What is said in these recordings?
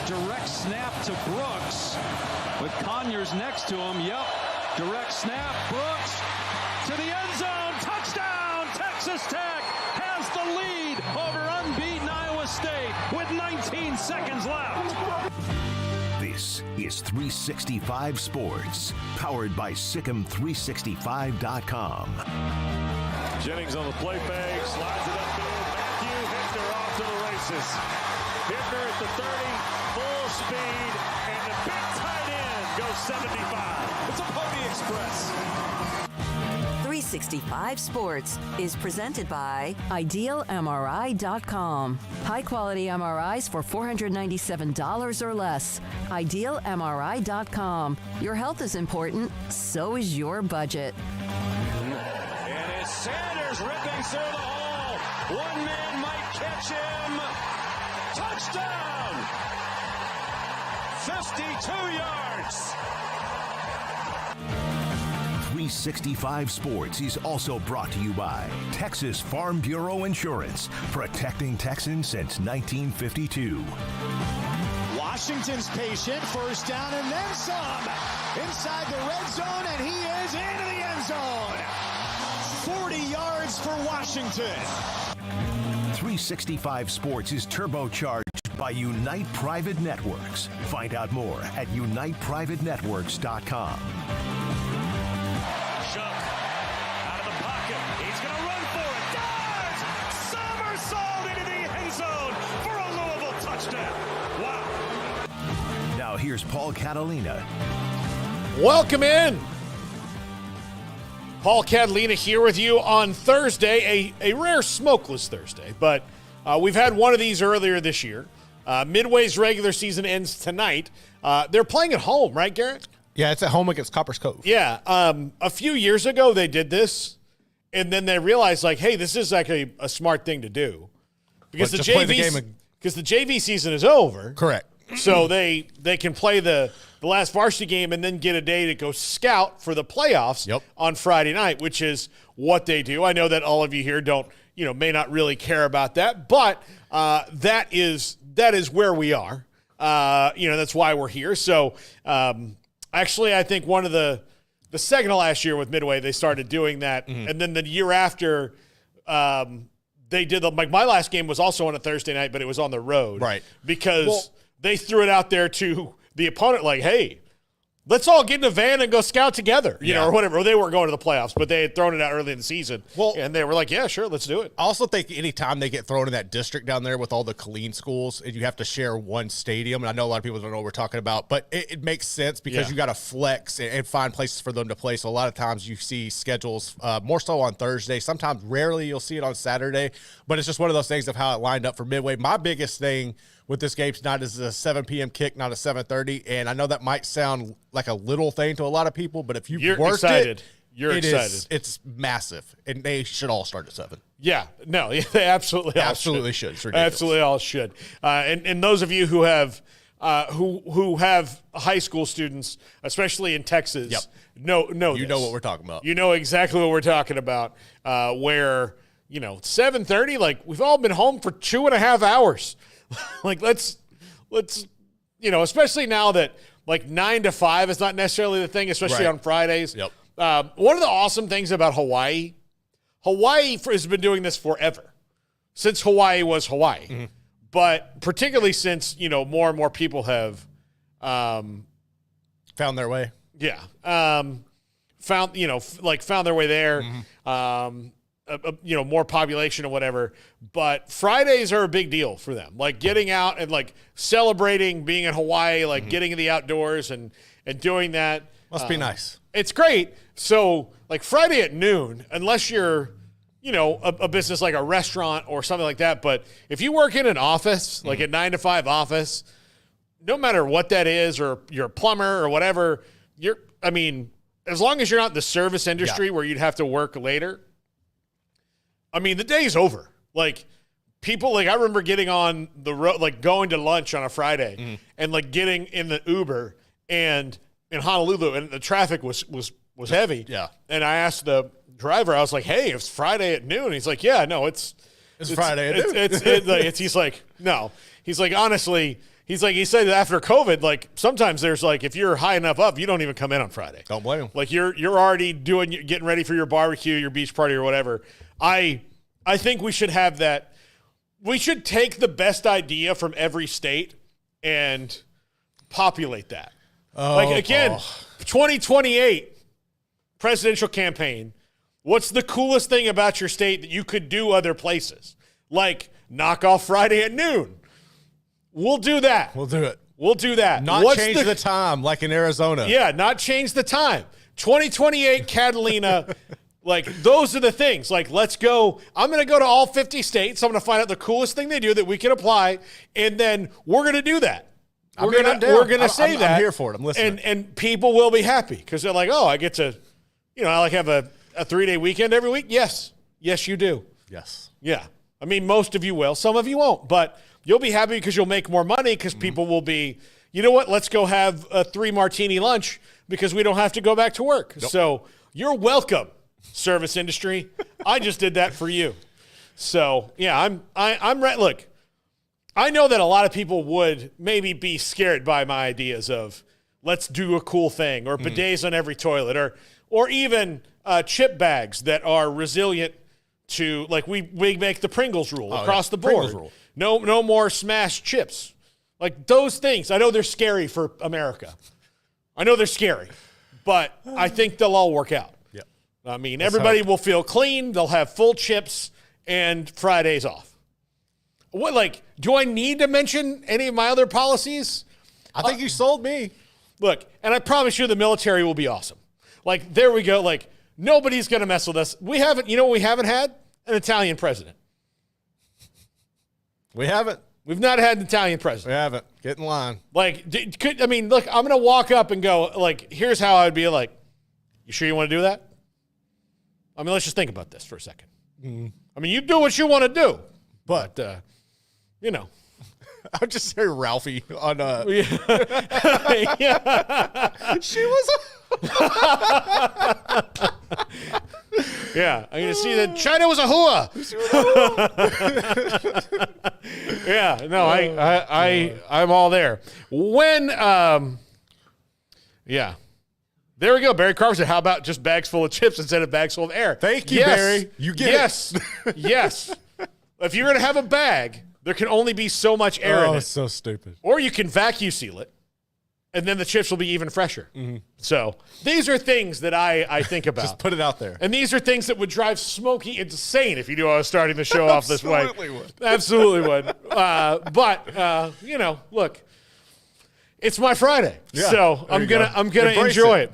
direct snap to Brooks with Conyers next to him. Yep, direct snap. Brooks to the end zone. Touchdown! Texas Tech has the lead over unbeaten Iowa State with 19 seconds left. This is 365 Sports, powered by SicEm365.com. Jennings on the play fake, slides it upfield. Matthew Hickner off to the races. Hickner at the 30, full speed, and the big tight end goes 75. It's a Pony Express. 365 Sports is presented by IdealMRI.com. High-quality MRIs for $497 or less. IdealMRI.com. Your health is important, so is your budget. And it's Sanders ripping through the hole. One man might catch him. Touchdown! 52 yards. 365 Sports is also brought to you by Texas Farm Bureau Insurance, protecting Texans since 1952. Washington's patient, first down and then some. Inside the red zone, and he is into the end zone. 40 yards for Washington. 365 Sports is turbocharged by Unite Private Networks. Find out more at uniteprivatenetworks.com. Shook out of the pocket. He's going to run for it. Dives! Somersault into the end zone for a Louisville touchdown. Wow. Now here's Paul Catalina. Welcome in. Paul Catalina here with you on Thursday, a rare smokeless Thursday, but we've had one of these earlier this year. Midway's regular season ends tonight. They're playing at home, right, Garrett? Yeah, it's at home against Copper's Cove. Yeah. A few years ago, they did this, and then they realized, like, hey, this is like a smart thing to do. Because the JV season is over. Correct. So they can play the last varsity game and then get a day to go scout for the playoffs on Friday night, which is what they do. I know that all of you here may not really care about that, but that is where we are. That's why we're here. So actually, I think one of the second to last year with Midway, they started doing that. Mm-hmm. And then the year after, they did my last game was also on a Thursday night, but it was on the road. Right. Because they threw it out there to the opponent like, hey, let's all get in a van and go scout together, or whatever. Or they weren't going to the playoffs, but they had thrown it out early in the season. And they were like, yeah, sure, let's do it. I also think any time they get thrown in that district down there with all the Colleen schools and you have to share one stadium, and I know a lot of people don't know what we're talking about, but it makes sense because you got to flex and find places for them to play. So a lot of times you see schedules more so on Thursday. Sometimes, rarely, you'll see it on Saturday, but it's just one of those things of how it lined up for Midway. My biggest thing with this game tonight is a 7 p.m. kick, not a 7:30, and I know that might sound like a little thing to a lot of people, but if you've worked excited. You're excited. It's massive, and they should all start at 7. Yeah, no, they absolutely should. It's ridiculous. Absolutely all should. And those of you who have high school students, especially in Texas, know you know what we're talking about. You know exactly what we're talking about. Where 7:30, like we've all been home for 2.5 hours. Like let's especially now that like 9 to 5 is not necessarily the thing, especially on Fridays. Yep. One of the awesome things about Hawaii has been doing this forever, since Hawaii was Hawaii. Mm-hmm. But particularly since more and more people have found their way. Yeah, found their way there. Mm-hmm. More population or whatever, but Fridays are a big deal for them. Like getting out and like celebrating being in Hawaii, like getting in the outdoors and doing that. Must be nice. It's great. So like Friday at noon, unless you're, a business like a restaurant or something like that. But if you work in an office, like a 9 to 5 office, no matter what that is, or you're a plumber or whatever, as long as you're not in the service industry where you'd have to work later, the day's over. Like, people, like, I remember getting on the road, like, going to lunch on a Friday and, like, getting in the Uber and in Honolulu, and the traffic was heavy. Yeah. And I asked the driver, I was like, hey, it's Friday at noon. He's like, yeah, no, it's Friday at noon. He's like, no. He's like, honestly, He said after COVID, like sometimes there's like if you're high enough up, you don't even come in on Friday. Don't blame him. Like you're already getting ready for your barbecue, your beach party, or whatever. I think we should have that. We should take the best idea from every state and populate that. Like again, 2028 presidential campaign. What's the coolest thing about your state that you could do other places? Like knock off Friday at noon. We'll do that. We'll do it. We'll do that. Not change the time like in Arizona. Yeah, not change the time. 2028 Catalina, like those are the things. Like let's go. I'm going to go to all 50 states. I'm going to find out the coolest thing they do that we can apply, and then we're going to do that. We're going to say that. I'm here for it. I'm listening. And people will be happy because they're like, oh, I get to, I like have a 3-day weekend every week. Yes, you do. Yes. Yeah. I mean, most of you will. Some of you won't, but you'll be happy because you'll make more money because people will be, you know what, let's go have a 3-martini lunch because we don't have to go back to work. Nope. So you're welcome, service industry. I just did that for you. So, yeah, I'm right. Look, I know that a lot of people would maybe be scared by my ideas of let's do a cool thing or bidets on every toilet or even chip bags that are resilient to, like we make the Pringles rule across the board. Pringles rule. No more smashed chips. Like those things. I know they're scary for America. I know they're scary, but I think they'll all work out. Yeah. I mean, everybody will feel clean. They'll have full chips and Fridays off. What, like, do I need to mention any of my other policies? I think you sold me. Look, and I promise you the military will be awesome. Like, there we go. Like, nobody's going to mess with us. We haven't, you know what we haven't had? An Italian president. We haven't. We've not had an Italian president. We haven't. Get in line. Like, look, I'm going to walk up and go, like, here's how I would be like, you sure you want to do that? I mean, let's just think about this for a second. I mean, you do what you want to do, but, I'll just say Ralphie on yeah. She was yeah, I'm going to see that China was a hua. Yeah, no, I'm all there. When, yeah. There we go. Barry Carver said, how about just bags full of chips instead of bags full of air? Thank you, Barry. You get it. Yes. If you're going to have a bag, there can only be so much air in it. Oh, it's so stupid. Or you can vacuum seal it, and then the chips will be even fresher. Mm-hmm. So these are things that I think about. Just put it out there. And these are things that would drive Smokey insane if he knew I was starting the show off this way. Absolutely would. Absolutely would. But look, it's my Friday, so I'm gonna enjoy it.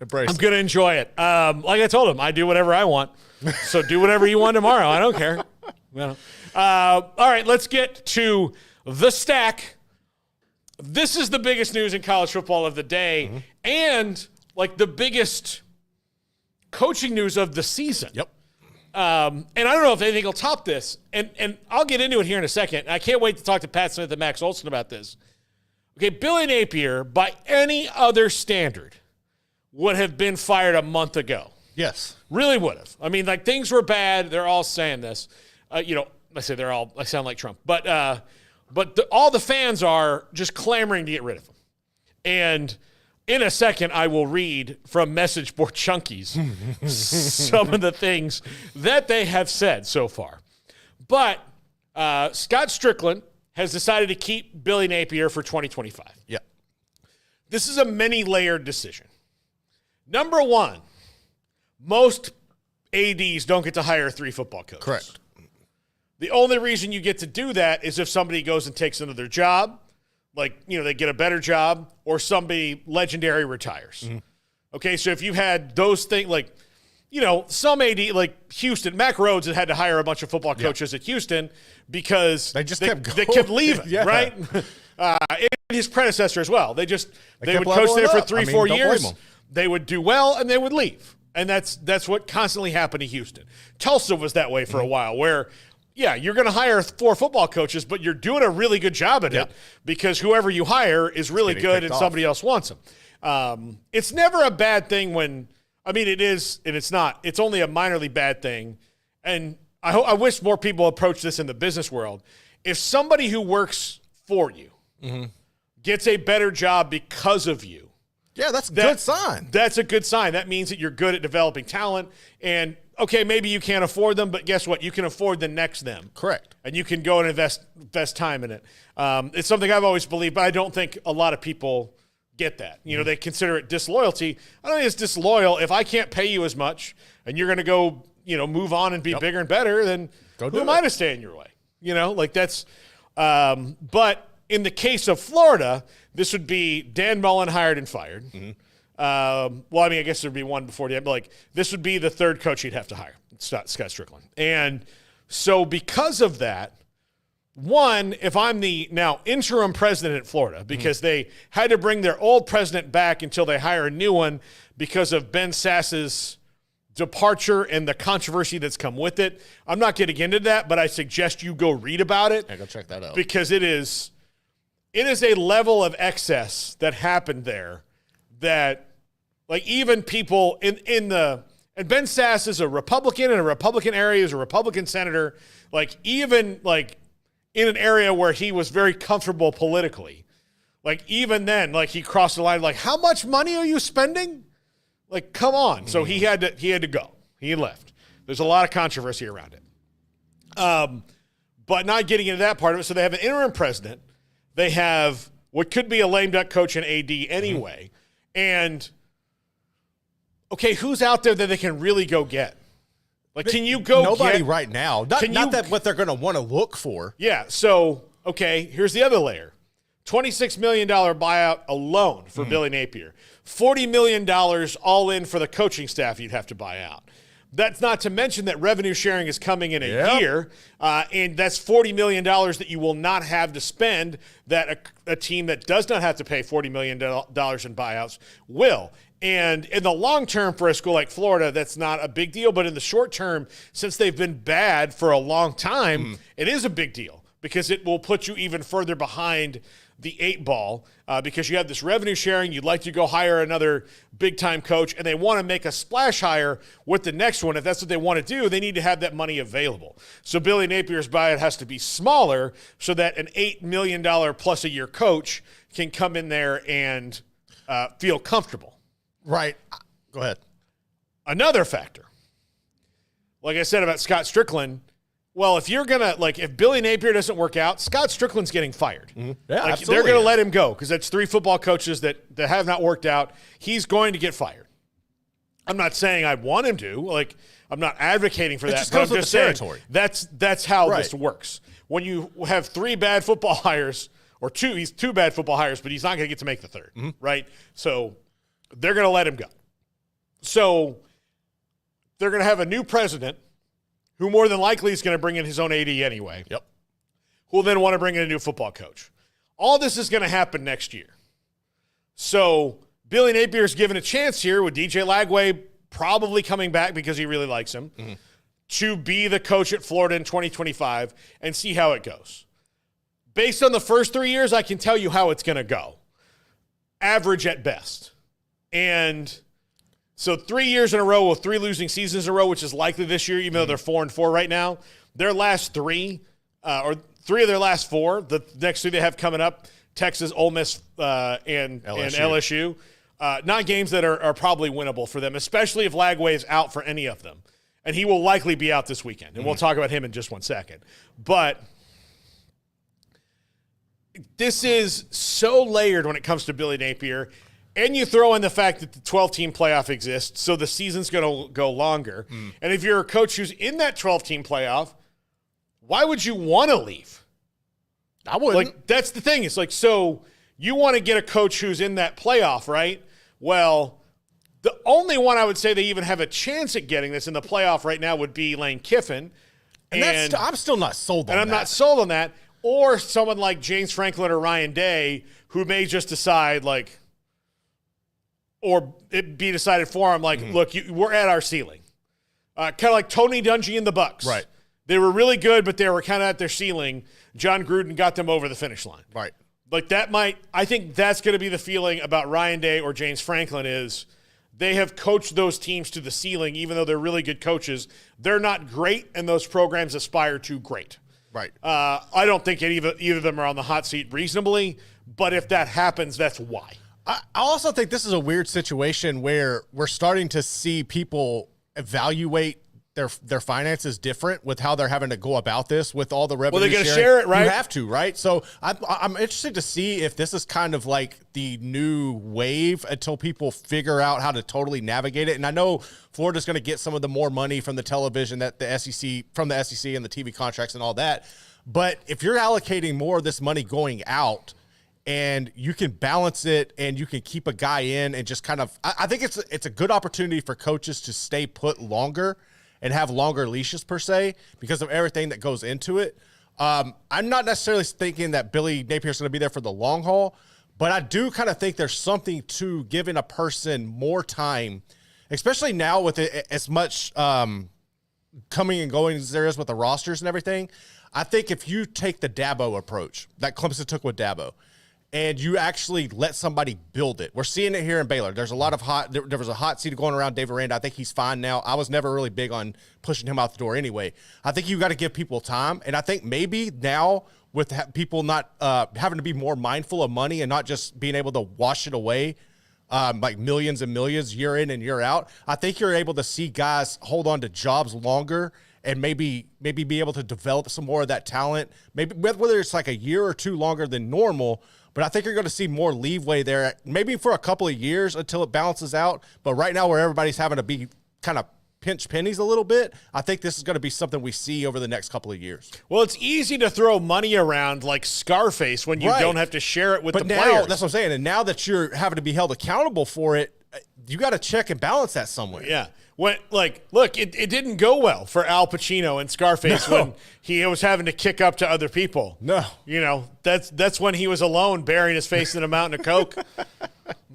Embrace I'm gonna enjoy it. Like I told him, I do whatever I want. So do whatever you want tomorrow. I don't care. All right, let's get to the stack. This is the biggest news in college football of the day, and like the biggest coaching news of the season. Yep. And I don't know if anything will top this, and I'll get into it here in a second. I can't wait to talk to Pat Smith and Max Olson about this. Okay, Billy Napier, by any other standard, would have been fired a month ago. Yes. Really would have. I mean, like, things were bad. They're all saying this. I say they're all, I sound like Trump. But all the fans are just clamoring to get rid of him. And in a second, I will read from Message Board Chunkies some of the things that they have said so far. But Scott Strickland has decided to keep Billy Napier for 2025. Yeah. This is a many-layered decision. Number one, most ADs don't get to hire 3 football coaches. Correct. The only reason you get to do that is if somebody goes and takes another job, like, they get a better job, or somebody legendary retires. Mm-hmm. Okay, so if you had those things, like, some AD, like Houston, Mac Rhodes had to hire a bunch of football coaches at Houston because they kept leaving, right? And his predecessor as well. They would coach there for 3-4 years. They would do well, and they would leave. And that's what constantly happened to Houston. Tulsa was that way for a while, where, you're going to hire 4 football coaches, but you're doing a really good job at it because whoever you hire is really good and somebody else wants them. It's never a bad thing when – I mean, it is and it's not. It's only a minorly bad thing. And I wish more people approach this in the business world. If somebody who works for you gets a better job because of you. Yeah, that's a good sign. That's a good sign. That means that you're good at developing talent. And, okay, maybe you can't afford them, but guess what? You can afford the next them. Correct. And you can go and invest time in it. It's something I've always believed, but I don't think a lot of people get that. You know, they consider it disloyalty. I don't think it's disloyal. If I can't pay you as much and you're going to go, move on and be bigger and better, then who am I to stay in your way? That's but in the case of Florida, this would be Dan Mullen hired and fired. I guess there'd be one before the end, but this would be the third coach he'd have to hire, Scott Strickland. And so because of that, one, if I'm the now interim president at Florida, because they had to bring their old president back until they hire a new one because of Ben Sass's departure and the controversy that's come with it. I'm not getting into that, but I suggest you go read about it. Yeah, go check that out. Because it is a level of excess that happened there that, even people and Ben Sass is a Republican in a Republican area, is a Republican senator, even in an area where he was very comfortable politically. Even then, he crossed the line, how much money are you spending? Come on. So he had to go. He left. There's a lot of controversy around it. But not getting into that part of it. So they have an interim president. They have what could be a lame duck coach and AD anyway. And, okay, who's out there that they can really go get? Can you go Nobody get, right now. Not that what they're going to want to look for. Yeah. So, okay, here's the other layer. $26 million buyout alone for Billy Napier. $40 million all in for the coaching staff you'd have to buy out. That's not to mention that revenue sharing is coming in a year, and that's $40 million that you will not have to spend that a team that does not have to pay $40 million in buyouts will. And in the long term for a school like Florida, that's not a big deal. But in the short term, since they've been bad for a long time, it is a big deal because it will put you even further behind the 8-ball because you have this revenue sharing. You'd like to go hire another big-time coach, and they want to make a splash hire with the next one. If that's what they want to do, they need to have that money available. So Billy Napier's buyout has to be smaller so that an $8 million plus a year coach can come in there and feel comfortable. Right. Go ahead. Another factor, like I said about Scott Strickland, well, if you're going to, if Billy Napier doesn't work out, Scott Strickland's getting fired. Yeah, absolutely. They're going to let him go because that's 3 football coaches that have not worked out. He's going to get fired. I'm not saying I want him to. I'm not advocating for that. Just comes but I'm with just the saying territory. That's how this works. When you have 3 bad football hires, or 2, he's 2 bad football hires, but he's not going to get to make the 3rd, right? So they're going to let him go. So they're going to have a new president who more than likely is going to bring in his own AD anyway. Yep. Who will then want to bring in a new football coach. All this is going to happen next year. So Billy Napier's given a chance here with DJ Lagway probably coming back because he really likes him to be the coach at Florida in 2025 and see how it goes. Based on the first 3 years, I can tell you how it's going to go. Average at best. And so 3 years in a row with 3 losing seasons in a row, which is likely this year, even though they're 4-4 right now. Their last 3, or 3 of their last 4, the next 2 they have coming up, Texas, Ole Miss, and LSU. Not games that are probably winnable for them, especially if Lagway is out for any of them. And he will likely be out this weekend. And we'll talk about him in just one second. But this is so layered when it comes to Billy Napier. And you throw in the fact that the 12-team playoff exists, so the season's going to go longer. And if you're a coach who's in that 12-team playoff, why would you want to leave? I wouldn't. That's the thing. It's so you want to get a coach who's in that playoff, right? Well, the only one I would say they even have a chance at getting this in the playoff right now would be Lane Kiffin. And I'm still not sold on that. And I'm not sold on that. Or someone like James Franklin or Ryan Day who may just decide, or it be decided for him, look, we're at our ceiling. Kind of like Tony Dungy and the Bucks. Right. They were really good, but they were kind of at their ceiling. John Gruden got them over the finish line. Right. I think that's going to be the feeling about Ryan Day or James Franklin is they have coached those teams to the ceiling, even though they're really good coaches. They're not great, and those programs aspire to great. Right. I don't think either of them are on the hot seat reasonably, but if that happens, that's why. I also think this is a weird situation where we're starting to see people evaluate their finances different with how they're having to go about this with all the revenue. Well, they're going to sharing. share it, right? You have to, right? So I'm interested to see if this is kind of like the new wave until people figure out how to totally navigate it. And I know Florida's going to get some of the more money from the television that the SEC and the TV contracts and all that. But if you're allocating more of this money going out, and you can balance it and you can keep a guy in and just kind of, I think it's a good opportunity for coaches to stay put longer and have longer leashes per se because of everything that goes into it. I'm not necessarily thinking that Billy Napier's going to be there for the long haul, but I do kind of think there's something to giving a person more time, especially now with as much coming and going as there is with the rosters and everything. I think if you take the Dabo approach that Clemson took with Dabo, and you actually let somebody build it. We're seeing it here in Baylor. There's a lot of there was a hot seat going around Dave Aranda. I think he's fine now. I was never really big on pushing him out the door anyway. I think you got to give people time. And I think maybe now with people not having to be more mindful of money and not just being able to wash it away like millions and millions year in and year out, I think you're able to see guys hold on to jobs longer and maybe be able to develop some more of that talent, maybe whether it's like a year or two longer than normal. But I think you're going to see more leeway there, maybe for a couple of years until it balances out. But right now where everybody's having to be kind of pinch pennies a little bit, I think this is going to be something we see over the next couple of years. Well, it's easy to throw money around like Scarface when you don't have to share it with the now, players. That's what I'm saying. And now that you're having to be held accountable for it, you got to check and balance that somewhere. Yeah. Look, it didn't go well for Al Pacino and Scarface when he was having to kick up to other people. No. You know, that's when he was alone, burying his face in a mountain of Coke,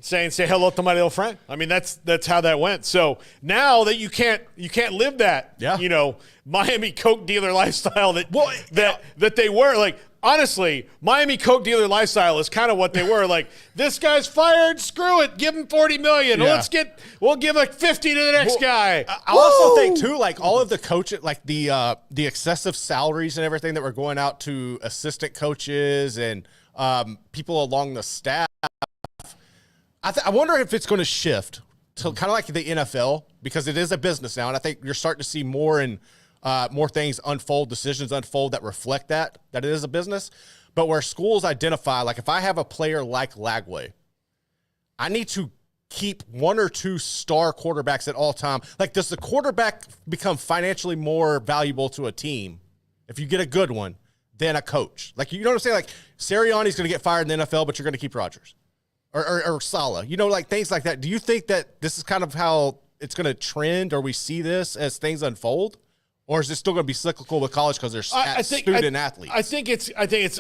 saying, say hello to my little friend. I mean, that's how that went. So now that you can't live that, Miami Coke dealer lifestyle that they were like. Honestly, Miami Coke dealer lifestyle is kind of what they were. Like, this guy's fired, screw it, give him $40 million. Yeah. We'll give like 50 to the next guy. I also think too, like all of the coaches, like the excessive salaries and everything that were going out to assistant coaches and people along the staff. I wonder if it's going to shift to kind of like the NFL because it is a business now, and I think you're starting to see more and more things unfold, decisions unfold that reflect that it is a business. But where schools identify, like if I have a player like Lagway, I need to keep one or two star quarterbacks at all time. Like, does the quarterback become financially more valuable to a team if you get a good one than a coach? Like, you know what I'm saying? Like, Sirianni's going to get fired in the NFL, but you're going to keep Rodgers or Saleh. You know, like things like that. Do you think that this is kind of how it's going to trend, or we see this as things unfold? Or is it still going to be cyclical with college because there's student athletes? I think it's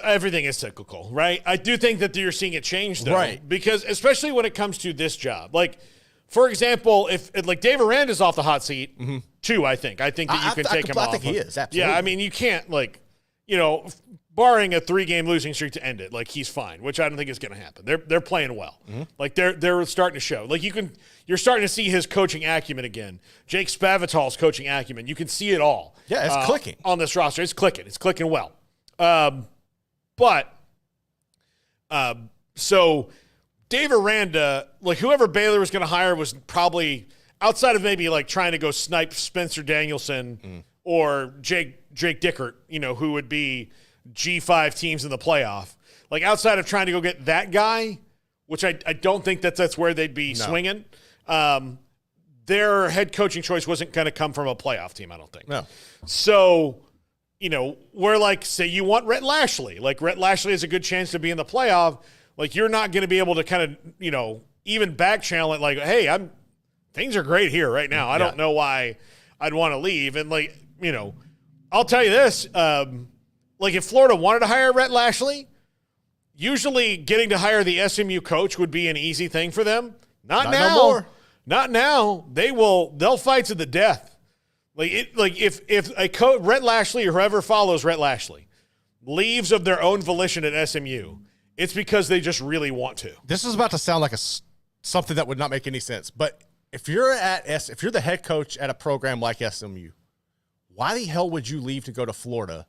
everything is cyclical, right? I do think that you're seeing it change though, right? Because especially when it comes to this job, like for example, if like Dave Aranda's off the hot seat too, I think that you can take him off. I think he is absolutely. Yeah, I mean you can't barring a 3-game losing streak to end it, like he's fine, which I don't think is going to happen. They're playing well, like they're starting to show. Like you're starting to see his coaching acumen again. Jake Spavital's coaching acumen. You can see it all. Yeah, it's clicking on this roster. It's clicking. It's clicking well. So Dave Aranda, like whoever Baylor was going to hire was probably outside of maybe like trying to go snipe Spencer Danielson or Jake Dickert, who would be G5 teams in the playoff. Like outside of trying to go get that guy, which I don't think that's where they'd be swinging. Their head coaching choice wasn't going to come from a playoff team, I don't think. No. So, we're like, say you want Rhett Lashley. Like Rhett Lashley has a good chance to be in the playoff. Like you're not going to be able to kind of, even back channel it like, hey, things are great here right now. I don't know why I'd want to leave. And like, I'll tell you this, like if Florida wanted to hire Rhett Lashley, usually getting to hire the SMU coach would be an easy thing for them. Not now. No more. Not now. They'll fight to the death. If a coach, Rhett Lashley or whoever follows Rhett Lashley leaves of their own volition at SMU, it's because they just really want to. This is about to sound like something that would not make any sense, but if you're the head coach at a program like SMU, why the hell would you leave to go to Florida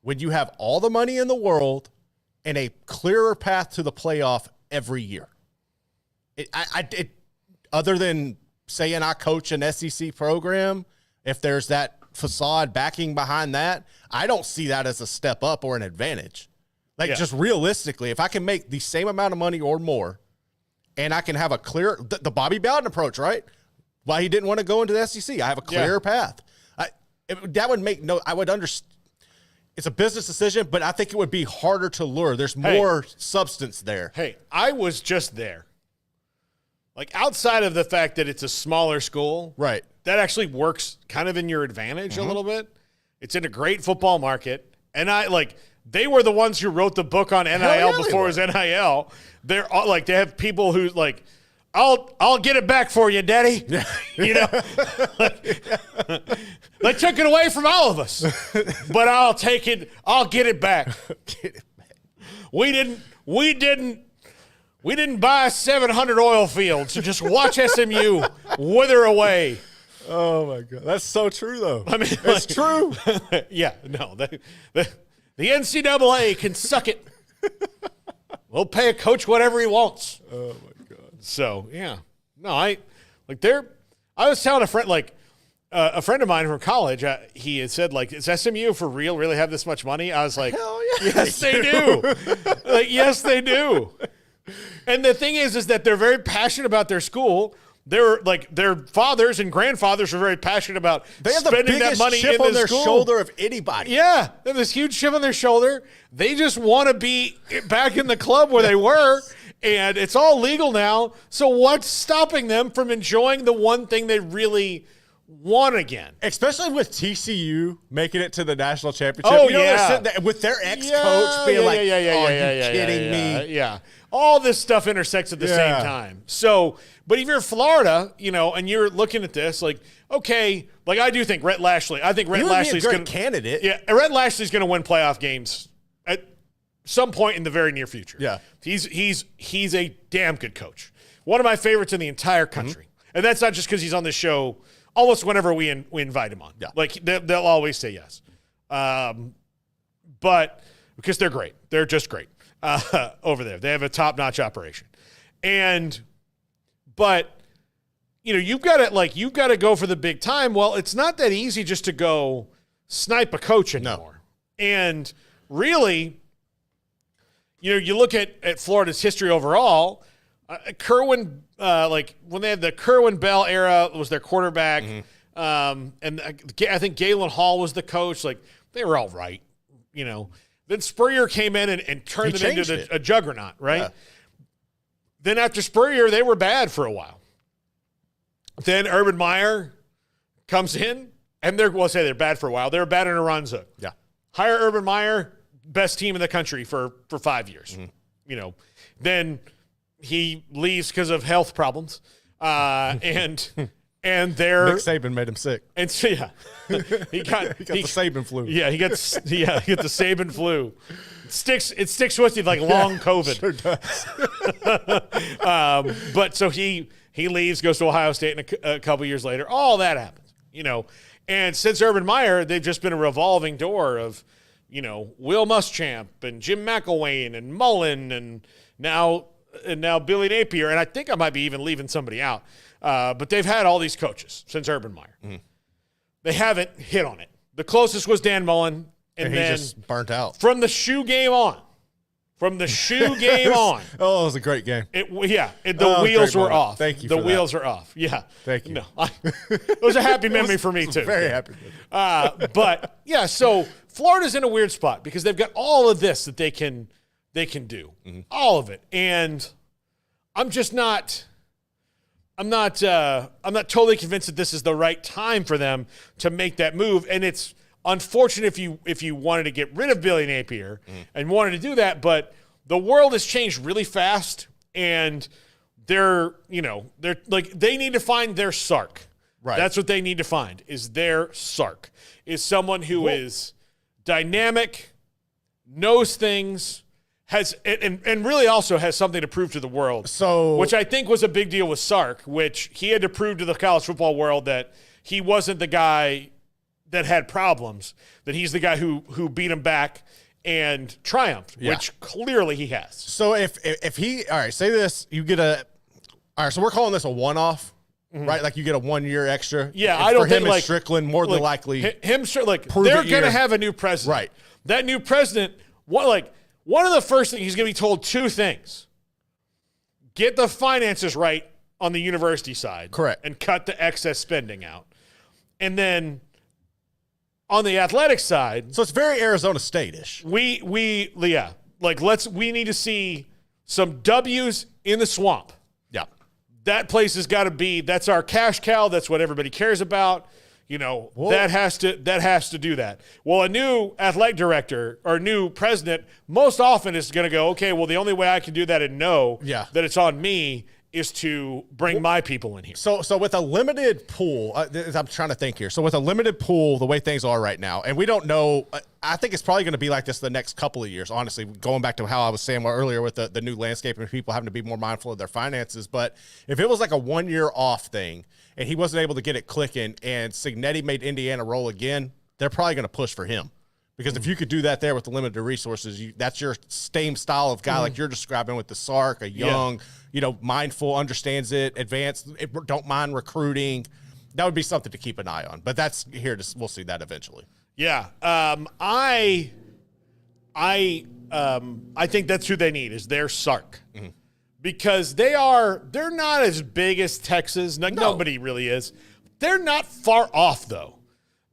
when you have all the money in the world and a clearer path to the playoff every year. Other than saying I coach an SEC program, if there's that facade backing behind that, I don't see that as a step up or an advantage. Like, just realistically, if I can make the same amount of money or more, and I can have a clear, the Bobby Bowden approach, right? Why he didn't want to go into the SEC. I have a clearer path. That would make I would understand. It's a business decision, but I think it would be harder to lure. There's more substance there. Hey, I was just there. Like, outside of the fact that it's a smaller school, right? That actually works kind of in your advantage a little bit. It's in a great football market. And they were the ones who wrote the book on NIL before it was NIL. They're all, like, they have people who, like, I'll get it back for you, Daddy. You know, they took it away from all of us, but I'll take it. I'll get it back. Get it back. We didn't buy 700 oil fields to just watch SMU wither away. Oh my God, that's so true though. I mean, it's true. Yeah, no, the NCAA can suck it. We'll pay a coach whatever he wants. Oh my God. So yeah, no, I was telling a friend, a friend of mine from college, he had said, like, is SMU for real? Really have this much money? I was like, hell yeah, yes, they do. Like, yes, they do. And the thing is that they're very passionate about their school. They're like, their fathers and grandfathers are very passionate about spending that money chip in on their school. shoulder of anybody. Yeah, they have this huge chip on their shoulder. They just want to be back in the club where they were, and it's all legal now. So what's stopping them from enjoying the one thing they really want again? Especially with TCU making it to the national championship. Oh, they're sitting there with their ex-coach being are you kidding me? Yeah. All this stuff intersects at the same time. So, but if you're Florida, and you're looking at this, like, okay, like, I do think Rhett Lashley. I think Rhett Lashley's a candidate. Yeah, Rhett Lashley's going to win playoff games at some point in the very near future. Yeah, he's a damn good coach. One of my favorites in the entire country, and that's not just because he's on this show almost whenever we invite him on. Yeah, like they'll always say yes, but because they're great, they're just great. Over there, they have a top-notch operation, but you've got to go for the big time. Well, it's not that easy just to go snipe a coach anymore. No. And really, you look at Florida's history overall. Kerwin, when they had the Kerwin Bell era, was their quarterback, and I think Galen Hall was the coach. Like, they were all right, Then Spurrier came in and turned them into a juggernaut, right? Yeah. Then after Spurrier, they were bad for a while. Then Urban Meyer comes in, and they're bad for a while. They were bad in Aranza. Yeah. Hire Urban Meyer, best team in the country for 5 years. Then he leaves because of health problems, and they're Nick Saban made him sick. And so, yeah, he got the Saban flu. Yeah, he got the Saban flu. It sticks with you like long COVID. Sure does. But so he leaves, goes to Ohio State, and a couple years later, all that happens. And since Urban Meyer, they've just been a revolving door of, Will Muschamp and Jim McElwain and Mullen and now Billy Napier, and I think I might be even leaving somebody out. But they've had all these coaches since Urban Meyer. Mm-hmm. They haven't hit on it. The closest was Dan Mullen, and he then just burnt out. From the shoe game on. Oh, it was a great game. The wheels were off. Thank you. The wheels were off. Yeah. Thank you. No, it was a happy memory for me too. Very happy. But yeah, so Florida's in a weird spot because they've got all of this that they can do, all of it, and I'm not totally convinced that this is the right time for them to make that move. And it's unfortunate if you wanted to get rid of Billy Napier and wanted to do that, but the world has changed really fast, and they need to find their Sark. Right. That's what they need to find, is their Sark, is someone who is dynamic, knows things, has and really also has something to prove to the world. So, which I think was a big deal with Sark, which he had to prove to the college football world that he wasn't the guy that had problems, that he's the guy who beat him back and triumphed, which clearly he has. So if he, all right, say this, you get all right, so we're calling this a one-off, right? Like you get a 1 year extra. Yeah, and I don't for think him and Strickland more than likely. They're going to have a new president. Right. That new president, one of the first things he's going to be told two things. Get the finances right on the university side. Correct. And cut the excess spending out. And then on the athletic side. So it's very Arizona State-ish. We need to see some W's in the swamp. Yeah. That place has got to be, that's our cash cow. That's what everybody cares about. That has to do that. Well, a new athletic director or new president most often is going to go, okay, well, the only way I can do that and know that it's on me is to bring my people in here. So with a limited pool, I'm trying to think here. So with a limited pool, the way things are right now, and we don't know, I think it's probably going to be like this the next couple of years, honestly, going back to how I was saying earlier with the new landscape and people having to be more mindful of their finances. But if it was like a 1 year off thing and he wasn't able to get it clicking and Signetti made Indiana roll again, they're probably going to push for him. Because if you could do that there with the limited resources, that's your same style of guy like you're describing with the Sark, a young, mindful, understands it, advanced, don't mind recruiting. That would be something to keep an eye on. But that's here we'll see that eventually. Yeah. I think that's who they need is their Sark. Mm-hmm. Because they're not as big as Texas. Nobody really is. They're not far off, though.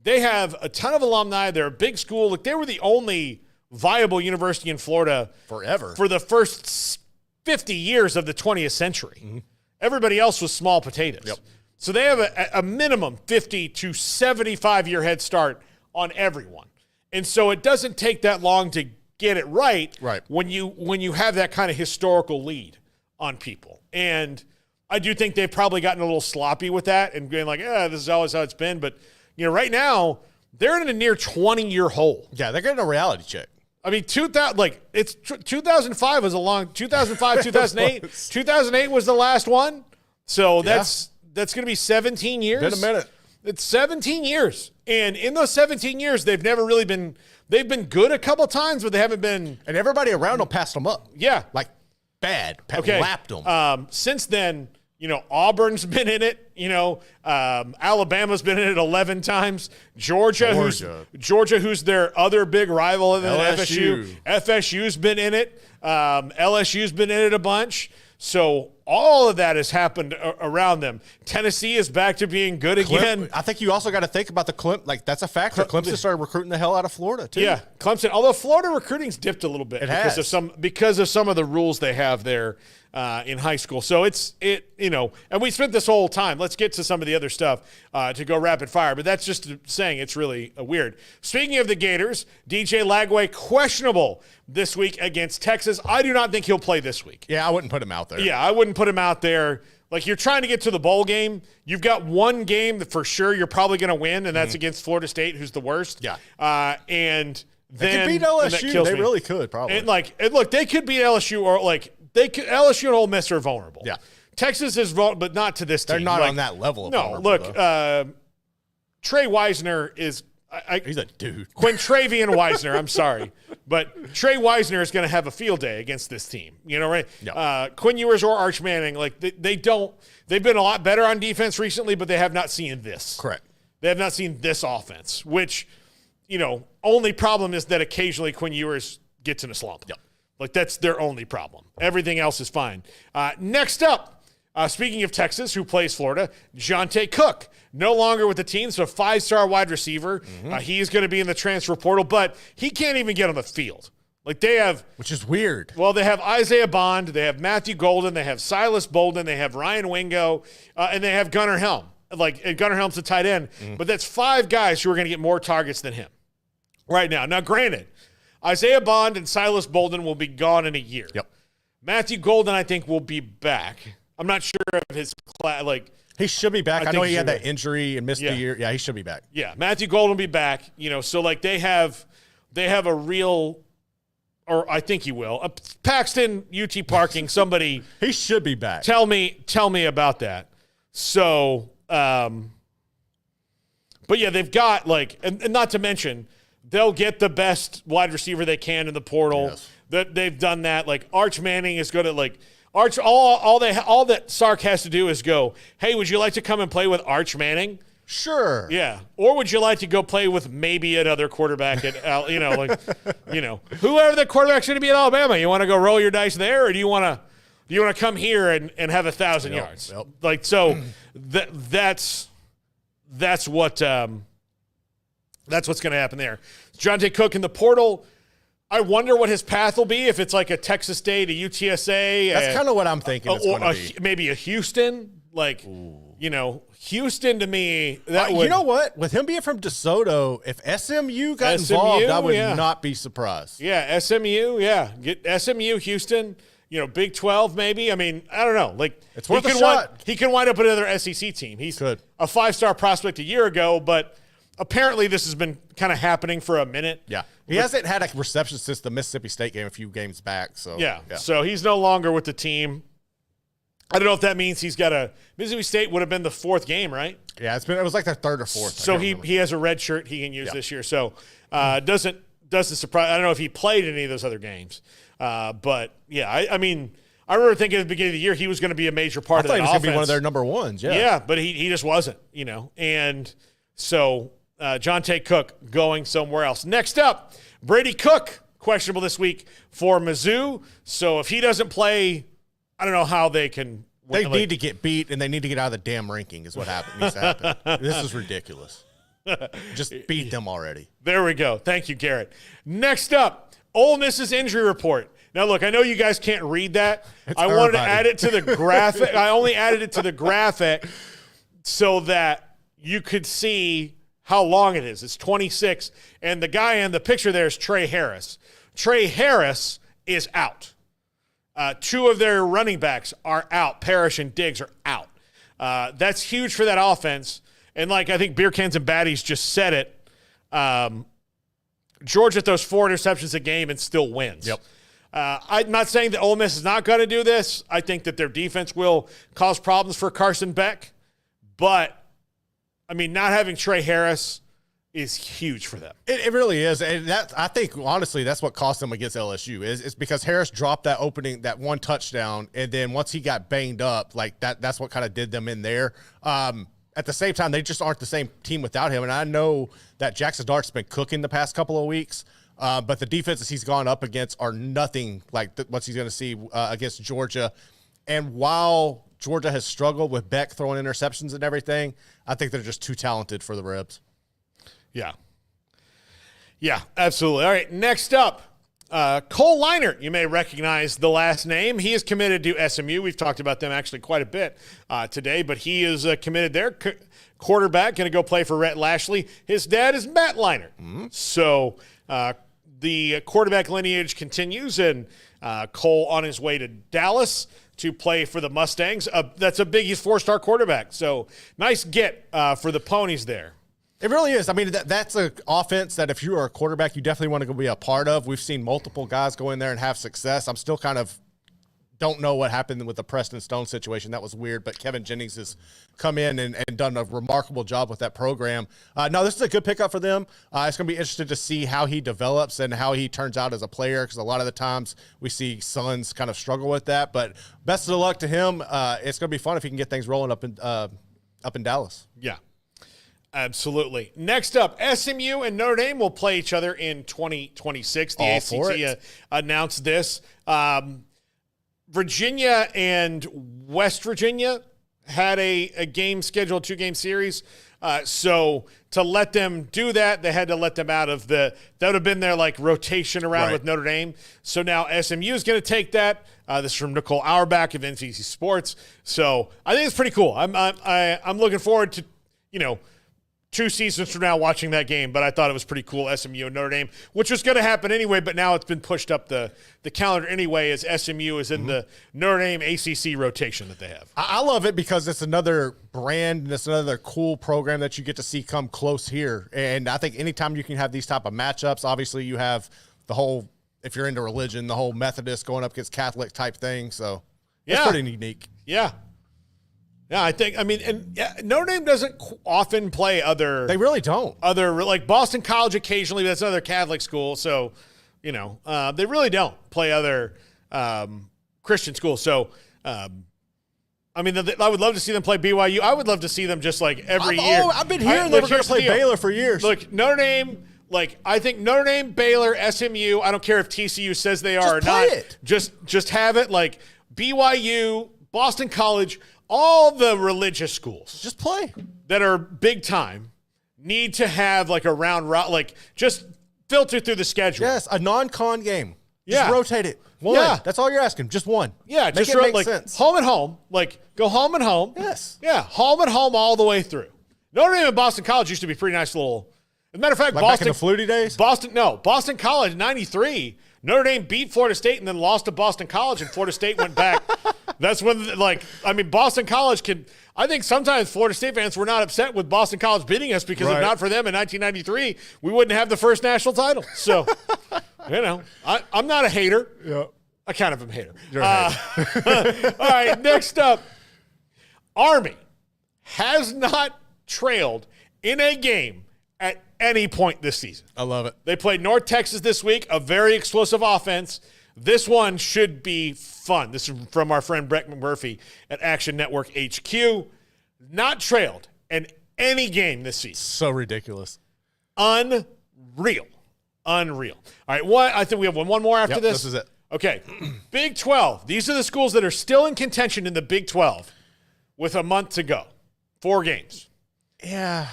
They have a ton of alumni. They're a big school. They were the only viable university in Florida forever for the first 50 years of the 20th century. Mm-hmm. Everybody else was small potatoes. Yep. So they have a minimum 50 to 75-year head start on everyone. And so it doesn't take that long to get it right. When you have that kind of historical lead on people. And I do think they've probably gotten a little sloppy with that and being like, this is always how it's been. But right now, they're in a near 20-year hole. Yeah, they're getting a reality check. I mean, 2005 was 2005, 2008. 2008 was the last one. So that's going to be 17 years. Been a minute. It's 17 years. And in those 17 years, they've never really been – they've been good a couple times, but they haven't been – and everybody around them passed them up. Yeah. Like bad. Lapped them. Since then – Auburn's been in it. Alabama's been in it 11 times. Georgia, who's their other big rival other than FSU. FSU's been in it. LSU's been in it a bunch. So all of that has happened around them. Tennessee is back to being good again. I think you also got to think about the Clemson. Like, that's a factor. Clemson started recruiting the hell out of Florida, too. Yeah, Clemson. Although Florida recruiting's dipped a little bit because of some of the rules they have there. In high school. So and we spent this whole time. Let's get to some of the other stuff to go rapid fire, but that's just saying it's really weird. Speaking of the Gators, DJ Lagway questionable this week against Texas. I do not think he'll play this week. Yeah, I wouldn't put him out there. Yeah, I wouldn't put him out there. Like, you're trying to get to the bowl game. You've got one game that for sure you're probably going to win, and that's against Florida State, who's the worst. Yeah. And they could beat LSU. They really could, probably. And look, they could beat LSU or LSU and Ole Miss are vulnerable. Yeah. Texas is vulnerable, but not to this team. They're not on that level of vulnerable. Look, Trey Wisner is he's a dude. Quintravian Wisner, I'm sorry. But Trey Wisner is going to have a field day against this team. Right? Yeah. Quinn Ewers or Arch Manning, they've been a lot better on defense recently, but they have not seen this. Correct. They have not seen this offense, which, only problem is that occasionally Quinn Ewers gets in a slump. Yep. That's their only problem. Everything else is fine. Next up, speaking of Texas, who plays Florida, Johntay Cook, no longer with the team, so 5-star wide receiver. Mm-hmm. He's going to be in the transfer portal, but he can't even get on the field. They have – which is weird. Well, they have Isaiah Bond, they have Matthew Golden, they have Silas Bolden, they have Ryan Wingo, and they have Gunnar Helm. Gunnar Helm's a tight end, but that's 5 guys who are going to get more targets than him right now. Now, granted – Isaiah Bond and Silas Bolden will be gone in a year. Yep. Matthew Golden, I think, will be back. I'm not sure of his class. He should be back. I know he had that injury and missed the year. Yeah, he should be back. Yeah, Matthew Golden will be back. So they have a real, or I think he will. Paxton, UT Parking, somebody. He should be back. Tell me about that. So But yeah, they've got and not to mention, they'll get the best wide receiver they can in the portal. Yes. That they've done that. Like Arch Manning is good at Arch. All that Sark has to do is go, hey, would you like to come and play with Arch Manning? Sure. Yeah. Or would you like to go play with maybe another quarterback at whoever the quarterback's going to be at Alabama? You want to go roll your dice there, or do you want to come here and have 1,000 yards? Yep. That's what's going to happen there. Johntay Cook in the portal. I wonder what his path will be, if it's like a Texas State, a UTSA. That's kind of what I'm thinking it's going to be. Maybe a Houston. Houston to me, that would. You know what? With him being from DeSoto, if SMU got involved, I would not be surprised. Yeah, SMU, yeah. Get SMU, Houston, Big 12 maybe. I mean, I don't know. It's worth a shot. He can wind up at another SEC team. He's a 5-star prospect a year ago, but apparently this has been kind of happening for a minute. Yeah. He hasn't had a reception since the Mississippi State game a few games back. So yeah. So he's no longer with the team. I don't know if that means he's got Mississippi State would have been the 4th game, right? Yeah, it was like their 3rd or 4th. So he has a red shirt he can use this year. So doesn't surprise. I don't know if he played any of those other games. But yeah, I mean, I remember thinking at the beginning of the year he was going to be a major part of that offense. I thought he was going to be one of their number ones. Yeah. Yeah, but he just wasn't, And so Johntay Cook going somewhere else. Next up, Brady Cook, questionable this week for Mizzou. So if he doesn't play, I don't know how they can. They need to get beat, and they need to get out of the damn ranking is what needs to happen. This is ridiculous. Just beat them already. There we go. Thank you, Garrett. Next up, Ole Miss's injury report. Now, look, I know you guys can't read that. I wanted to add it to the graphic. I only added it to the graphic so that you could see how long it is. It's 26, and the guy in the picture there is Trey Harris. Trey Harris is out. 2 of their running backs are out. Parrish and Diggs are out. That's huge for that offense. And I think Beer Cans and Baddies just said it, Georgia throws 4 interceptions a game and still wins. Yep. I'm not saying that Ole Miss is not going to do this. I think that their defense will cause problems for Carson Beck. But, I mean, not having Trey Harris is huge for them. It really is. And I think, honestly, that's what cost them against LSU is because Harris dropped that one touchdown, and then once he got banged up, that's what kind of did them in there. At the same time, they just aren't the same team without him. And I know that Jackson Dart's been cooking the past couple of weeks, but the defenses he's gone up against are nothing like what he's going to see against Georgia. And while Georgia has struggled with Beck throwing interceptions and everything, I think they're just too talented for the Rebs. Yeah. Yeah, absolutely. All right, next up, Cole Leinert. You may recognize the last name. He is committed to SMU. We've talked about them actually quite a bit today, but he is committed there. Quarterback, going to go play for Rhett Lashley. His dad is Matt Leinert. Mm-hmm. So the quarterback lineage continues, and Cole on his way to Dallas to play for the Mustangs. That's a big, he's 4-star quarterback. So nice get for the Ponies there. It really is. I mean, that's an offense that if you are a quarterback, you definitely want to go be a part of. We've seen multiple guys go in there and have success. I'm still kind of don't know what happened with the Preston Stone situation. That was weird, but Kevin Jennings has come in and done a remarkable job with that program. No, this is a good pickup for them. It's going to be interesting to see how he develops and how he turns out as a player, because a lot of the times we see sons kind of struggle with that. But best of luck to him. It's going to be fun if he can get things rolling up in Dallas. Yeah. Absolutely. Next up, SMU and Notre Dame will play each other in 2026. The ACT announced this. Virginia and West Virginia had a game scheduled, 2-game series. So to let them do that, they had to let them out of that would have been their rotation around with Notre Dame. So now SMU is going to take that. This is from Nicole Auerbach of NBC Sports. So I think it's pretty cool. I'm looking forward to, 2 seasons from now watching that game, but I thought it was pretty cool, SMU and Notre Dame, which was going to happen anyway, but now it's been pushed up the calendar anyway as SMU is in the Notre Dame ACC rotation that they have. I love it because it's another brand and it's another cool program that you get to see come close here. And I think anytime you can have these type of matchups, obviously you have the whole, if you're into religion, the whole Methodist going up against Catholic type thing. So it's pretty unique. Yeah. Yeah, Notre Dame doesn't often play other. They really don't. Like Boston College occasionally, but that's another Catholic school. So, they really don't play other Christian schools. So, I would love to see them play BYU. I would love to see them just like every year. I've been hearing they were going to play Baylor for years. Look, Notre Dame. I think Notre Dame, Baylor, SMU. I don't care if TCU says they are or not. It. Just have it like BYU, Boston College. All the religious schools just play that are big time need to have like a round, just filter through the schedule. Yes, a non-con game. Yeah. Just rotate it. One. Yeah. That's all you're asking. Just one. Yeah, make just make sense. Home and home. Go home and home. Yes. Yeah, home and home all the way through. Notre Dame and Boston College used to be pretty nice little. As a matter of fact, back in the Flutie days? Boston College, 93. Notre Dame beat Florida State and then lost to Boston College, and Florida State went back. That's when, Boston College can – I think sometimes Florida State fans were not upset with Boston College beating us because if not for them in 1993, we wouldn't have the first national title. So, I'm not a hater. Yeah. I kind of am a hater. You're a hater. All right, next up, Army has not trailed in a game at any point this season. I love it. They played North Texas this week, a very explosive offense. This one should be fun. This is from our friend Brett McMurphy at Action Network HQ. Not trailed in any game this season. So ridiculous. Unreal. All right, I think we have one more after this. This is it. Okay, Big 12. These are the schools that are still in contention in the Big 12 with a month to go. 4 games. Yeah.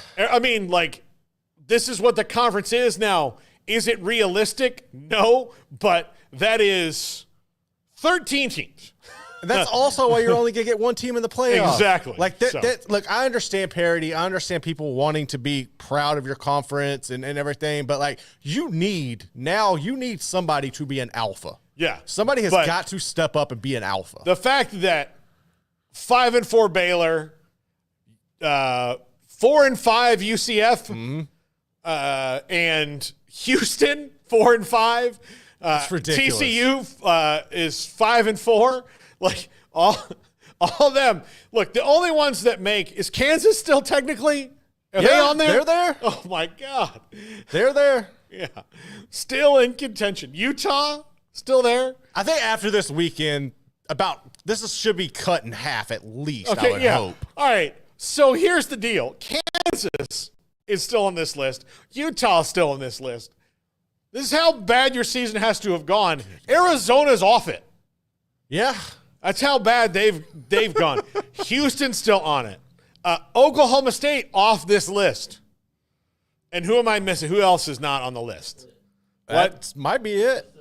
This is what the conference is now. Is it realistic? No, but that is 13 teams. That's also why you're only going to get one team in the playoffs. Exactly. Look, I understand parity. I understand people wanting to be proud of your conference and everything, but you need somebody to be an alpha. Yeah. Somebody has got to step up and be an alpha. The fact that 5-4 Baylor, 4-5 UCF, and Houston 4-5. That's ridiculous. TCU is 5-4. All them. Look, the only ones that make is Kansas still technically. Are they on there? They're there. Oh my God, they're there. Yeah, still in contention. Utah still there. I think after this weekend, should be cut in half at least. Okay, I would hope. All right. So here's the deal. Kansas is still on this list. Utah is still on this list. This is how bad your season has to have gone. Arizona's off it. Yeah. That's how bad they've gone. Houston's still on it. Oklahoma State off this list. And who am I missing? Who else is not on the list? That might be it.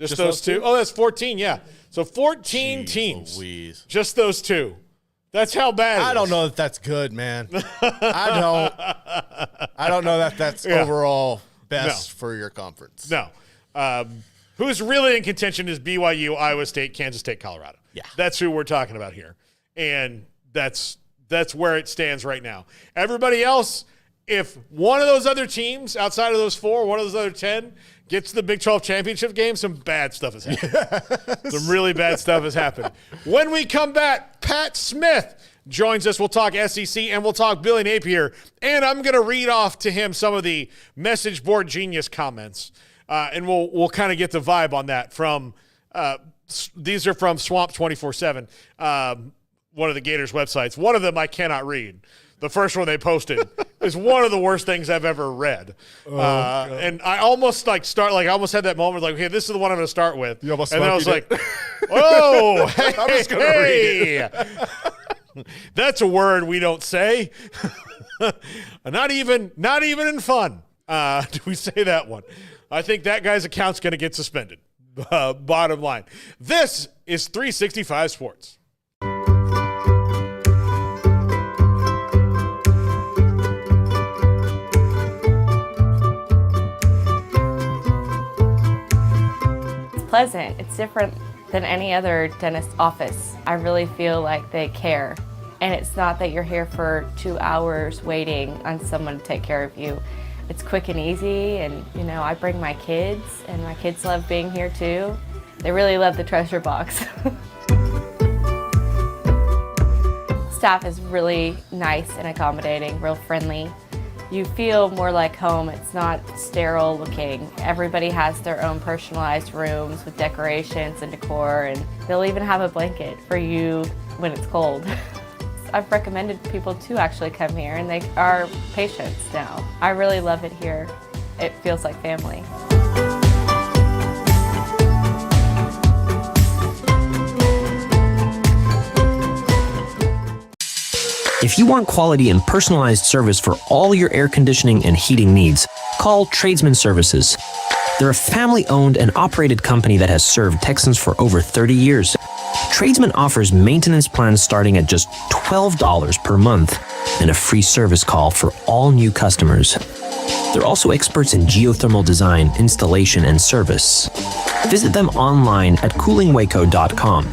Just those two? Oh, that's 14, yeah. So 14 teams. Louise. Just those two. That's how bad it is. I don't know that that's good, man. I don't know that that's overall best for your conference. No. Who's really in contention is BYU, Iowa State, Kansas State, Colorado. Yeah. That's who we're talking about here. And that's where it stands right now. Everybody else, if one of those other teams outside of those 4, one of those other 10 gets to the Big 12 championship game, some bad stuff has happened. Yes. Some really bad stuff has happened. When we come back, Pat Smith joins us. We'll talk SEC and we'll talk Billy Napier. And I'm going to read off to him some of the message board genius comments. And we'll kind of get the vibe on that from these are from Swamp 24/7, one of the Gators websites. One of them I cannot read. The first one they posted is one of the worst things I've ever read. And I almost I almost had that moment okay, this is the one I'm going to start with. You almost and then I was like, oh, hey, I'm just going to read it. That's a word we don't say. not even in fun. Do we say that one? I think that guy's account's going to get suspended. Bottom line. This is 365 Sports. Pleasant. It's different than any other dentist office. I really feel like they care. And it's not that you're here for 2 hours waiting on someone to take care of you. It's quick and easy, and I bring my kids, and my kids love being here too. They really love the treasure box. Staff staff is really nice and accommodating, real friendly. You feel more like home. It's not sterile looking. Everybody has their own personalized rooms with decorations and decor, and they'll even have a blanket for you when it's cold. I've recommended people to actually come here, and they are patients now. I really love it here. It feels like family. If you want quality and personalized service for all your air conditioning and heating needs, call Tradesman Services. They're a family-owned and operated company that has served Texans for over 30 years. Tradesman offers maintenance plans starting at just $12 per month and a free service call for all new customers. They're also experts in geothermal design, installation, and service. Visit them online at coolingwaco.com.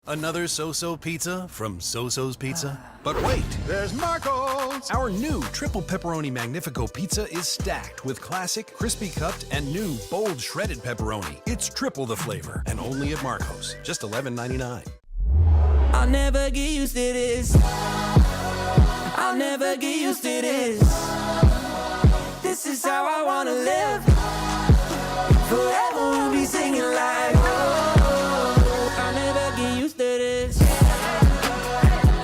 Another so-so pizza from So-So's Pizza? But wait, there's Marco's! Our new triple pepperoni Magnifico pizza is stacked with classic, crispy cupped, and new bold shredded pepperoni. It's triple the flavor, and only at Marco's. Just $11.99. I'll never get used to this. I'll never get used to this. This is how I wanna live. Forever we'll be singing like, oh, I'll never get used to this.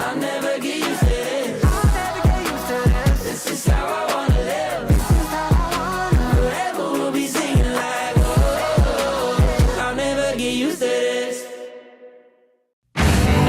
I'll never get used to this. I'll never get used to this. This is how I wanna live. This is how I wanna. Forever we'll be singing like, oh, I'll never get used to this.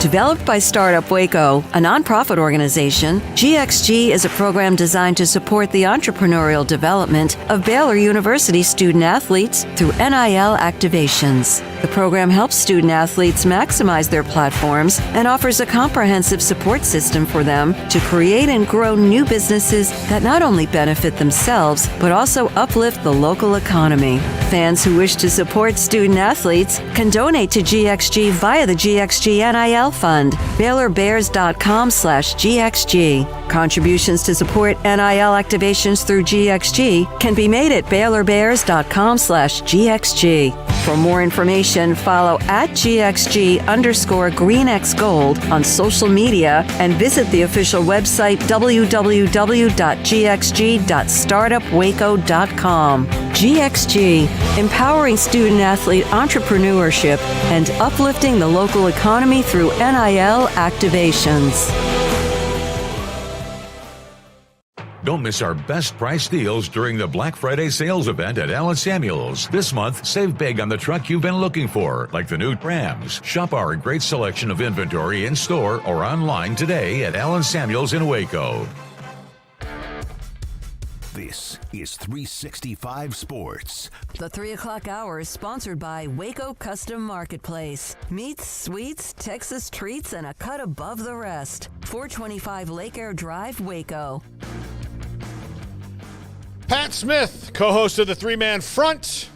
Developed by Startup Waco, a nonprofit organization, GXG is a program designed to support the entrepreneurial development of Baylor University student athletes through NIL activations. The program helps student athletes maximize their platforms and offers a comprehensive support system for them to create and grow new businesses that not only benefit themselves, but also uplift the local economy. Fans who wish to support student athletes can donate to GXG via the GXG NIL Fund, BaylorBears.com/GXG. Contributions to support NIL activations through GXG can be made at BaylorBears.com/GXG. For more information, follow @GXG_GreenXGold on social media and visit the official website www.gxg.startupwaco.com. GXG, empowering student-athlete entrepreneurship and uplifting the local economy through NIL activations. Don't miss our best price deals during the Black Friday sales event at Allen Samuels. This month, save big on the truck you've been looking for, like the new Rams. Shop our great selection of inventory in store or online today at Allen Samuels in Waco. This is 365 Sports. The 3 o'clock hour is sponsored by Waco Custom Marketplace. Meats, sweets, Texas treats, and a cut above the rest. 425 Lake Air Drive, Waco. Pat Smith, co-host of the Three-Man Front,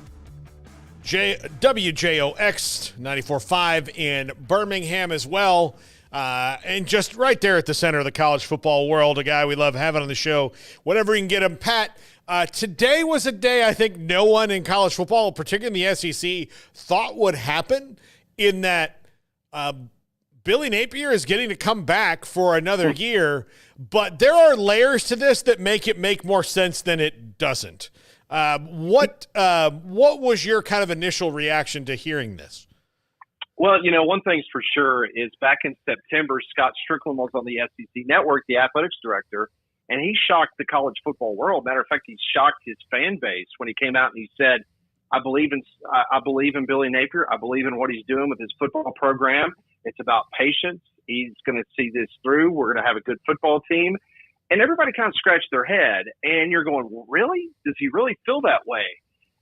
WJOX 94.5 in Birmingham as well. And just right there at the center of the college football world, a guy we love having on the show whenever we can get him. Pat, today was a day I think no one in college football, particularly in the SEC, thought would happen, in that Billy Napier is getting to come back for another year, but there are layers to this that make more sense than it doesn't. What was your kind of initial reaction to hearing this? Well, one thing's for sure is back in September, Scott Strickland was on the SEC Network, the athletics director, and he shocked the college football world. Matter of fact, he shocked his fan base when he came out and he said, I believe in Billy Napier. I believe in what he's doing with his football program. It's about patience. He's going to see this through. We're going to have a good football team. And everybody kind of scratched their head. And you're going, well, really? Does he really feel that way?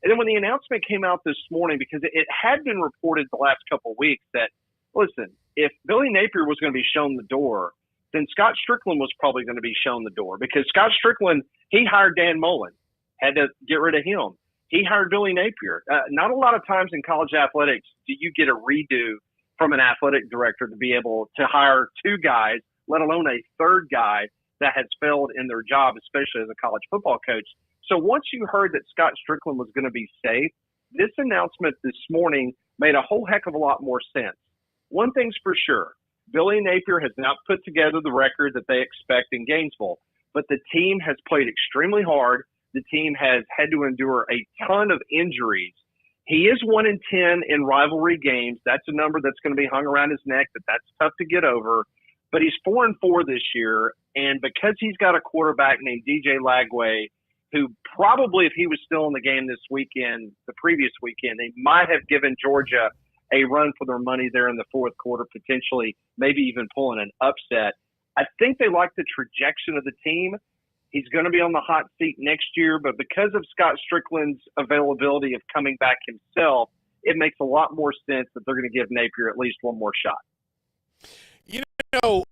And then when the announcement came out this morning, because it had been reported the last couple of weeks that, listen, if Billy Napier was going to be shown the door, then Scott Strickland was probably going to be shown the door, because Scott Strickland, he hired Dan Mullen, had to get rid of him. He hired Billy Napier. Not a lot of times in college athletics do you get a redo from an athletic director to be able to hire two guys, let alone a third guy that has failed in their job, especially as a college football coach. So once you heard that Scott Strickland was going to be safe, this announcement this morning made a whole heck of a lot more sense. One thing's for sure, Billy Napier has not put together the record that they expect in Gainesville, but the team has played extremely hard. The team has had to endure a ton of injuries. He is 1-10 in rivalry games. That's a number that's going to be hung around his neck, that's tough to get over. But he's 4-4 this year, and because he's got a quarterback named DJ Lagway, who probably, if he was still in the game this weekend, the previous weekend, they might have given Georgia a run for their money there in the fourth quarter, potentially maybe even pulling an upset. I think they like the trajectory of the team. He's going to be on the hot seat next year, but because of Scott Strickland's availability of coming back himself, it makes a lot more sense that they're going to give Napier at least one more shot. You know,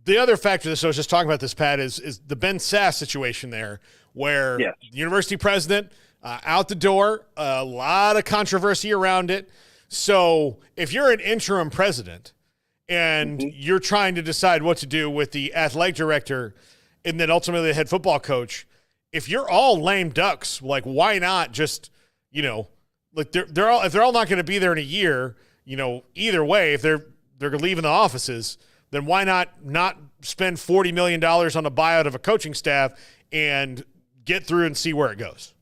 the other factor that I was just talking about this, Pat, is the Ben Sass situation there, where the university president out the door, a lot of controversy around it. So if you're an interim president and you're trying to decide what to do with the athletic director and then ultimately the head football coach, if you're all lame ducks, like why not just, you know, like if they're all not going to be there in a year, you know, either way, if they're leaving the offices, then why not spend $40 million on a buyout of a coaching staff and get through and see where it goes?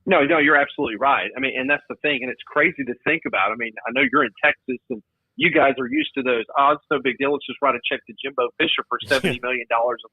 No, you're absolutely right. I mean, and that's the thing, and it's crazy to think about. I mean, I know you're in Texas, and you guys are used to those odds. No big deal. Let's just write a check to Jimbo Fisher for $70 million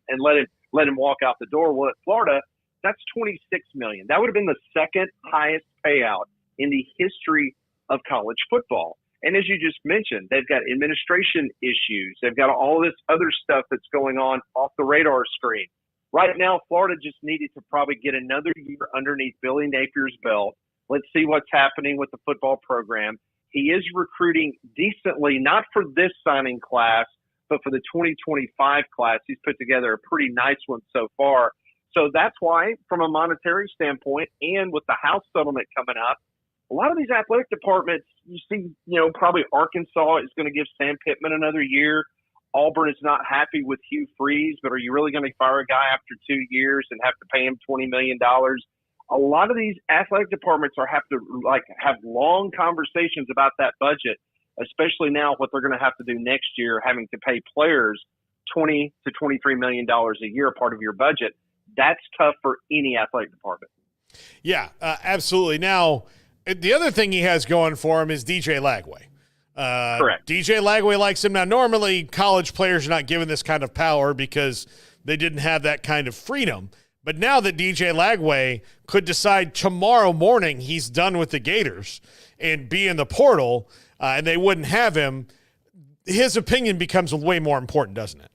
and let him walk out the door. Well, at Florida, that's $26 million. That would have been the second highest payout in the history of college football. And as you just mentioned, they've got administration issues. They've got all this other stuff that's going on off the radar screen. Right now, Florida just needed to probably get another year underneath Billy Napier's belt. Let's see what's happening with the football program. He is recruiting decently, not for this signing class, but for the 2025 class. He's put together a pretty nice one so far. So that's why, from a monetary standpoint, and with the House settlement coming up, a lot of these athletic departments, you see, you know, probably Arkansas is going to give Sam Pittman another year. Auburn is not happy with Hugh Freeze, but are you really going to fire a guy after 2 years and have to pay him $20 million? A lot of these athletic departments have long conversations about that budget, especially now what they're going to have to do next year, having to pay players $20 to $23 million a year, part of your budget. That's tough for any athletic department. Yeah, absolutely. Now, the other thing he has going for him is DJ Lagway. Correct. DJ Lagway likes him. Now, normally college players are not given this kind of power because they didn't have that kind of freedom. But now that DJ Lagway could decide tomorrow morning he's done with the Gators and be in the portal and they wouldn't have him, his opinion becomes way more important, doesn't it?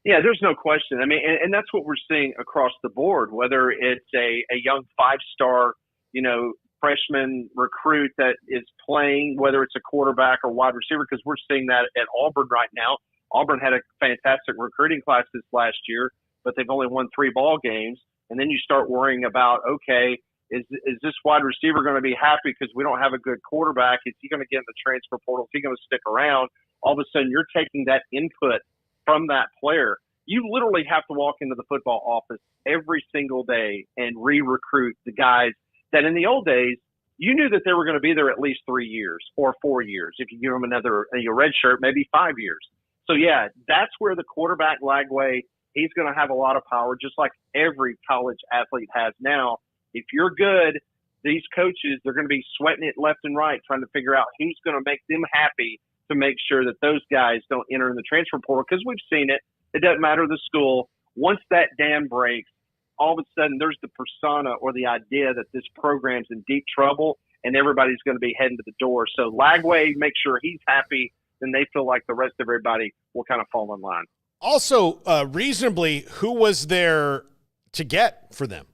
Yeah, there's no question. I mean, and that's what we're seeing across the board, whether it's a young five-star, you know, freshman recruit that is playing, whether it's a quarterback or wide receiver, because we're seeing that at Auburn right now. Auburn had a fantastic recruiting class this last year, but they've only won 3 ball games. And then you start worrying about, okay, is this wide receiver going to be happy because we don't have a good quarterback? Is he going to get in the transfer portal? Is he going to stick around? All of a sudden, you're taking that input from that player. You literally have to walk into the football office every single day and re-recruit the guys that in the old days, you knew that they were going to be there at least 3 years or 4 years. If you give them another red shirt, maybe 5 years. So, yeah, that's where the quarterback Lagway, he's going to have a lot of power, just like every college athlete has now. If you're good, these coaches, they're going to be sweating it left and right, trying to figure out who's going to make them happy to make sure that those guys don't enter in the transfer portal, because we've seen it. It doesn't matter the school. Once that dam breaks, all of a sudden there's the persona or the idea that this program's in deep trouble and everybody's going to be heading to the door. So Lagway makes sure he's happy, then they feel like the rest of everybody will kind of fall in line. Also, reasonably, who was there to get for them?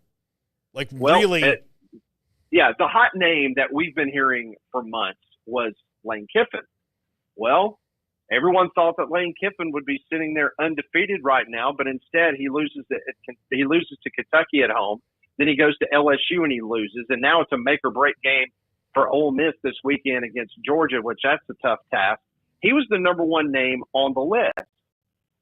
Like, really? The hot name that we've been hearing for months was Lane Kiffin. Well, everyone thought that Lane Kiffin would be sitting there undefeated right now, but instead he loses to Kentucky at home. Then he goes to LSU and he loses, and now it's a make-or-break game for Ole Miss this weekend against Georgia, which that's a tough task. He was the number one name on the list.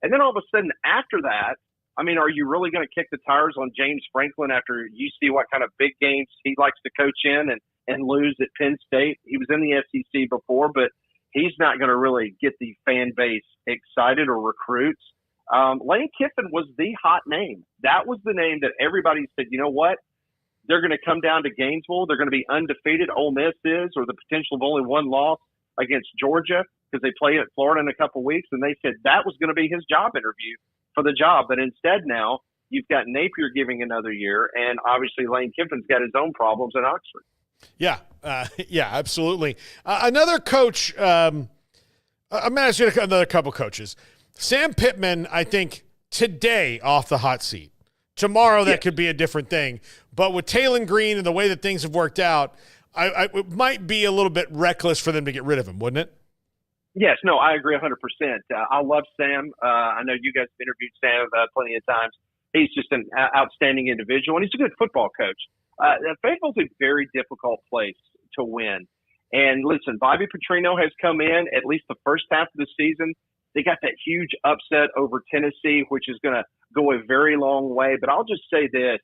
And then all of a sudden after that, I mean, are you really going to kick the tires on James Franklin after you see what kind of big games he likes to coach in and lose at Penn State? He was in the SEC before, but he's not going to really get the fan base excited or recruits. Lane Kiffin was the hot name. That was the name that everybody said, you know what? They're going to come down to Gainesville. They're going to be undefeated. Ole Miss is, or the potential of only one loss against Georgia because they play at Florida in a couple of weeks. And they said that was going to be his job interview for the job. But instead now you've got Napier giving another year. And obviously Lane Kiffin's got his own problems in Oxford. Yeah. Yeah, absolutely. Another coach, I'm going to ask you another couple coaches. Sam Pittman, I think, today off the hot seat. Tomorrow that could be a different thing. But with Talon Green and the way that things have worked out, it might be a little bit reckless for them to get rid of him, wouldn't it? Yes, no, I agree 100%. I love Sam. I know you guys have interviewed Sam plenty of times. He's just an outstanding individual, and he's a good football coach. Fayetteville's a very difficult place to win. And listen, Bobby Petrino has come in at least the first half of the season. They got that huge upset over Tennessee, which is going to go a very long way. But I'll just say this.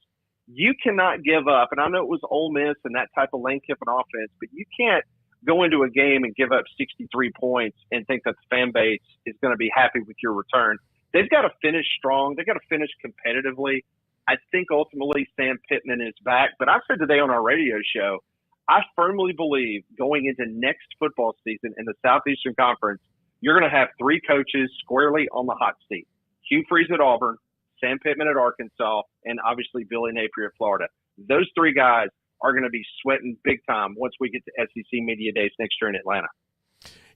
You cannot give up. And I know it was Ole Miss and that type of Lane Kiffin offense, but you can't go into a game and give up 63 points and think that the fan base is going to be happy with your return. They've got to finish strong. They've got to finish competitively. I think ultimately Sam Pittman is back. But I said today on our radio show, I firmly believe going into next football season in the Southeastern Conference, you're going to have three coaches squarely on the hot seat. Hugh Freeze at Auburn, Sam Pittman at Arkansas, and obviously Billy Napier at Florida. Those three guys are going to be sweating big time once we get to SEC Media Days next year in Atlanta.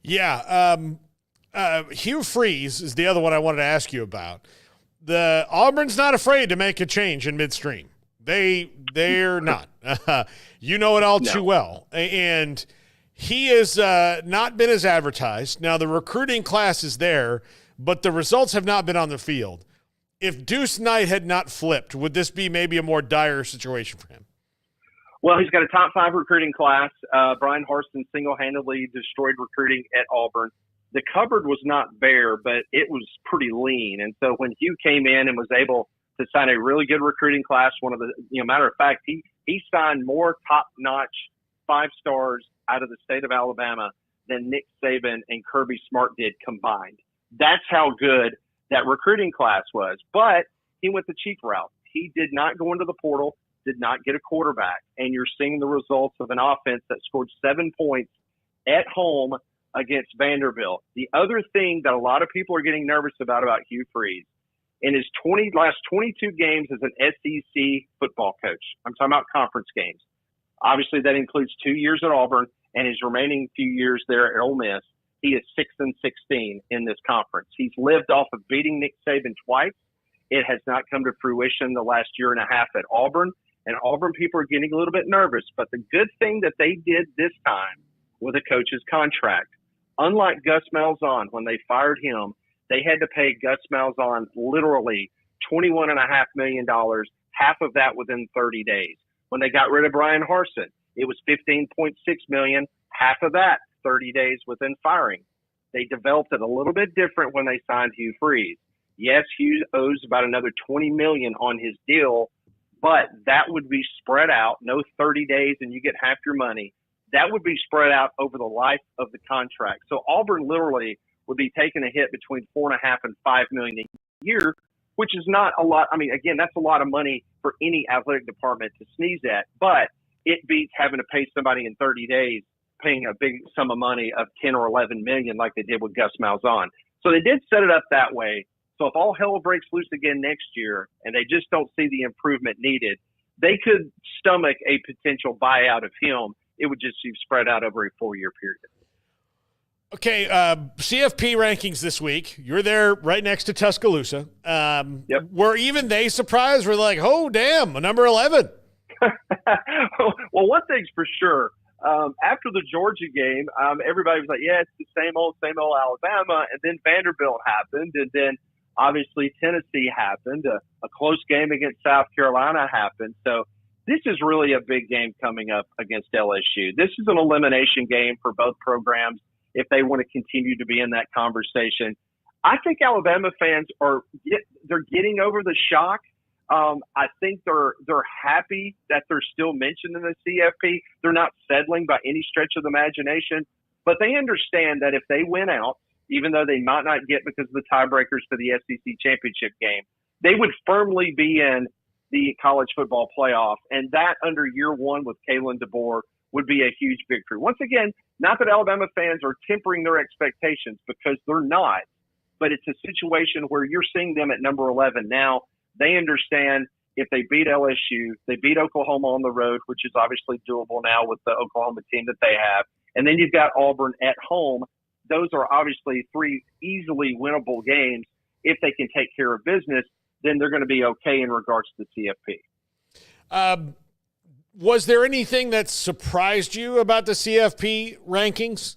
Yeah. Hugh Freeze is the other one I wanted to ask you about. The Auburn's not afraid to make a change in midstream. They're not. You know it all too well. And he has not been as advertised. Now, the recruiting class is there, but the results have not been on the field. If Deuce Knight had not flipped, would this be maybe a more dire situation for him? Well, he's got a top 5 recruiting class. Brian Harston single-handedly destroyed recruiting at Auburn. The cupboard was not bare, but it was pretty lean. And so when Hugh came in and was able to sign a really good recruiting class, matter of fact, he signed more top-notch 5 stars out of the state of Alabama than Nick Saban and Kirby Smart did combined. That's how good that recruiting class was. But he went the cheap route. He did not go into the portal, did not get a quarterback. And you're seeing the results of an offense that scored 7 points at home against Vanderbilt. The other thing that a lot of people are getting nervous about Hugh Freeze, in his last 22 games as an SEC football coach, I'm talking about conference games. Obviously, that includes 2 years at Auburn and his remaining few years there at Ole Miss. He is 6-16 in this conference. He's lived off of beating Nick Saban twice. It has not come to fruition the last year and a half at Auburn, and Auburn people are getting a little bit nervous. But the good thing that they did this time with a coach's contract, unlike Gus Malzahn, when they fired him, they had to pay Gus Malzahn literally $21.5 million, half of that within 30 days. When they got rid of Brian Harston, it was $15.6 million, half of that 30 days within firing. They developed it a little bit different when they signed Hugh Freeze. Yes, Hugh owes about another $20 million on his deal, but that would be spread out, no 30 days and you get half your money. That would be spread out over the life of the contract. So Auburn literally would be taking a hit between $4.5 and $5 million a year, which is not a lot. I mean, again, that's a lot of money for any athletic department to sneeze at, but it beats having to pay somebody in 30 days, paying a big sum of money of 10 or 11 million like they did with Gus Malzahn. So they did set it up that way. So if all hell breaks loose again next year and they just don't see the improvement needed, they could stomach a potential buyout of him. It would just be spread out over a 4-year period. Okay, CFP rankings this week. You're there right next to Tuscaloosa. Yep. Were even they surprised? We're like, oh, damn, number 11. Well, one thing's for sure. After the Georgia game, everybody was like, yeah, it's the same old Alabama. And then Vanderbilt happened. And then obviously Tennessee happened. A close game against South Carolina happened. So this is really a big game coming up against LSU. This is an elimination game for both programs if they want to continue to be in that conversation. I think Alabama fans they're getting over the shock. I think they're happy that they're still mentioned in the CFP. They're not settling by any stretch of the imagination, but they understand that if they win out, even though they might not get because of the tiebreakers for the SEC championship game, they would firmly be in the college football playoff. And that under year one with Kalen DeBoer would be a huge victory. Once again, not that Alabama fans are tempering their expectations, because they're not, but it's a situation where you're seeing them at number 11 now. They understand if they beat LSU, they beat Oklahoma on the road, which is obviously doable now with the Oklahoma team that they have. And then you've got Auburn at home. Those are obviously 3 easily winnable games. If they can take care of business, then they're going to be okay in regards to the CFP. Was there anything that surprised you about the CFP rankings?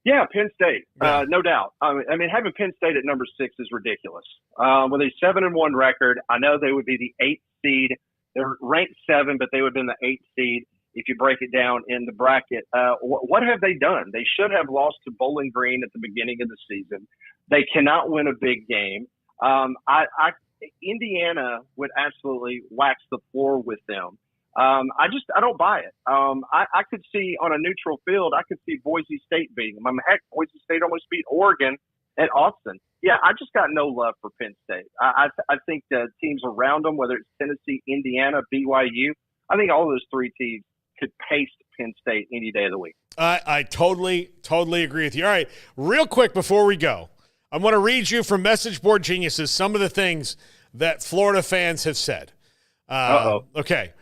Yeah, Penn State, no doubt. I mean, having Penn State at number 6 is ridiculous. With a 7-1 record, I know they would be the 8th seed. They're ranked 7, but they would have been the 8th seed if you break it down in the bracket. What have they done? They should have lost to Bowling Green at the beginning of the season. They cannot win a big game. Indiana would absolutely wax the floor with them. I don't buy it. I could see on a neutral field, I could see Boise State beating them. Heck, Boise State almost beat Oregon at Austin. Yeah, I just got no love for Penn State. I think the teams around them, whether it's Tennessee, Indiana, BYU, I think all of those 3 teams could pace Penn State any day of the week. I totally agree with you. All right, real quick before we go, I want to read you from Message Board Geniuses some of the things that Florida fans have said. Okay.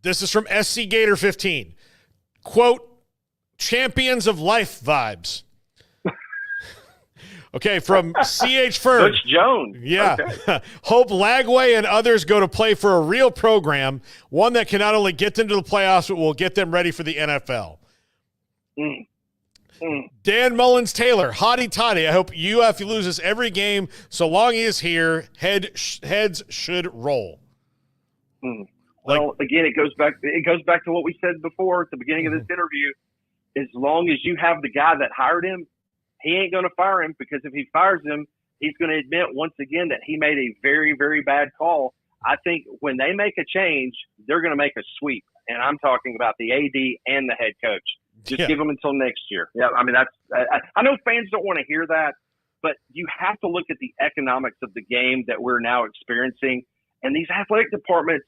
This is from SC Gator 15. Quote, champions of life vibes. Okay, from CH Fern. Butch Jones. Yeah. Okay. Hope Lagway and others go to play for a real program, one that can not only get them to the playoffs, but will get them ready for the NFL. Dan Mullins Taylor, hotty toddy. I hope UF loses every game so long he is here. Heads should roll. Well, again, it goes back to what we said before at the beginning of this interview. As long as you have the guy that hired him, he ain't going to fire him, because if he fires him, he's going to admit once again that he made a very, very bad call. I think when they make a change, they're going to make a sweep. And I'm talking about the AD and the head coach. Just give them until next year. Yeah, I mean, I know fans don't want to hear that, but you have to look at the economics of the game that we're now experiencing. And these athletic departments,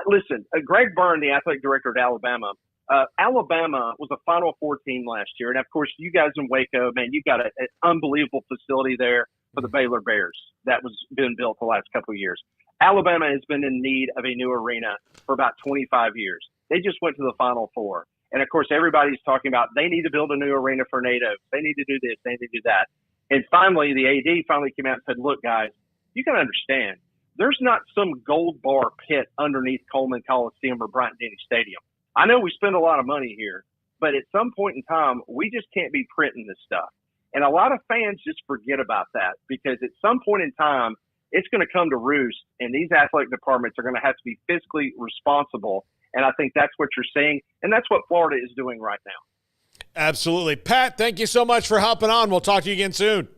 listen, Greg Byrne, the athletic director at Alabama, Alabama was a Final Four team last year. And, of course, you guys in Waco, man, you got an unbelievable facility there for the Baylor Bears that was been built the last couple of years. Alabama has been in need of a new arena for about 25 years. They just went to the Final Four. And, of course, everybody's talking about they need to build a new arena for NATO. They need to do this. They need to do that. And finally, the AD finally came out and said, look, guys, you can understand. There's not some gold bar pit underneath Coleman Coliseum or Bryant-Denny Stadium. I know we spend a lot of money here, but at some point in time, we just can't be printing this stuff. And a lot of fans just forget about that, because at some point in time, it's going to come to roost, and these athletic departments are going to have to be fiscally responsible. And I think that's what you're seeing, and that's what Florida is doing right now. Absolutely. Pat, thank you so much for hopping on. We'll talk to you again soon.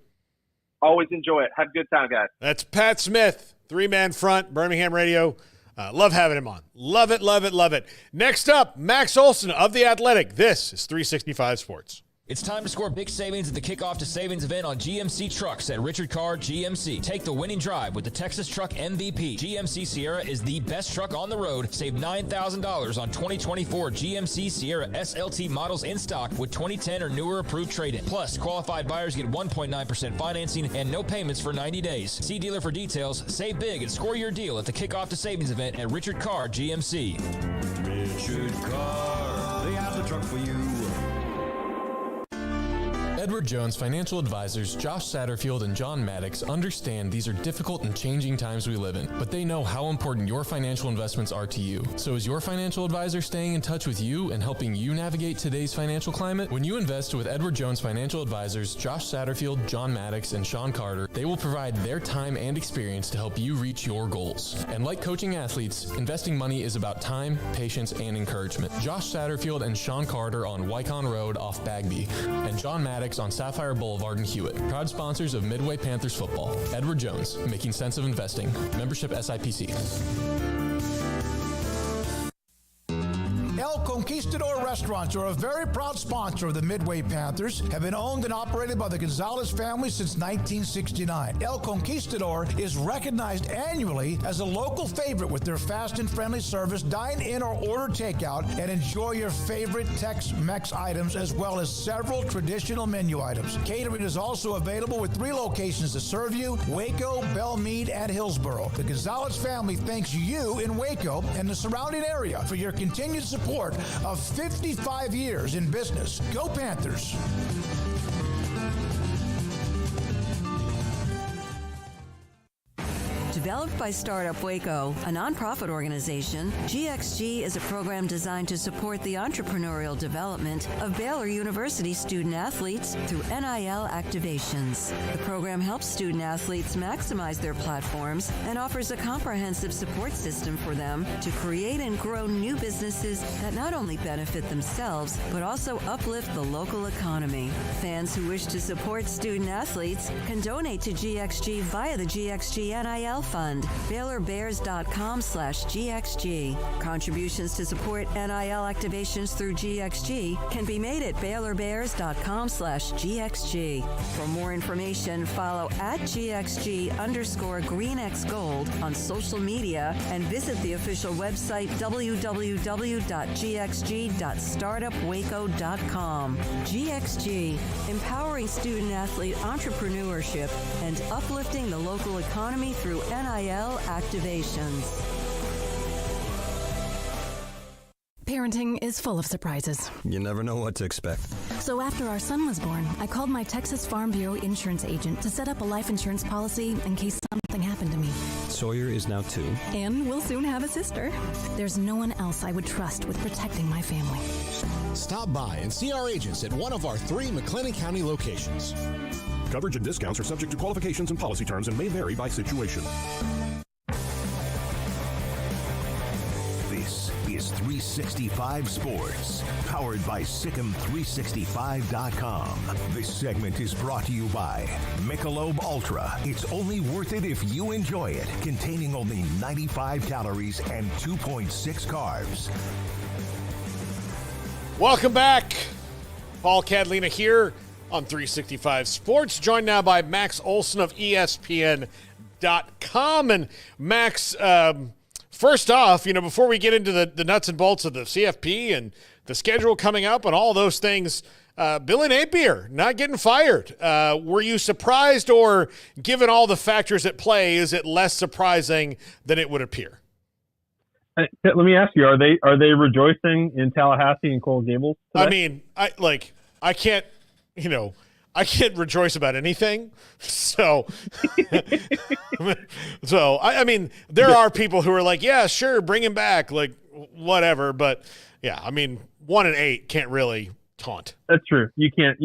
Always enjoy it. Have a good time, guys. That's Pat Smith, 3-man front, Birmingham Radio. Love having him on. Love it, love it, love it. Next up, Max Olson of The Athletic. This is 365 Sports. It's time to score big savings at the Kickoff to Savings event on GMC trucks at Richard Carr GMC. Take the winning drive with the Texas Truck MVP. GMC Sierra is the best truck on the road. Save $9,000 on 2024 GMC Sierra SLT models in stock with 2010 or newer approved trade-in. Plus, qualified buyers get 1.9% financing and no payments for 90 days. See dealer for details. Save big and score your deal at the Kickoff to Savings event at Richard Carr GMC. Richard Carr, they have the truck for you. Edward Jones Financial Advisors Josh Satterfield and John Maddox understand these are difficult and changing times we live in, but they know how important your financial investments are to you. So is your financial advisor staying in touch with you and helping you navigate today's financial climate? When you invest with Edward Jones Financial Advisors Josh Satterfield, John Maddox, and Sean Carter, they will provide their time and experience to help you reach your goals. And like coaching athletes, investing money is about time, patience, and encouragement. Josh Satterfield and Sean Carter on Wycon Road off Bagby, and John Maddox on Sapphire Boulevard in Hewitt. Proud sponsors of Midway Panthers football. Edward Jones, making sense of investing. Membership SIPC. El Conquistador restaurants are a very proud sponsor of the Midway Panthers, have been owned and operated by the Gonzalez family since 1969. El Conquistador is recognized annually as a local favorite with their fast and friendly service. Dine in or order takeout and enjoy your favorite Tex-Mex items as well as several traditional menu items. Catering is also available with 3 locations to serve you: Waco, Belmead, and Hillsboro. The Gonzalez family thanks you in Waco and the surrounding area for your continued support of 55 years in business. Go Panthers! Developed by Startup Waco, a nonprofit organization, GXG is a program designed to support the entrepreneurial development of Baylor University student-athletes through NIL activations. The program helps student-athletes maximize their platforms and offers a comprehensive support system for them to create and grow new businesses that not only benefit themselves, but also uplift the local economy. Fans who wish to support student-athletes can donate to GXG via the GXG NIL Fund, BaylorBears.com/GXG. Contributions to support NIL activations through GXG can be made at BaylorBears.com/GXG. For more information, follow @GXG_GreenXGold on social media and visit the official website www.gxg.startupwaco.com. GXG, empowering student-athlete entrepreneurship and uplifting the local economy through NIL activations. Parenting is full of surprises. You never know what to expect. So after our son was born, I called my Texas Farm Bureau insurance agent to set up a life insurance policy in case something happened to me. Sawyer is now 2. And we'll soon have a sister. There's no one else I would trust with protecting my family. Stop by and see our agents at one of our 3 McLennan County locations. Coverage and discounts are subject to qualifications and policy terms and may vary by situation. This is 365 Sports, powered by Sikkim365.com. This segment is brought to you by Michelob Ultra. It's only worth it if you enjoy it. Containing only 95 calories and 2.6 carbs. Welcome back. Paul Catalina here on 365 Sports, joined now by Max Olson of ESPN.com. And Max, first off, before we get into the nuts and bolts of the CFP and the schedule coming up and all those things, Billy Napier not getting fired. Were you surprised, or given all the factors at play, is it less surprising than it would appear? Let me ask you, are they rejoicing in Tallahassee and Coral Gables today? I mean, I can't rejoice about anything. So, I mean, there are people who are like, yeah, sure, bring him back, like whatever. But yeah, I mean, 1-8 can't really taunt. That's true. You can't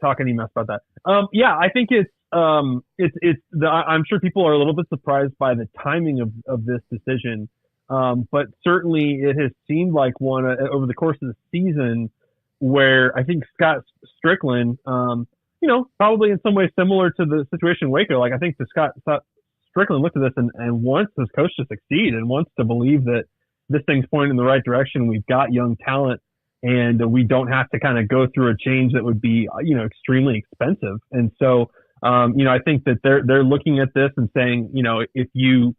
talk any mess about that. Yeah, I think I'm sure people are a little bit surprised by the timing of this decision. But certainly it has seemed like one over the course of the season where I think Scott Strickland, probably in some ways similar to the situation in Waco. Like, I think Scott Strickland looked at this and wants his coach to succeed and wants to believe that this thing's pointing in the right direction. We've got young talent and we don't have to kind of go through a change that would be, extremely expensive. And so, I think that they're looking at this and saying, if you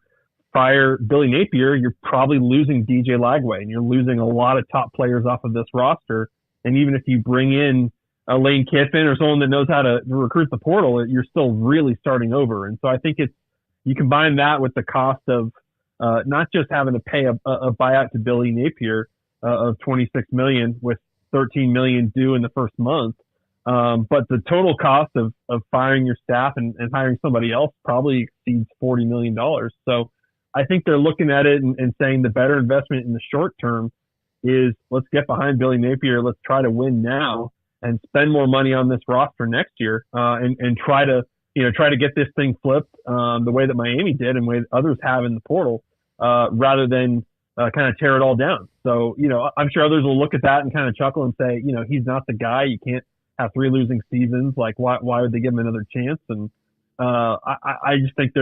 fire Billy Napier, you're probably losing DJ Lagway and you're losing a lot of top players off of this roster. And even if you bring in a Lane Kiffin or someone that knows how to recruit the portal, you're still really starting over. And so I think you combine that with the cost of not just having to pay a buyout to Billy Napier of $26 million with $13 million due in the first month, but the total cost of firing your staff and hiring somebody else probably exceeds $40 million. So I think they're looking at it and saying the better investment in the short term is let's get behind Billy Napier. Let's try to win now and spend more money on this roster next year, and try to get this thing flipped the way that Miami did and the way that others have in the portal, rather than kind of tear it all down. So, I'm sure others will look at that and kind of chuckle and say, he's not the guy. You can't have 3 losing seasons. Like, why would they give him another chance? And I just think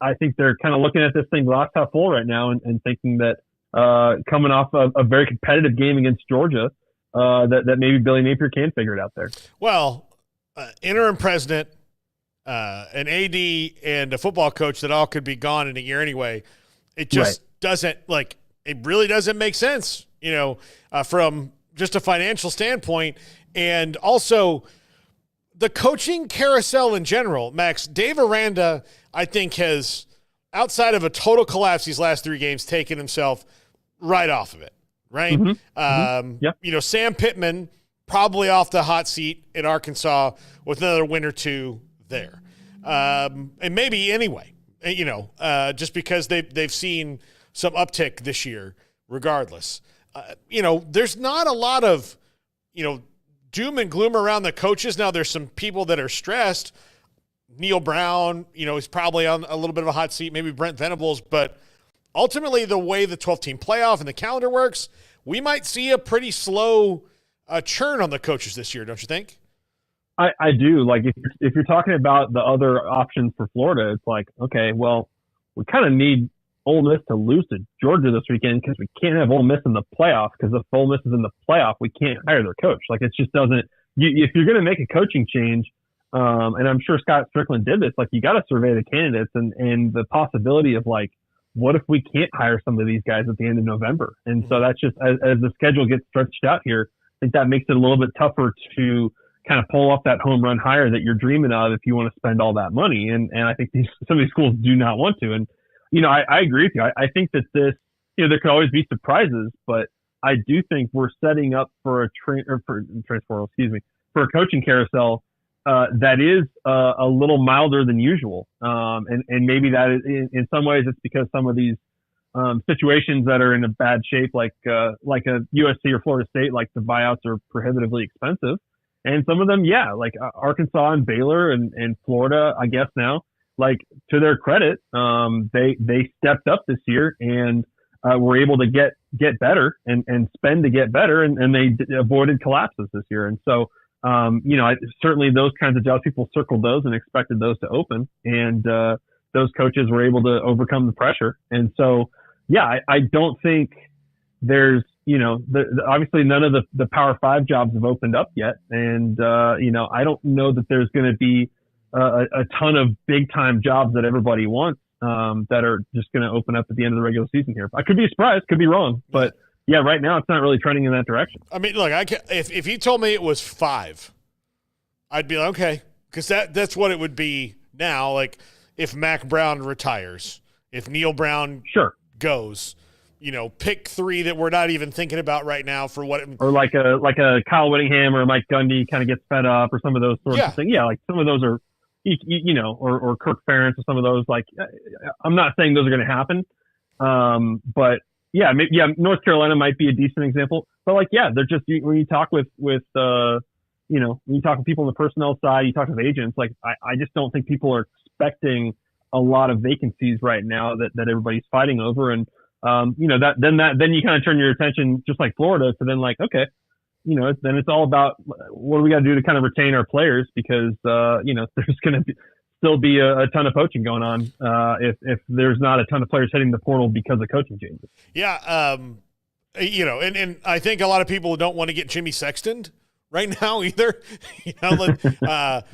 I think they're kind of looking at this thing glass half full right now and thinking that coming off a very competitive game against Georgia, that maybe Billy Napier can figure it out there. Well, interim president, an AD, and a football coach that all could be gone in a year anyway. It just doesn't, like, it really doesn't make sense, from just a financial standpoint. And also the coaching carousel in general. Max, Dave Aranda, I think, has, outside of a total collapse these last 3 games, taken himself right off of it, right? Sam Pittman probably off the hot seat in Arkansas with another win or 2 there. And maybe anyway, just because they've seen some uptick this year regardless. There's not a lot of, doom and gloom around the coaches. Now there's some people that are stressed. Neil Brown, is probably on a little bit of a hot seat, maybe Brent Venables, but ultimately the way the 12-team playoff and the calendar works, we might see a pretty slow churn on the coaches this year, don't you think? I do. Like, if you're talking about the other options for Florida, it's like, okay, well, we kind of need Ole Miss to lose to Georgia this weekend because we can't have Ole Miss in the playoff, because if Ole Miss is in the playoff, we can't hire their coach. Like, it just doesn't – if you're going to make a coaching change, and I'm sure Scott Strickland did this, like, you got to survey the candidates and the possibility of, like, what if we can't hire some of these guys at the end of November? And so that's just, as the schedule gets stretched out here, I think that makes it a little bit tougher to kind of pull off that home run hire that you're dreaming of if you want to spend all that money. And I think some of these schools do not want to. And, I agree with you. I think that this, there could always be surprises, but I do think we're setting up for a coaching carousel that is a little milder than usual. And maybe that is, in some ways it's because some of these situations that are in a bad shape, like a USC or Florida State, like the buyouts are prohibitively expensive. And some of them, like Arkansas and Baylor and Florida, I guess now, like, to their credit, they stepped up this year and were able to get better and spend to get better, and they avoided collapses this year. And so, certainly those kinds of jobs, people circled those and expected those to open, and those coaches were able to overcome the pressure. And so, I don't think there's, obviously none of the Power 5 jobs have opened up yet. And, I don't know that there's going to be a ton of big time jobs that everybody wants that are just going to open up at the end of the regular season here. I could be surprised, could be wrong, but right now it's not really trending in that direction. I mean, look, if you told me it was 5, I'd be like, okay, because that's what it would be now. Like, if Mac Brown retires, if Neil Brown goes, pick 3 that we're not even thinking about right now for what or like a Kyle Whittingham or Mike Gundy kind of gets fed up or some of those sorts of things. Like some of those are, or Kirk Ferentz or some of those, like, I'm not saying those are going to happen. But North Carolina might be a decent example, but they're just, when you talk with when you talk with people on the personnel side, you talk with agents, like, I just don't think people are expecting a lot of vacancies right now that everybody's fighting over. And, then you kind of turn your attention, just like Florida, to then, like, okay, then it's all about what do we got to do to kind of retain our players, because, there's going to still be a ton of poaching going on if there's not a ton of players hitting the portal because of coaching changes. And I think a lot of people don't want to get Jimmy Sexton right now either.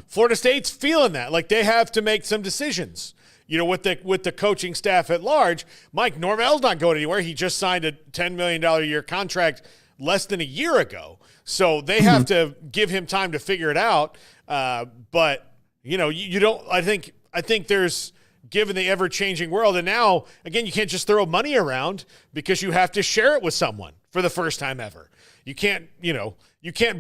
Florida State's feeling that. Like, they have to make some decisions. With the coaching staff at large. Mike Norvell's not going anywhere. He just signed a $10 million a year contract less than a year ago. So they have to give him time to figure it out. But, you don't – I think there's – given the ever-changing world, and now, again, you can't just throw money around because you have to share it with someone for the first time ever. You can't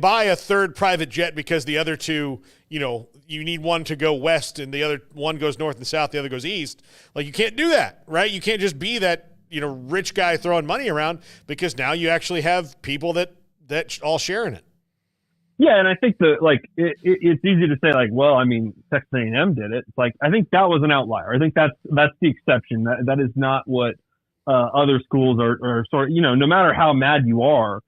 buy a third private jet because the other 2, you need one to go west and the other one goes north and south, the other goes east. Like, you can't do that, right? You can't just be that, rich guy throwing money around, because now you actually have people that all share in it. Yeah, and I think it's easy to say, like, well, I mean, Texas A&M did it. It's like, I think that was an outlier. I think that's the exception. That is not what other schools are sort of, no matter how mad you are,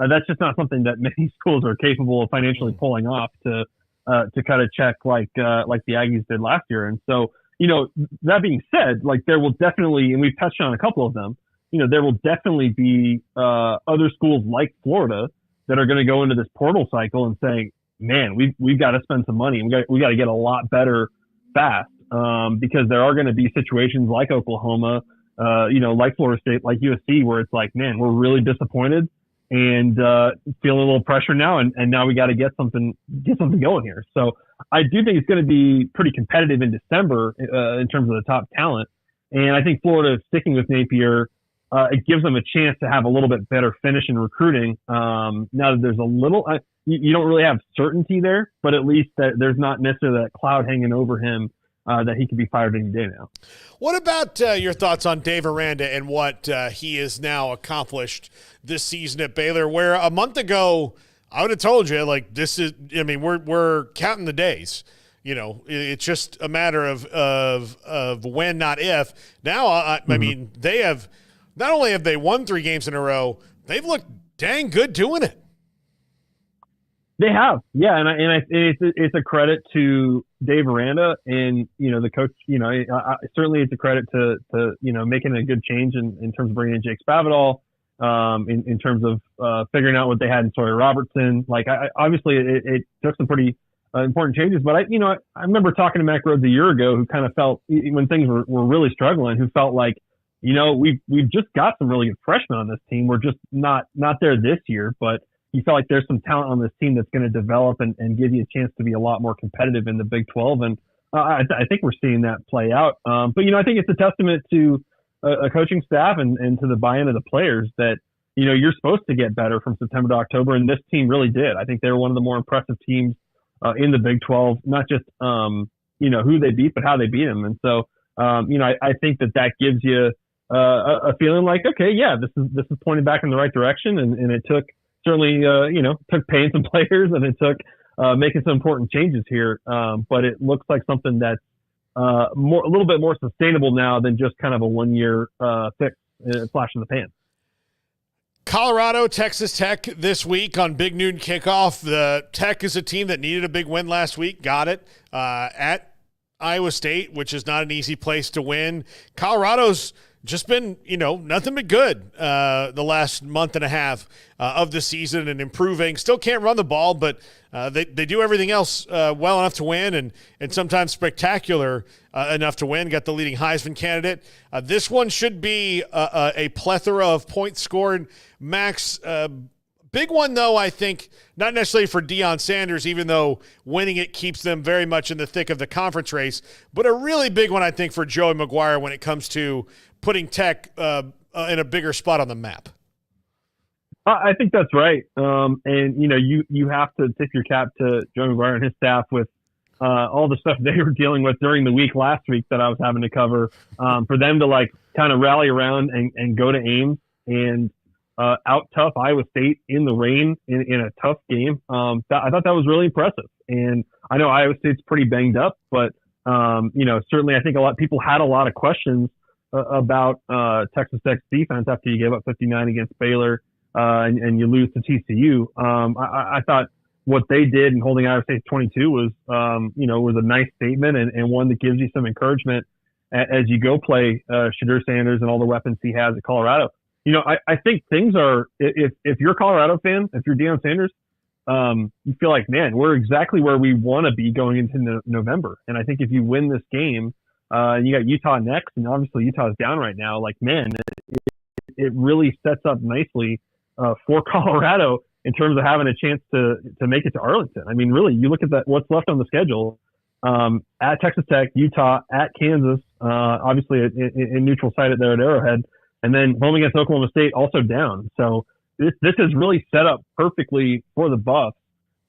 That's just not something that many schools are capable of financially pulling off to kind of check like the Aggies did last year. And so, that being said, like there will definitely, and we've touched on a couple of them, there will definitely be other schools like Florida that are going to go into this portal cycle and say, man, we've got to spend some money. We got to get a lot better fast because there are going to be situations like Oklahoma, like Florida State, like USC, where it's like, man, we're really disappointed and feeling a little pressure now, and now we got to get something going here. So I do think it's going to be pretty competitive in December in terms of the top talent, and I think Florida sticking with Napier. It gives them a chance to have a little bit better finish in recruiting. Now that there's a little, you don't really have certainty there, but at least that there's not necessarily that cloud hanging over him that he could be fired any day now. What about your thoughts on Dave Aranda and what he has now accomplished this season at Baylor, where a month ago I would have told you, like, this is, I mean, we're counting the days. It's just a matter of when, not if. Now, I mean, they have – not only have they won 3 games in a row, they've looked dang good doing it. They have, yeah, and it's a credit to Dave Aranda and the coach. Certainly it's a credit to making a good change in terms of bringing in Jake Spavital, in terms of figuring out what they had in Sawyer Robertson. Like, obviously it took some pretty important changes, but I remember talking to Mac Rhodes a year ago, who kind of felt when things were really struggling, who felt like, we've just got some really good freshmen on this team. We're just not there this year, but you feel like there's some talent on this team that's going to develop and give you a chance to be a lot more competitive in the Big 12. And I think we're seeing that play out. But I think it's a testament to a coaching staff and to the buy-in of the players that, you're supposed to get better from September to October. And this team really did. I think they were one of the more impressive teams in the Big 12, not just, who they beat, but how they beat them. And so, I think that gives you a feeling like, okay, yeah, this is pointing back in the right direction. And it took certainly, took paying some players and it took making some important changes here. But it looks like something that's a little bit more sustainable now than just kind of a 1-year fix, flash in the pan. Colorado, Texas Tech this week on Big Noon Kickoff. The Tech is a team that needed a big win last week. Got it at Iowa State, which is not an easy place to win. Colorado's just been, nothing but good the last month and a half of the season and improving. Still can't run the ball, but they do everything else well enough to win and sometimes spectacular enough to win. Got the leading Heisman candidate. This one should be a plethora of points scored. Max, big one, though, I think, not necessarily for Deion Sanders, even though winning it keeps them very much in the thick of the conference race, but a really big one, I think, for Joey McGuire when it comes to putting Tech in a bigger spot on the map. I think that's right. And, you have to tip your cap to Joey McGuire and his staff with all the stuff they were dealing with during the week last week that I was having to cover, for them to kind of rally around and go to Ames and out tough Iowa State in the rain in a tough game. I thought that was really impressive. And I know Iowa State's pretty banged up, but, certainly I think a lot of people had a lot of questions about Texas Tech's defense after you gave up 59 against Baylor and you lose to TCU. I thought what they did in holding Iowa State 22 was a nice statement and one that gives you some encouragement as you go play Shadur Sanders and all the weapons he has at Colorado. I think things are, if you're a Colorado fan, if you're Deion Sanders, you feel like, man, we're exactly where we want to be going into November. And I think if you win this game, and you got Utah next, and obviously Utah's down right now, like, man, it really sets up nicely for Colorado in terms of having a chance to make it to Arlington. I mean, really, you look at what's left on the schedule, at Texas Tech, Utah, at Kansas, obviously in neutral site there at Arrowhead, and then home against Oklahoma State, also down. So this is really set up perfectly for the Buffs,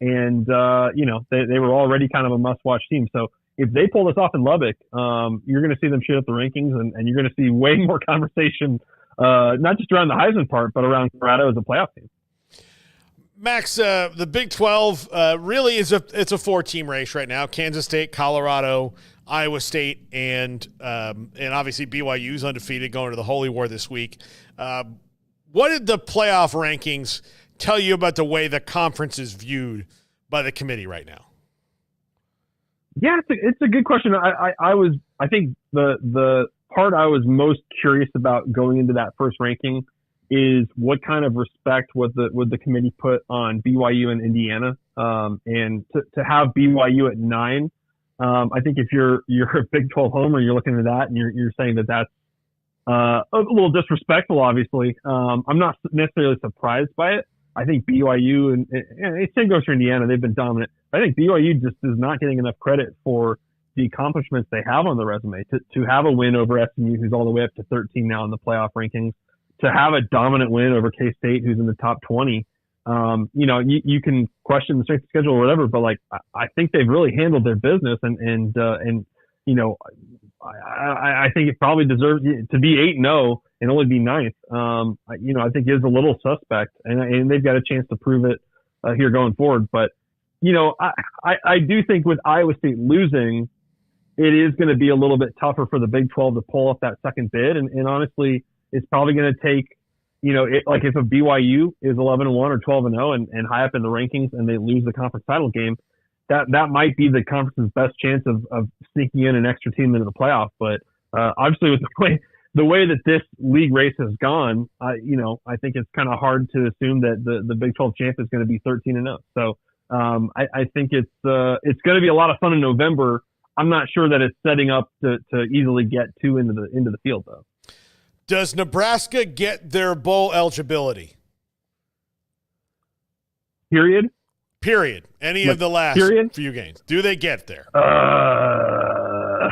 and they were already kind of a must-watch team. So if they pull this off in Lubbock, you're going to see them shoot up the rankings, and you're going to see way more conversation, not just around the Heisman part, but around Colorado as a playoff team. Max, the Big 12 really it's a 4-team race right now. Kansas State, Colorado, Iowa State, and obviously BYU's undefeated going to the Holy War this week. What did the playoff rankings tell you about the way the conference is viewed by the committee right now? Yeah, it's a good question. I think the part I was most curious about going into that first ranking is what kind of respect would the committee put on BYU and Indiana, and to have BYU at 9. I think if you're a Big 12 homer, you're looking at that and you're saying that that's a little disrespectful. Obviously, I'm not necessarily surprised by it. I think BYU and same goes for Indiana. They've been dominant. I think BYU just is not getting enough credit for the accomplishments they have on the resume. To have a win over SMU, who's all the way up to 13 now in the playoff rankings, to have a dominant win over K-State, who's in the top 20. You can question the strength of schedule or whatever, but like I think they've really handled their business, and I think it probably deserves to be 8-0 and only be 9th. I think is a little suspect, and they've got a chance to prove it here going forward. But I do think with Iowa State losing, it is going to be a little bit tougher for the Big 12 to pull off that second bid, and honestly, it's probably going to take. Like if a BYU is 11-1 or 12-0 and high up in the rankings and they lose the conference title game, that might be the conference's best chance of sneaking in an extra team into the playoff. But obviously, with the way that this league race has gone, I think it's kind of hard to assume that the Big 12 champ is going to be 13-0. So I think it's going to be a lot of fun in November. I'm not sure that it's setting up to easily get two into the field though. Does Nebraska get their bowl eligibility? Period. Any of the last few games. Do they get there? I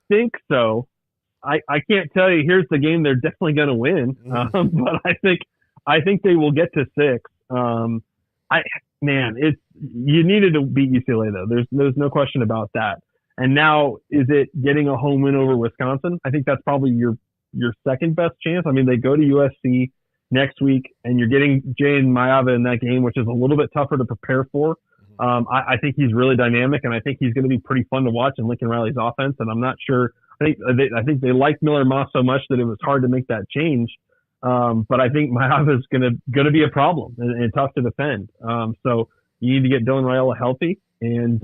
think so. I can't tell you. Here's the game they're definitely going to win. But I think they will get to 6. You needed to beat UCLA though. There's no question about that. And now, is it getting a home win over Wisconsin? I think that's probably your second best chance. I mean, they go to USC next week, and you're getting Jay and Maiava in that game, which is a little bit tougher to prepare for. I think he's really dynamic, and I think he's going to be pretty fun to watch in Lincoln Riley's offense. And I'm not sure. I think they liked Miller Moss so much that it was hard to make that change. But I think Maiava is going to be a problem and tough to defend. So you need to get Dylan Raiola healthy, and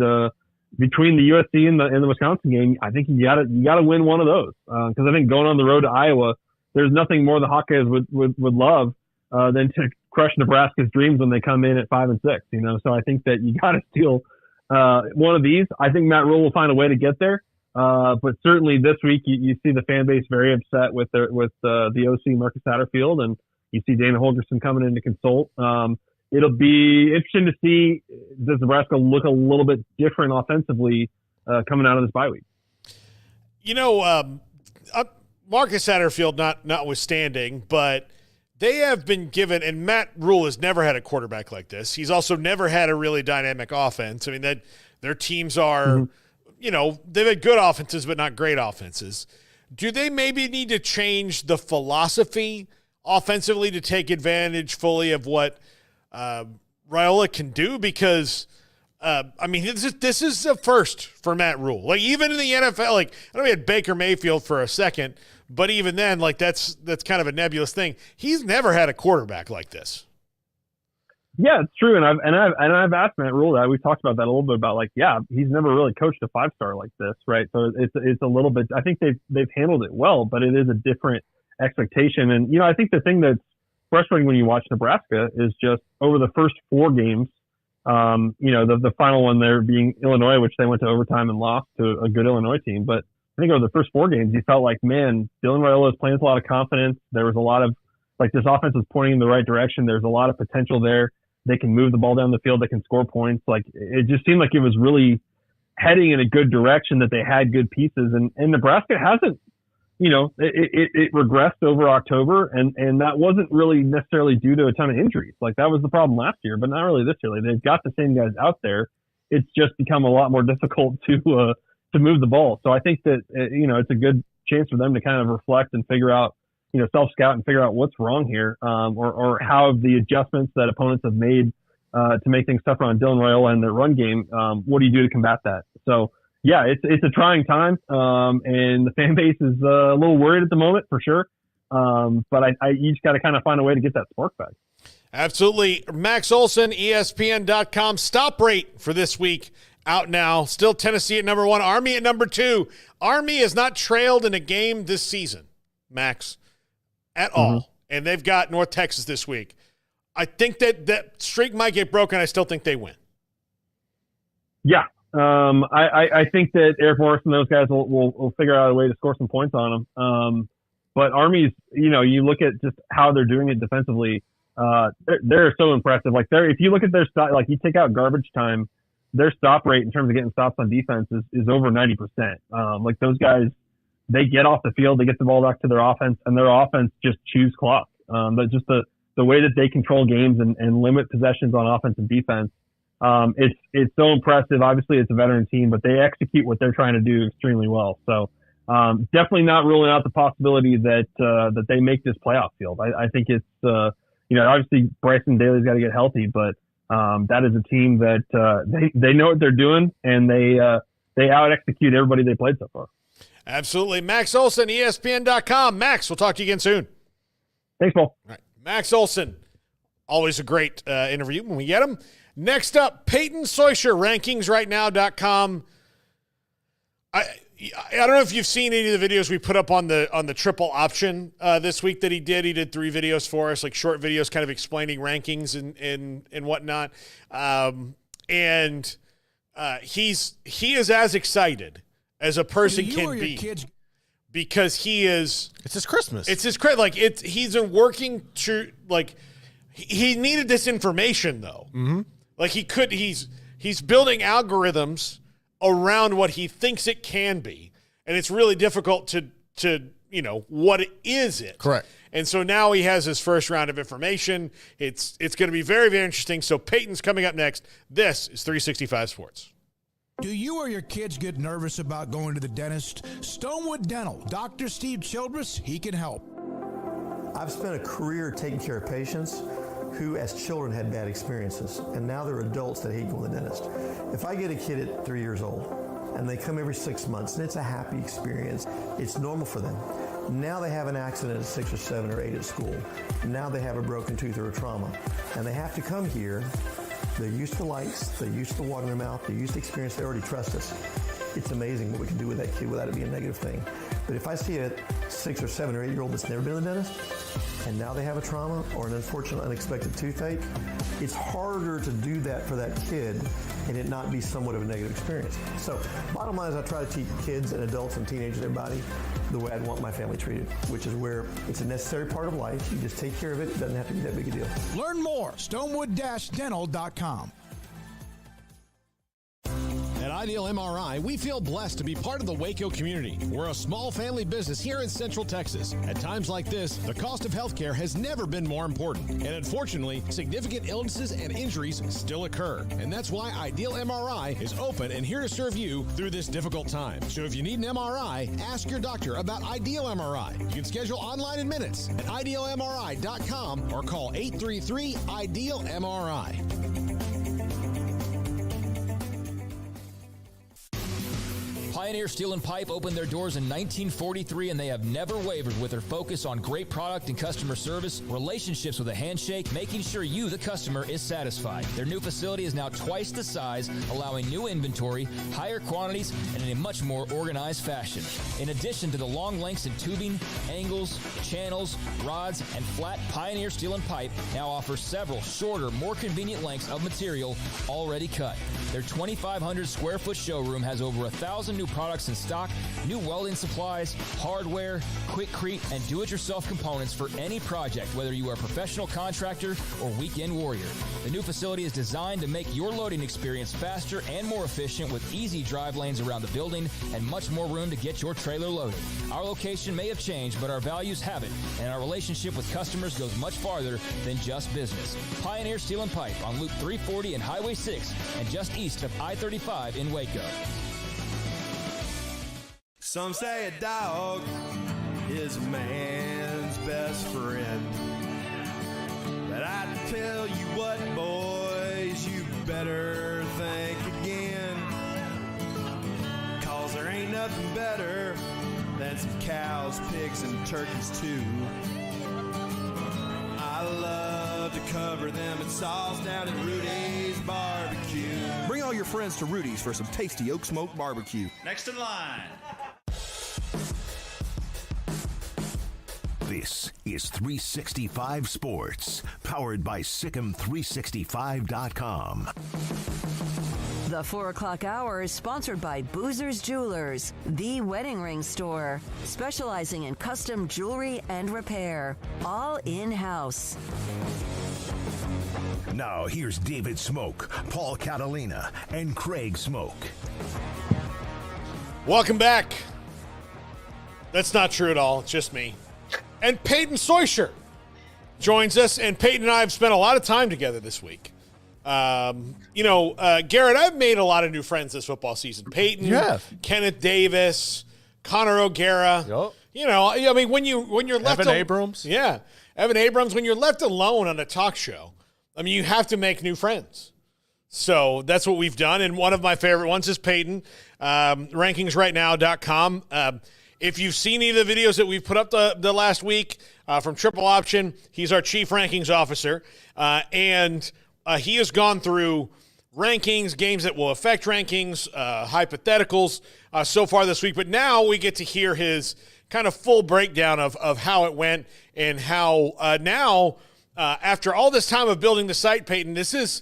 between the USC and the Wisconsin game, I think you gotta win one of those. Because I think going on the road to Iowa, there's nothing more the Hawkeyes would love than to crush Nebraska's dreams when they come in at 5-6. So I think that you gotta steal one of these. I think Matt Rule will find a way to get there. But certainly this week you see the fan base very upset with the OC Marcus Satterfield, and you see Dana Holgerson coming in to consult. It'll be interesting to see, does Nebraska look a little bit different offensively coming out of this bye week? Marcus Satterfield notwithstanding, but they have been given, and Matt Rule has never had a quarterback like this. He's also never had a really dynamic offense. I mean, that their teams are, they've had good offenses, but not great offenses. Do they maybe need to change the philosophy offensively to take advantage fully of what Raiola can do? Because this is a first for Matt Rule. Like, even in the NFL, I know we had Baker Mayfield for a second, but even then, that's kind of a nebulous thing. He's never had a quarterback like this. Yeah, it's true, and I've asked Matt Rule that. We've talked about that a little bit about he's never really coached a 5-star like this, right? So it's a little bit. I think they've handled it well, but it is a different expectation. And I think the thing that's frustrating when you watch Nebraska is just over the first 4 games, the final one there being Illinois, which they went to overtime and lost to a good Illinois team. But I think over the first 4 games, you felt like, man, Dylan Raiola is playing with a lot of confidence. There was a lot of, this offense was pointing in the right direction. There's a lot of potential there. They can move the ball down the field. They can score points. It just seemed like it was really heading in a good direction, that they had good pieces. And Nebraska hasn't, it regressed over October, and that wasn't really necessarily due to a ton of injuries. That was the problem last year, but not really this year. They've got the same guys out there. It's just become a lot more difficult to move the ball. So I think that, it's a good chance for them to kind of reflect and figure out, self-scout and figure out what's wrong here, or how the adjustments that opponents have made to make things tougher on Dylan Raiola and their run game, what do you do to combat that? So, yeah, it's a trying time, and the fan base is a little worried at the moment for sure. But you just got to kind of find a way to get that spark back. Absolutely. Max Olson, ESPN.com. Stop rate for this week out now. Still Tennessee at number 1, Army at number 2. Army has not trailed in a game this season, Max, at all. And they've got North Texas this week. I think that streak might get broken. I still think they win. Yeah. I think that Air Force and those guys will figure out a way to score some points on them. But Army's, you look at just how they're doing it defensively. They're so impressive. Like if you look at their stop, like you take out garbage time, their stop rate in terms of getting stops on defense is over 90%. Like those guys, they get off the field, they get the ball back to their offense, and their offense just chews clock. But just the way that they control games and limit possessions on offense and defense, it's so impressive. Obviously, it's a veteran team, but they execute what they're trying to do extremely well. So definitely not ruling out the possibility that they make this playoff field. I think it's obviously Bryson Daly's got to get healthy, but that is a team that they know what they're doing, and they out execute everybody they played so far. Absolutely. Max Olson, ESPN.com. Max, we'll talk to you again soon. Thanks, Paul. All right. Max Olson, always a great interview when we get him. Next up, Peyton Soysher, rankingsrightnow.com. I don't know if you've seen any of the videos we put up on the triple option this week that he did. He did 3 videos for us, like short videos kind of explaining rankings and whatnot. He is as excited as a person can be because he is. It's his Christmas. It's his Christmas. Like he's been working to he needed this information though. Mm-hmm. Like he's building algorithms around what he thinks it can be, and it's really difficult to what is it. Correct. And so now he has his first round of information. It's going to be very, very interesting. So Peyton's coming up next. This is 365 Sports. Do you or your kids get nervous about going to the dentist? Stonewood Dental, Dr. Steve Childress, he can help. I've spent a career taking care of patients who as children had bad experiences, and now they're adults that hate going to the dentist. If I get a kid at 3 years old and they come every 6 months and it's a happy experience, it's normal for them. Now they have an accident at 6 or 7 or 8 at school. Now they have a broken tooth or a trauma, and they have to come here. They're used to lights, they're used to the water in their mouth, they're used to experience, they already trust us. It's amazing what we can do with that kid without it being a negative thing. But if I see a 6 or 7 or 8 year old that's never been to the dentist, and now they have a trauma or an unfortunate unexpected toothache, it's harder to do that for that kid and it not be somewhat of a negative experience. So bottom line is I try to teach kids and adults and teenagers and everybody the way I'd want my family treated, which is where it's a necessary part of life. You just take care of it. It doesn't have to be that big a deal. Learn more, stonewood-dental.com. At Ideal MRI, we feel blessed to be part of the Waco community. We're a small family business here in Central Texas. At times like this, the cost of healthcare has never been more important. And unfortunately, significant illnesses and injuries still occur. And that's why Ideal MRI is open and here to serve you through this difficult time. So if you need an MRI, ask your doctor about Ideal MRI. You can schedule online in minutes at idealmri.com or call 833-IDEAL-MRI. Pioneer Steel & Pipe opened their doors in 1943, and they have never wavered with their focus on great product and customer service, relationships with a handshake, making sure you, the customer, is satisfied. Their new facility is now twice the size, allowing new inventory, higher quantities, and in a much more organized fashion. In addition to the long lengths in tubing, angles, channels, rods, and flat, Pioneer Steel & Pipe now offers several shorter, more convenient lengths of material already cut. Their 2,500 square foot showroom has over 1,000 new products in stock, new welding supplies, hardware, quickcrete, and do-it-yourself components for any project, whether you are a professional contractor or weekend warrior. The new facility is designed to make your loading experience faster and more efficient with easy drive lanes around the building and much more room to get your trailer loaded. Our location may have changed, but our values haven't, and our relationship with customers goes much farther than just business. Pioneer Steel & Pipe on Loop 340 and Highway 6 and just east of I-35 in Waco. Some say a dog is a man's best friend. But I tell you what, boys, you better think again. 'Cause there ain't nothing better then some cows, pigs, and turkeys too. I love to cover them in sauce down at Rudy's Barbecue. Bring all your friends to Rudy's for some tasty oak smoke barbecue. Next in line. This is 365 Sports, powered by Sikkim365.com. The 4 o'clock hour is sponsored by Boozer's Jewelers, the wedding ring store, specializing in custom jewelry and repair, all in-house. Now here's David Smoke, Paul Catalina, and Craig Smoke. Welcome back. That's not true at all. It's just me. And Peyton Soysher joins us, and Peyton and I have spent a lot of time together this week. Garrett, I've made a lot of new friends this football season. Peyton, Kenneth Davis, Connor O'Gara. Yep. When you're left Evan Abrams. Yeah, Evan Abrams. When you're left alone on a talk show, you have to make new friends. So that's what we've done, and one of my favorite ones is Peyton. RankingsRightNow.com. If you've seen any of the videos that we've put up the last week from Triple Option, he's our chief rankings officer, and he has gone through rankings, games that will affect rankings, hypotheticals so far this week. But now we get to hear his kind of full breakdown of how it went and how now, after all this time of building the site, Peyton, this is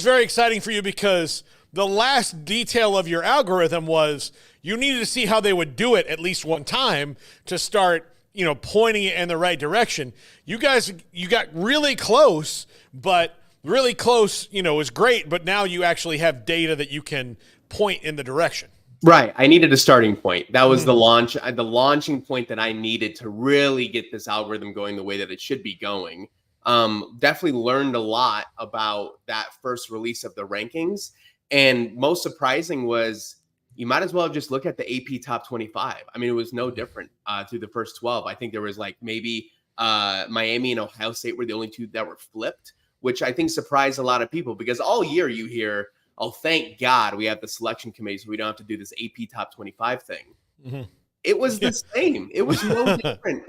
very exciting for you because the last detail of your algorithm was you needed to see how they would do it at least one time to start, pointing it in the right direction. You got really close, but really close, is great, but now you actually have data that you can point in the direction. Right. I needed a starting point. That was the launching point that I needed to really get this algorithm going the way that it should be going. Definitely learned a lot about that first release of the rankings. And most surprising was you might as well have just looked at the AP top 25. It was no different through the first 12. I think there was maybe Miami and Ohio State were the only two that were flipped, which I think surprised a lot of people because all year you hear, oh, thank God we have the selection committee so we don't have to do this AP top 25 thing. Mm-hmm. It was the same. It was no different.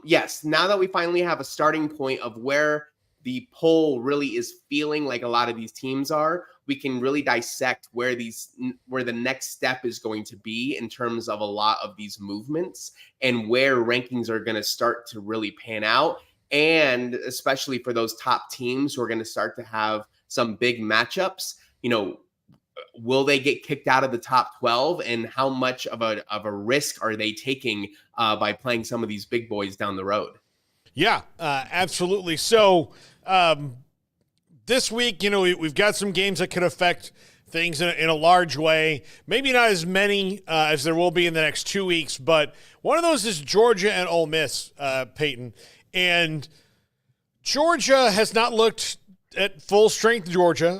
Yes, now that we finally have a starting point of where the poll really is feeling like a lot of these teams are, we can really dissect where the next step is going to be in terms of a lot of these movements and where rankings are going to start to really pan out. And especially for those top teams who are going to start to have some big matchups, will they get kicked out of the top 12 and how much of a risk are they taking by playing some of these big boys down the road? Yeah, absolutely. So this week, we've got some games that could affect things in a large way. Maybe not as many as there will be in the next 2 weeks, but one of those is Georgia and Ole Miss, Peyton. And Georgia has not looked at full strength. Georgia,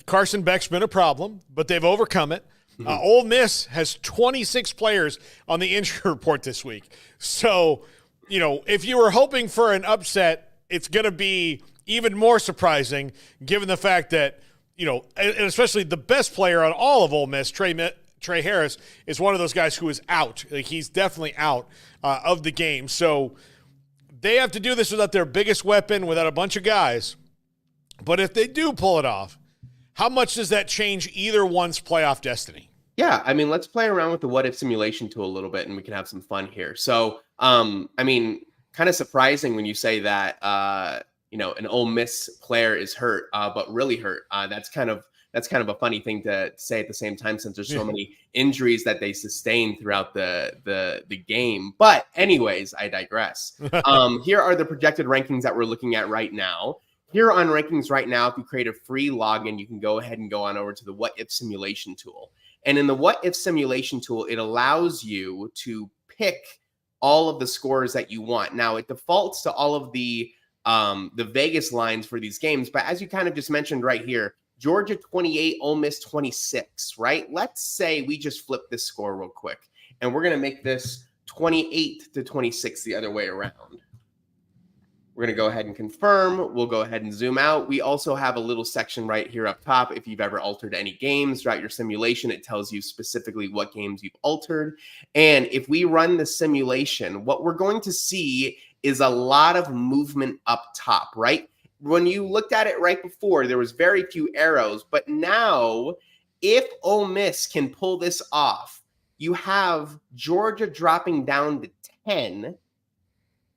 Carson Beck's been a problem, but they've overcome it. Mm-hmm. Ole Miss has 26 players on the injury report this week. So, if you were hoping for an upset, it's going to be even more surprising given the fact that, and especially the best player on all of Ole Miss, Trey Harris, is one of those guys who is out. He's definitely out of the game. So they have to do this without their biggest weapon, without a bunch of guys. But if they do pull it off, how much does that change either one's playoff destiny? Yeah, let's play around with the what-if simulation tool a little bit, and we can have some fun here. So, kind of surprising when you say that, an Ole Miss player is hurt, but really hurt. That's kind of a funny thing to say at the same time, since there's so many injuries that they sustain throughout the game. But anyways, I digress. Here are the projected rankings that we're looking at right now. Here on Rankings Right Now, if you create a free login, you can go ahead and go on over to the What If Simulation tool. And in the What If Simulation tool, it allows you to pick all of the scores that you want. Now, it defaults to all of the Vegas lines for these games, but as you kind of just mentioned right here, Georgia 28, Ole Miss 26, right? Let's say we just flip this score real quick, and we're going to make this 28 to 26 the other way around. We're going to go ahead and confirm. We'll go ahead and zoom out. We also have a little section right here up top. If you've ever altered any games throughout your simulation, it tells you specifically what games you've altered. And if we run the simulation, what we're going to see is a lot of movement up top, right? When you looked at it right before, there was very few arrows. But now, if Ole Miss can pull this off, you have Georgia dropping down to 10,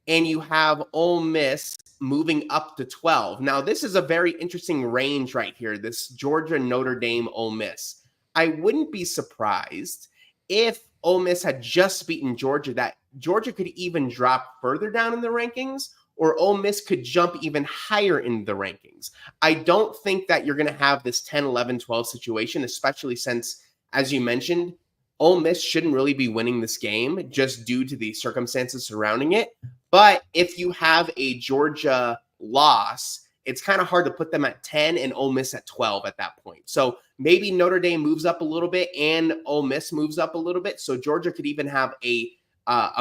and you have Ole Miss moving up to 12. Now, this is a very interesting range right here, this Georgia, Notre Dame, Ole Miss. I wouldn't be surprised if Ole Miss had just beaten Georgia, that Georgia could even drop further down in the rankings, or Ole Miss could jump even higher in the rankings. I don't think that you're going to have this 10, 11, 12 situation, especially since, as you mentioned, Ole Miss shouldn't really be winning this game just due to the circumstances surrounding it. But if you have a Georgia loss, it's kind of hard to put them at 10 and Ole Miss at 12 at that point. So maybe Notre Dame moves up a little bit and Ole Miss moves up a little bit. So Georgia could even have a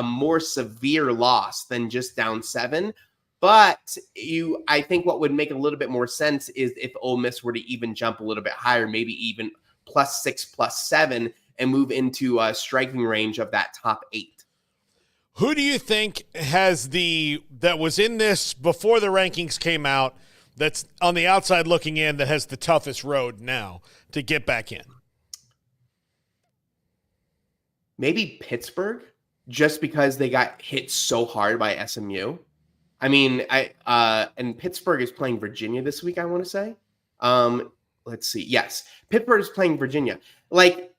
more severe loss than just down 7. But I think what would make a little bit more sense is if Ole Miss were to even jump a little bit higher, maybe even +6, +7, and move into a striking range of that top 8. Who do you think that was in this before the rankings came out, that's on the outside looking in, that has the toughest road now to get back in? Maybe Pittsburgh, just because they got hit so hard by SMU. I mean, and Pittsburgh is playing Virginia this week, I want to say. Let's see. Yes, Pittsburgh is playing Virginia. Like,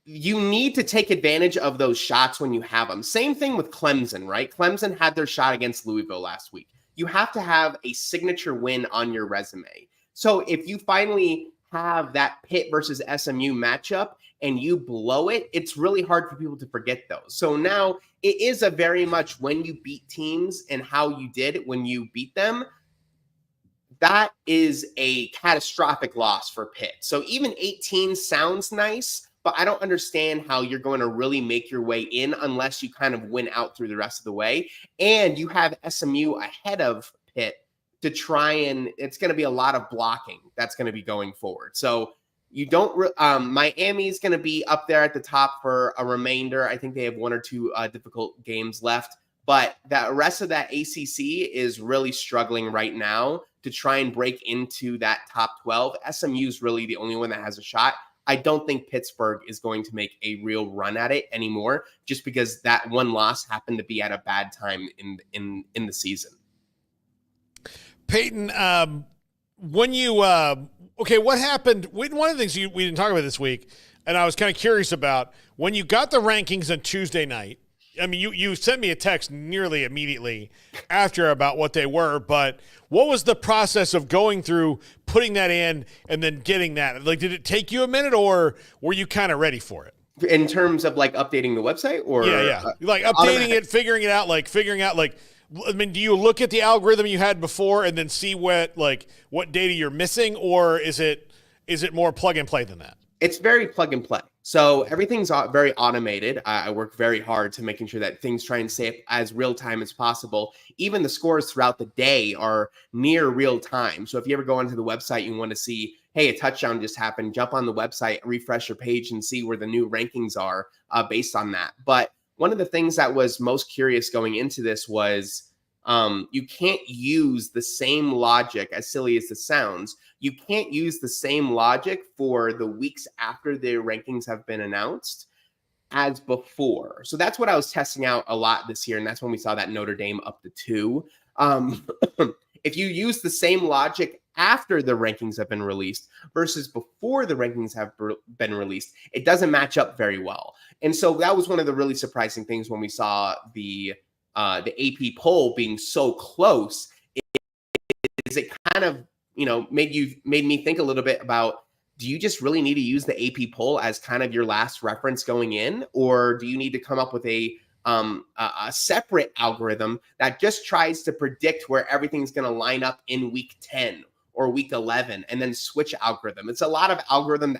you need to take advantage of those shots when you have them. Same thing with Clemson, right? Clemson had their shot against Louisville last week. You have to have a signature win on your resume. So if you finally have that Pitt versus SMU matchup and you blow it, it's really hard for people to forget those. So now it is a very much when you beat teams and how you did when you beat them. That is a catastrophic loss for Pitt. So even 18 sounds nice, but I don't understand how you're going to really make your way in unless you kind of win out through the rest of the way. And you have SMU ahead of Pitt to try, and it's going to be a lot of blocking that's going to be going forward. So you don't Miami's going to be up there at the top for a remainder. I think they have 1 or 2 difficult games left, but the rest of that ACC is really struggling right now to try and break into that top 12. SMU is really the only one that has a shot. I don't think Pittsburgh is going to make a real run at it anymore, just because that one loss happened to be at a bad time in the season. Peyton, when you what happened? One of the things we didn't talk about this week, and I was kind of curious about, when you got the rankings on Tuesday night. I mean, you sent me a text nearly immediately after about what they were, but what was the process of going through, putting that in, and then getting that? Like, did it take you a minute, or were you kind of ready for it? In terms of like updating the website, or like updating it, figuring out, I mean, do you look at the algorithm you had before and then see what data you're missing, or is it more plug and play than that? It's very plug and play. So everything's very automated. I work very hard to making sure that things try and stay as real time as possible. Even the scores throughout the day are near real time. So if you ever go onto the website, you want to see, hey, a touchdown just happened, jump on the website, refresh your page, and see where the new rankings are based on that. But one of the things that was most curious going into this was you can't use the same logic, as silly as this sounds. You can't use the same logic for the weeks after the rankings have been announced as before. So that's what I was testing out a lot this year, and that's when we saw that Notre Dame up to 2. If you use the same logic after the rankings have been released versus before the rankings have been released, it doesn't match up very well. And so that was one of the really surprising things when we saw the AP poll being so close. Is it kind of, made me think a little bit about, do you just really need to use the AP poll as kind of your last reference going in, or do you need to come up with a separate algorithm that just tries to predict where everything's going to line up in week 10 or week 11 and then switch algorithm? It's a lot of algorithm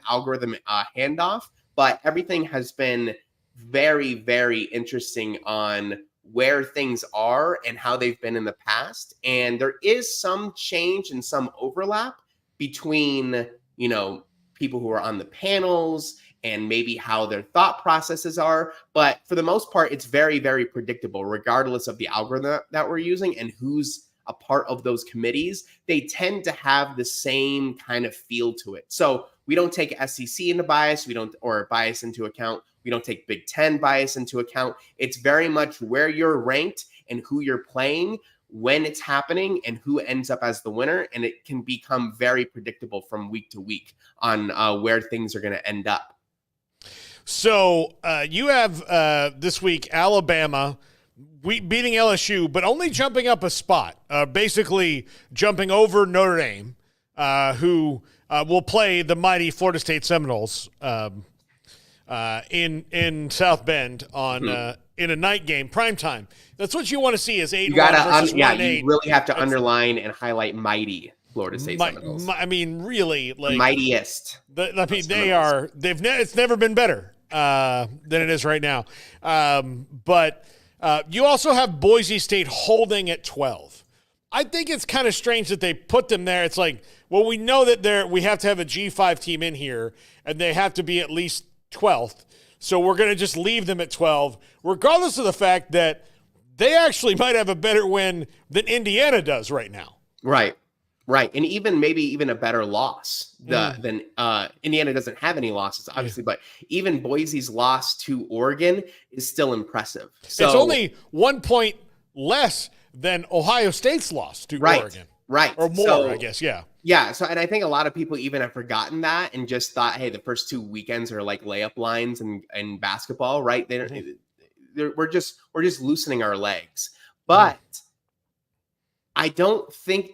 handoff, but everything has been very, very interesting on where things are and how they've been in the past. And there is some change and some overlap between, people who are on the panels and maybe how their thought processes are. But for the most part, it's very, very predictable, regardless of the algorithm that we're using and who's a part of those committees. They tend to have the same kind of feel to it. So we don't take SEC into bias, or bias into account. We don't take Big Ten bias into account. It's very much where you're ranked and who you're playing, when it's happening, and who ends up as the winner. And it can become very predictable from week to week on where things are going to end up. So you have this week Alabama beating LSU, but only jumping up a spot, basically jumping over Notre Dame, who will play the mighty Florida State Seminoles in South Bend on in a night game, prime time. That's what you want to see is 8-1 versus 1-8. You really have to underline and highlight mighty Florida State Seminoles. I mean, really, like the mightiest. It's never been better than it is right now. But you also have Boise State holding at 12. I think it's kind of strange that they put them there. It's like, well, we know that we have to have a G5 team in here, and they have to be at least 12th. So we're going to just leave them at 12, regardless of the fact that they actually might have a better win than Indiana does right now. Right. And maybe even a better loss than Indiana doesn't have any losses, obviously, but even Boise's loss to Oregon is still impressive. So it's only 1 point less than Ohio State's loss to Oregon. Right. Or more, I guess. Yeah. Yeah. So, and I think a lot of people even have forgotten that and just thought, hey, the first 2 weekends are like layup lines and basketball, right? We're just loosening our legs. But I don't think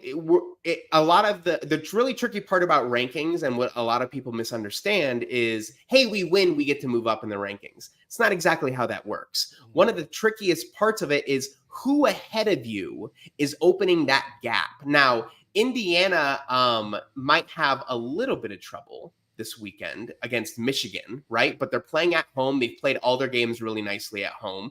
a lot of the really tricky part about rankings and what a lot of people misunderstand is, hey, we win, we get to move up in the rankings. It's not exactly how that works. One of the trickiest parts of it is who ahead of you is opening that gap. Now, Indiana might have a little bit of trouble this weekend against Michigan, right? But they're playing at home. They've played all their games really nicely at home.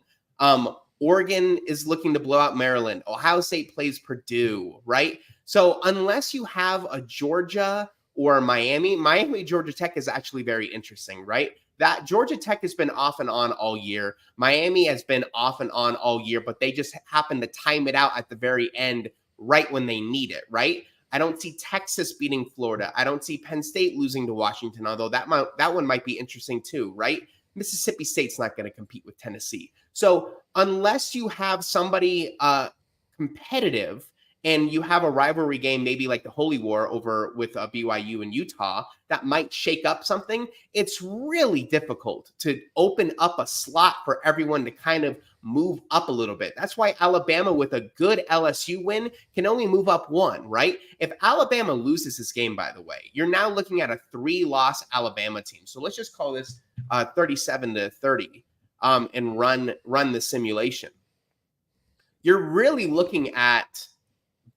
Oregon is looking to blow out Maryland. Ohio State plays Purdue, right? So unless you have a Georgia or Miami, Georgia Tech is actually very interesting, right? That Georgia Tech has been off and on all year. Miami has been off and on all year, but they just happen to time it out at the very end, right when they need it, right? I don't see Texas beating Florida. I don't see Penn State losing to Washington, although that one might be interesting too, right? Mississippi State's not going to compete with Tennessee. So unless you have somebody competitive and you have a rivalry game, maybe like the Holy War over with BYU and Utah, that might shake up something, it's really difficult to open up a slot for everyone to kind of move up a little bit. That's why Alabama with a good LSU win can only move up one, right? If Alabama loses this game, by the way, you're now looking at a 3-loss Alabama team. So let's just call this 37-30 and run the simulation. You're really looking at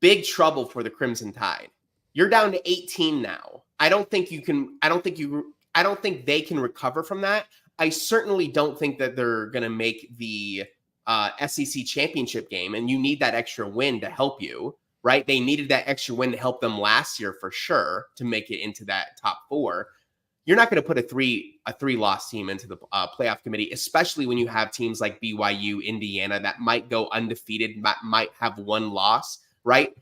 big trouble for the Crimson Tide. You're down to 18 now. I don't think they can recover from that. I certainly don't think that they're going to make the SEC championship game, and you need that extra win to help you, right? They needed that extra win to help them last year for sure to make it into that top 4. You're not going to put a 3-loss team into the playoff committee, especially when you have teams like BYU, Indiana that might go undefeated, might have 1 loss, right?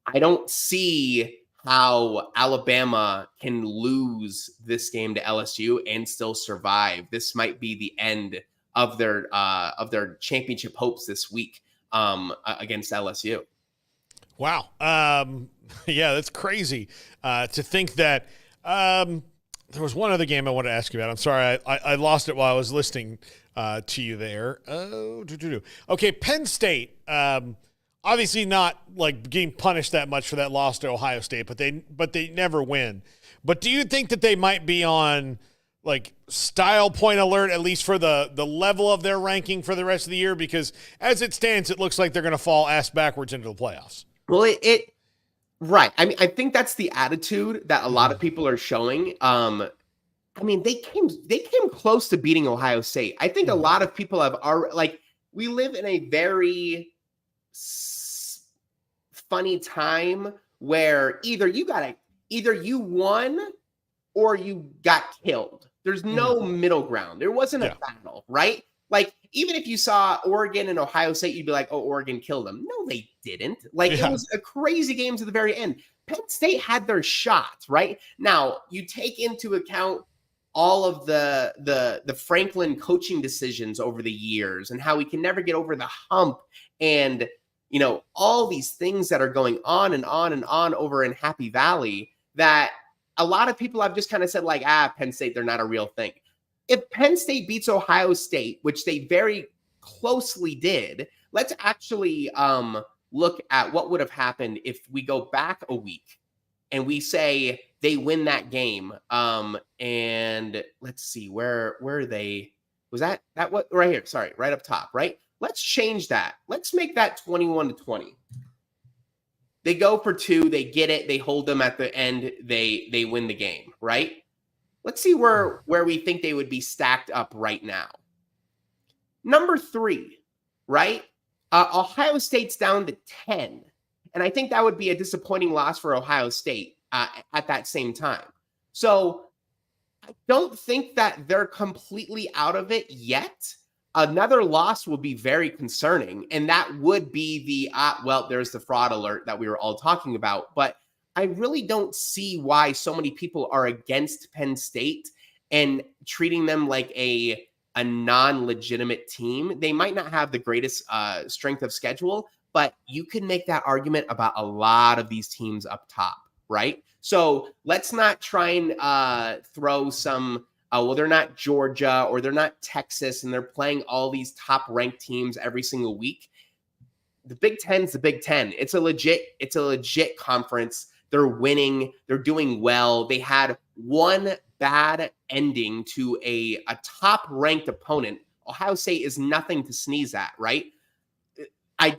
I don't see how Alabama can lose this game to LSU and still survive. This might be the end of their championship hopes this week against LSU. Wow. Yeah, that's crazy to think that. There was one other game I wanted to ask you about. I'm sorry, I lost it while I was listening to you there. Okay, Penn State. Obviously not like getting punished that much for that loss to Ohio State, but they never win. But do you think that they might be on like style point alert, at least for the level of their ranking for the rest of the year? Because as it stands, it looks like they're going to fall ass backwards into the playoffs. Well, right. I mean, I think that's the attitude that a lot of people are showing. I mean, they came close to beating Ohio State. I think a lot of people have already, like, we live in a very funny time where either you won or you got killed. There's no middle ground. There wasn't a battle, right? Like, even if you saw Oregon and Ohio State, you'd be like, oh, Oregon killed them. No, they didn't. Like, it was a crazy game to the very end. Penn State had their shots, right? Now, you take into account all of the Franklin coaching decisions over the years and how we can never get over the hump and, you know, all these things that are going on and on and on over in Happy Valley that a lot of people have just kind of said like, Penn State, they're not a real thing. If Penn State beats Ohio State, which they very closely did, let's actually look at what would have happened if we go back a week and we say they win that game. And let's see, where are they? Was that what right here? Sorry, right up top, right? Let's change that. Let's make that 21-20. They go for 2, they get it, they hold them at the end, they win the game, right? Let's see where we think they would be stacked up right now. Number 3, right? Ohio State's down to 10. And I think that would be a disappointing loss for Ohio State at that same time. So I don't think that they're completely out of it yet. Another loss would be very concerning. And that would be the, there's the fraud alert that we were all talking about. But I really don't see why so many people are against Penn State and treating them like a non-legitimate team. They might not have the greatest strength of schedule, but you can make that argument about a lot of these teams up top, right? So let's not try and throw some, they're not Georgia or they're not Texas and they're playing all these top-ranked teams every single week. The Big Ten's the Big Ten. It's a legit conference. They're winning. They're doing well. They had one bad ending to a top-ranked opponent. Ohio State is nothing to sneeze at, right? I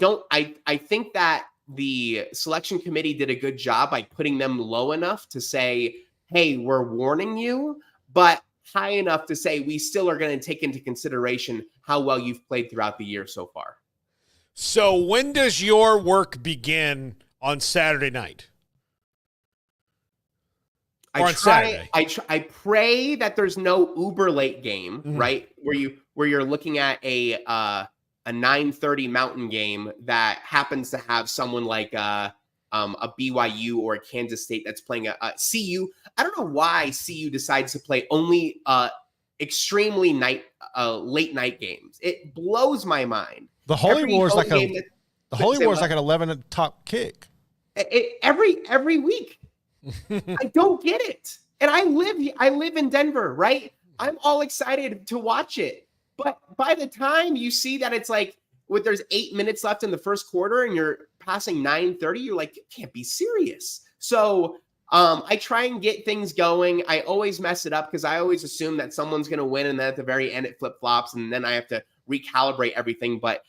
think that the selection committee did a good job by putting them low enough to say, hey, we're warning you, but high enough to say we still are going to take into consideration how well you've played throughout the year so far. So when does your work begin on Saturday night? I pray that there's no uber late game, right? Where you're looking at a 9:30 Mountain game that happens to have someone like a BYU or a Kansas State that's playing a CU. I don't know why CU decides to play only extremely late night games. It blows my mind. The Holy War is like an 11 o'clock kick. Every week. I don't get it. And I live in Denver, right? I'm all excited to watch it. But by the time you see that it's like, there's 8 minutes left in the first quarter and you're passing 9:30, you're like, you can't be serious. So I try and get things going. I always mess it up because I always assume that someone's going to win and then at the very end it flip-flops and then I have to recalibrate everything. But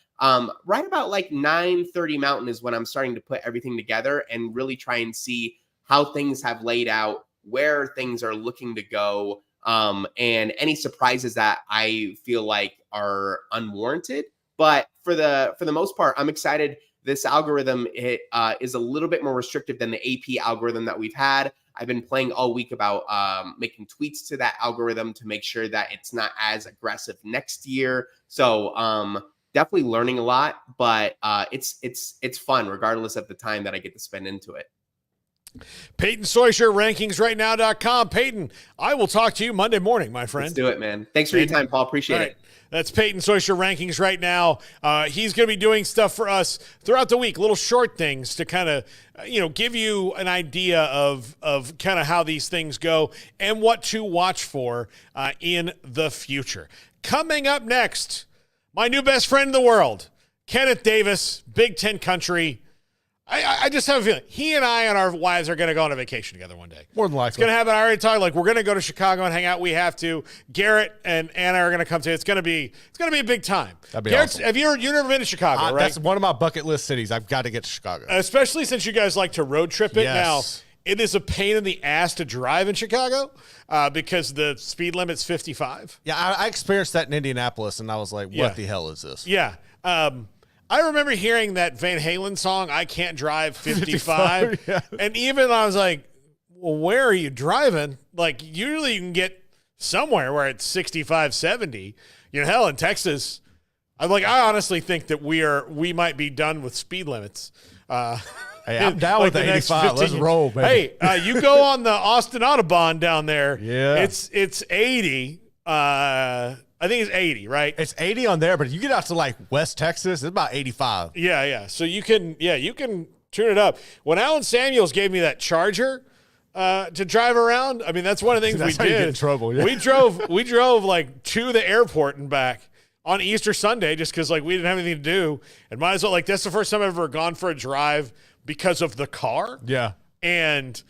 right about like 9:30 Mountain is when I'm starting to put everything together and really try and see how things have laid out, where things are looking to go, and any surprises that I feel like are unwarranted. But for the most part, I'm excited. This algorithm is a little bit more restrictive than the AP algorithm that we've had. I've been playing all week about making tweaks to that algorithm to make sure that it's not as aggressive next year. So definitely learning a lot, but it's fun regardless of the time that I get to spend into it. Peyton Soysher, rankingsrightnow.com. Peyton, I will talk to you Monday morning, my friend. Let's do it, man. Thanks for your time, Paul. Appreciate it. That's Peyton Soysher, Rankings Right Now. He's going to be doing stuff for us throughout the week, little short things to kind of, give you an idea of kind of how these things go and what to watch for in the future. Coming up next, my new best friend in the world, Kenneth Davis, Big Ten country. I just have a feeling he and I and our wives are going to go on a vacation together one day. More than likely. It's going to happen. I already talked, like, we're going to go to Chicago and hang out. We have to. Garrett and Anna are going to come to. It's going to be a big time. That'd be awesome. Have you've never been to Chicago, right? That's one of my bucket list cities. I've got to get to Chicago. Especially since you guys like to road trip it. Yes. It is a pain in the ass to drive in Chicago because the speed limit's 55. Yeah, I experienced that in Indianapolis, and I was like, what the hell is this? Yeah. I remember hearing that Van Halen song, I Can't Drive 55. Yeah. And even I was like, well, where are you driving? Like, usually you can get somewhere where it's 65, 70. Hell, in Texas, I honestly think that we might be done with speed limits. Hey, I'm down with the 85. Let's roll, baby. Hey, you go on the Austin Autobahn down there. Yeah. It's 80. I think it's 80, right? It's 80 on there, but if you get out to like West Texas, it's about 85. Yeah. So you can tune it up. When Alan Samuels gave me that Charger to drive around, I mean, that's one of the things That's we how you did. get in trouble. Yeah. We drove like to the airport and back on Easter Sunday just because like we didn't have anything to do, and might as well, like, that's the first time I've ever gone for a drive because of the car. Yeah. And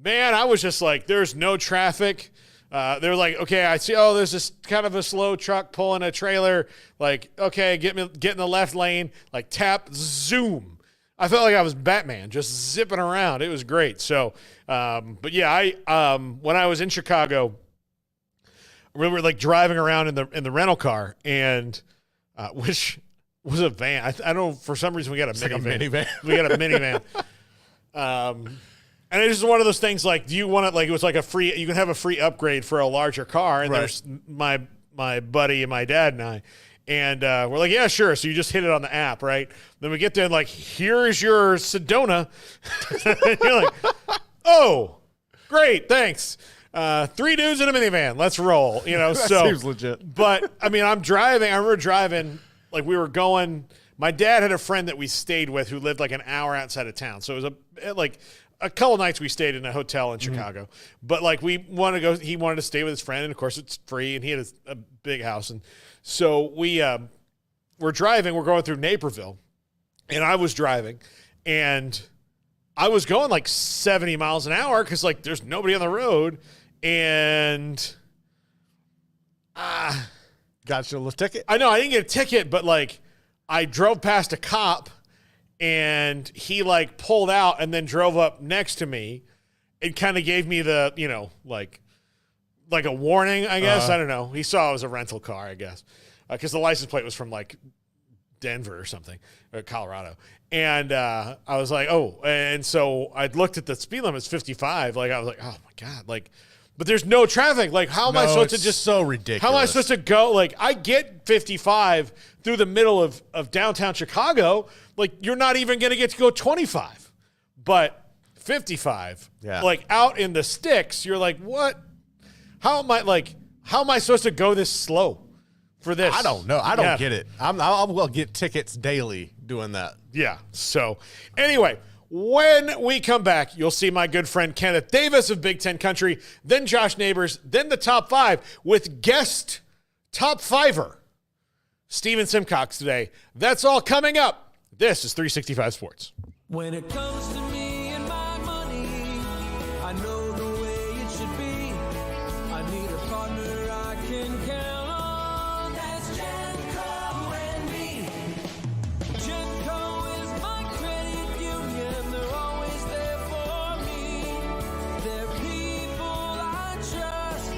man, I was just like, there's no traffic. They're like, okay, I see. Oh, there's this kind of a slow truck pulling a trailer. Like, okay, get in the left lane. Like, tap, zoom. I felt like I was Batman, just zipping around. It was great. So, but yeah, when I was in Chicago, we were like driving around in the rental car, and which was a van. I don't know, for some reason we got a minivan. We got a minivan. And it's just one of those things, like, do you want it, like, it was like you can have a free upgrade for a larger car. And there's my buddy and my dad and I. And we're like, yeah, sure. So you just hit it on the app, right? Then we get there and like, here's your Sedona. And you're like, oh, great, thanks. 3 dudes in a minivan. Let's roll. That seems legit. But, I mean, I remember driving, like, we were going, my dad had a friend that we stayed with who lived like an hour outside of town. So it was a couple nights we stayed in a hotel in Chicago, but like he wanted to stay with his friend, and of course it's free, and he had a big house. And so we're driving, we're going through Naperville, and I was driving, and I was going like 70 miles an hour because like there's nobody on the road, and got you a little ticket. I know I didn't get a ticket, but like I drove past a cop, and he like pulled out and then drove up next to me. It kind of gave me the, like a warning, I guess. I don't know. He saw it was a rental car, I guess, because the license plate was from like Denver or something, or Colorado. And I was like, oh, and so I looked at the speed limit, it's 55. Like, I was like, oh my God, like, but there's no traffic. Like, how am I supposed to just so ridiculous? How am I supposed to go? Like, I get 55 through the middle of downtown Chicago. Like, you're not even going to get to go 25, but 55, like out in the sticks, you're like, what? How am I supposed to go this slow for this? I don't know. I don't get it. I will get tickets daily doing that. Yeah. So anyway, when we come back, you'll see my good friend Kenneth Davis of Big Ten Country, then Josh Neighbors, then the top 5 with guest top 5er, Steven Simcox today. That's all coming up. This is 365 Sports. When it comes to me and my money, I know the way it should be. I need a partner I can count on. That's Genco and me. Genco is my credit union. They're always there for me. They're people I trust.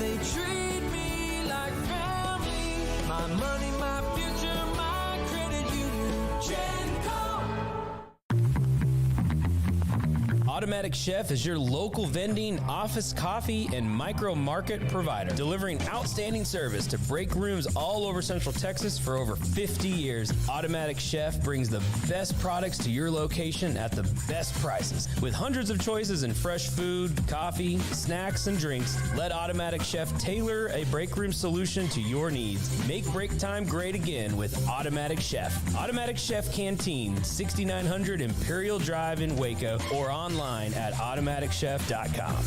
They treat me like family. My money, my future, my credit union. Genco. Automatic Chef is your local vending, office coffee, and micro market provider, delivering outstanding service to break rooms all over Central Texas for over 50 years. Automatic Chef brings the best products to your location at the best prices. With hundreds of choices in fresh food, coffee, snacks, and drinks, let Automatic Chef tailor a break room solution to your needs. Make break time great again with Automatic Chef. Automatic Chef Canteen, 6900 Imperial Drive in Waco, or online at automaticchef.com.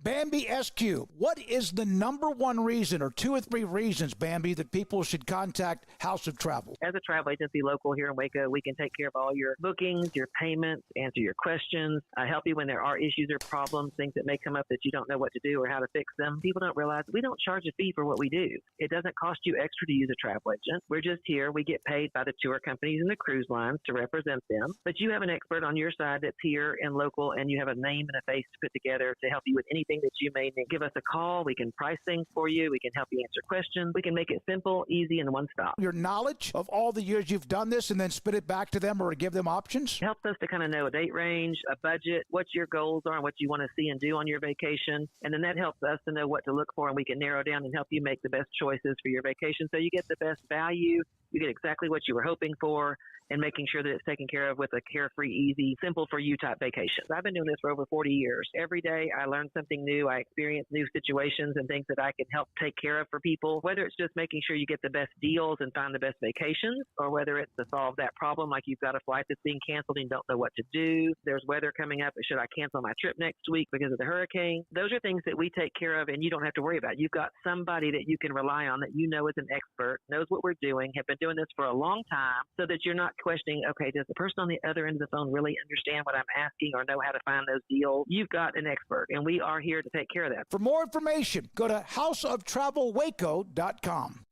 Bambi SQ, what is the number one reason or two or three reasons, Bambi, that people should contact House of Travel? As a travel agency local here in Waco, we can take care of all your bookings, your payments, answer your questions, help you when there are issues or problems, things that may come up that you don't know what to do or how to fix them. People don't realize we don't charge a fee for what we do. It doesn't cost you extra to use a travel agent. We're just here. We get paid by the tour companies and the cruise lines to represent them. But you have an expert on your side that's here and local, and you have a name and a face to put together to help you with anything that you may need. Give us a call. We can price things for you. We can help you answer questions. We can make it simple, easy, and one stop. Your knowledge of all the years you've done this and then spit it back to them or give them options? It helps us to kind of know a date range, a budget, what your goals are, and what you want to see and do on your vacation. And then that helps us to know what to look for, and we can narrow down and help you make the best choices for your vacation so you get the best value. You get exactly what you were hoping for, and making sure that it's taken care of with a carefree, easy, simple for you type vacation. I've been doing this for over 40 years. Every day I learn something new. I experience new situations and things that I can help take care of for people, whether it's just making sure you get the best deals and find the best vacations, or whether it's to solve that problem, like you've got a flight that's being canceled and you don't know what to do. There's weather coming up. Should I cancel my trip next week because of the hurricane? Those are things that we take care of and you don't have to worry about. You've got somebody that you can rely on that you know is an expert, knows what we're doing, have been doing this for a long time, so that you're not questioning, okay, does the person on the other end of the phone really understand what I'm asking or know how to find those deals? You've got an expert, and we are here to take care of that. For more information, go to houseoftravelwaco.com.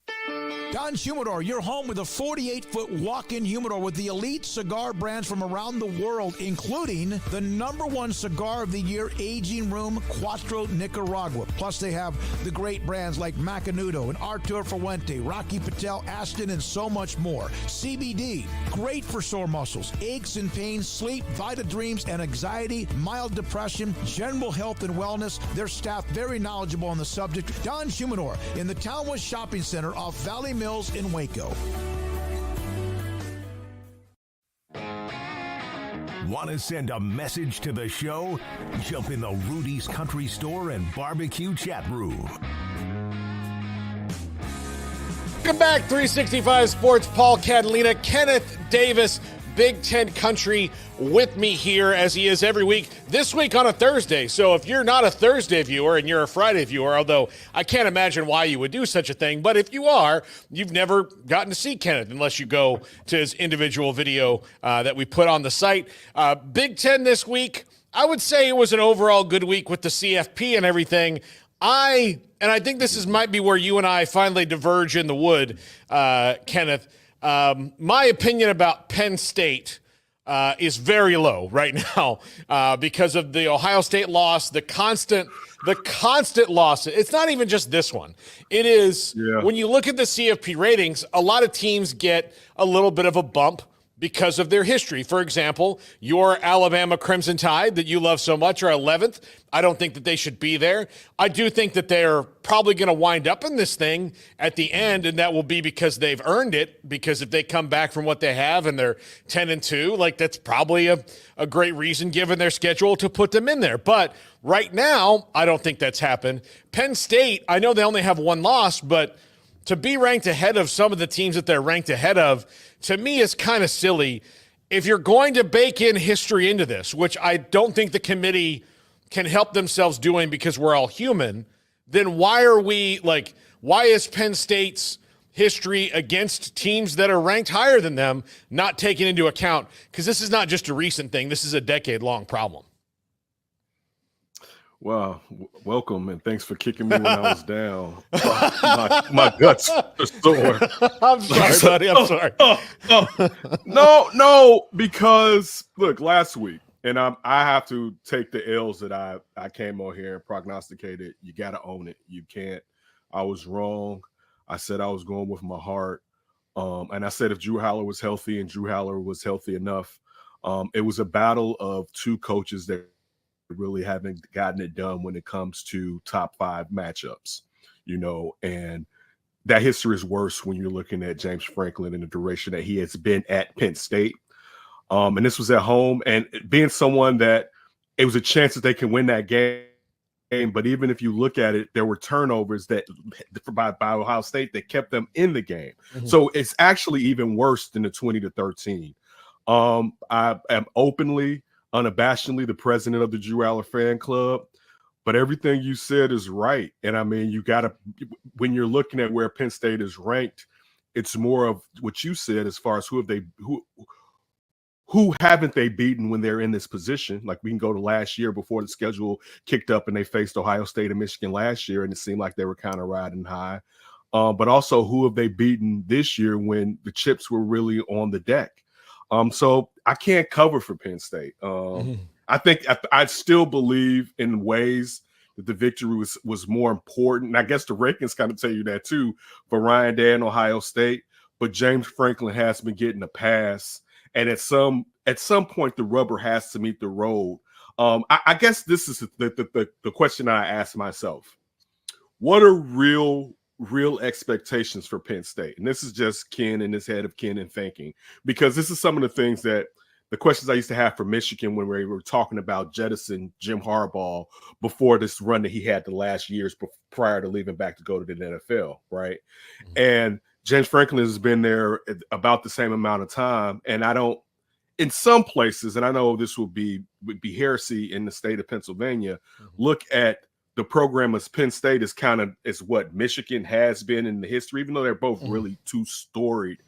Don's Humidor, your home with a 48-foot walk-in humidor with the elite cigar brands from around the world, including the #1 cigar of the year, Aging Room Cuatro Nicaragua. Plus, they have the great brands like Macanudo and Artur Fuente, Rocky Patel, Aston, and so much more. CBD, great for sore muscles, aches and pains, sleep, Vita Dreams, and anxiety, mild depression, general health and wellness. Their staff very knowledgeable on the subject. Don's Humidor in the Townwest Shopping Center off Valley Mills in Waco. Want to send a message to the show? Jump in the Rudy's Country Store and Barbecue chat room. Welcome back, 365 Sports. Paul Catalina, Kenneth Davis, Big Ten Country with me here as he is every week. This week on a Thursday. So if you're not a Thursday viewer and you're a Friday viewer, although I can't imagine why you would do such a thing, but if you are, you've never gotten to see Kenneth unless you go to his individual video that we put on the site. Big Ten this week, I would say it was an overall good week with the CFP and everything. I think this might be where you and I finally diverge in the wood, Kenneth. My opinion about Penn State is very low right now because of the Ohio State loss, the constant loss. It's not even just this one. It is when you look at the CFP ratings, a lot of teams get a little bit of a bump because of their history. For example, your Alabama Crimson Tide that you love so much are 11th. I don't think that they should be there. I do think that they're probably going to wind up in this thing at the end, and that will be because they've earned it, because if they come back from what they have and they're 10-2, like that's probably a great reason given their schedule to put them in there. But right now, I don't think that's happened. Penn State, I know they only have one loss, but to be ranked ahead of some of the teams that they're ranked ahead of, to me, is kind of silly. If you're going to bake in history into this, which I don't think the committee can help themselves doing because we're all human, then why is Penn State's history against teams that are ranked higher than them not taken into account? Because this is not just a recent thing. This is a decade-long problem. Well, welcome, and thanks for kicking me when I was down. My guts are sore. I'm sorry, buddy. I'm sorry. No, because, look, last week, and I have to take the L's that I came on here and prognosticated. You got to own it. You can't. I was wrong. I said I was going with my heart. And I said if Drew Howler was healthy and Drew Howler was healthy enough, it was a battle of two coaches that really haven't gotten it done when it comes to top 5 matchups, and that history is worse when you're looking at James Franklin and the duration that he has been at Penn State. And this was at home, and being someone that it was a chance that they can win that game. But even if you look at it, there were turnovers that by Ohio State that kept them in the game. Mm-hmm. So it's actually even worse than the 20-13. I am openly, unabashedly the president of the Drew Howler fan club. But everything you said is right. And I mean, you got to, when you're looking at where Penn State is ranked, it's more of what you said as far as who haven't they beaten when they're in this position. Like we can go to last year before the schedule kicked up and they faced Ohio State and Michigan last year, and it seemed like they were kind of riding high. But also, who have they beaten this year when the chips were really on the deck? So I can't cover for Penn State. I think I still believe in ways that the victory was more important. And I guess the rankings kind of tell you that too for Ryan Day and Ohio State. But James Franklin has been getting a pass, and at some point the rubber has to meet the road. I guess this is the question I asked myself: what are real expectations for Penn State? And this is just Ken in his head of Ken and thinking, because this is some of the things that the questions I used to have for Michigan when we were talking about jettison Jim Harbaugh before this run that he had the last years prior to leaving back to go to the NFL, right? And James Franklin has been there about the same amount of time. And I don't, in some places, and I know this would be heresy in the state of Pennsylvania, look at the program as Penn State is kind of is what Michigan has been in the history, even though they're both really two storied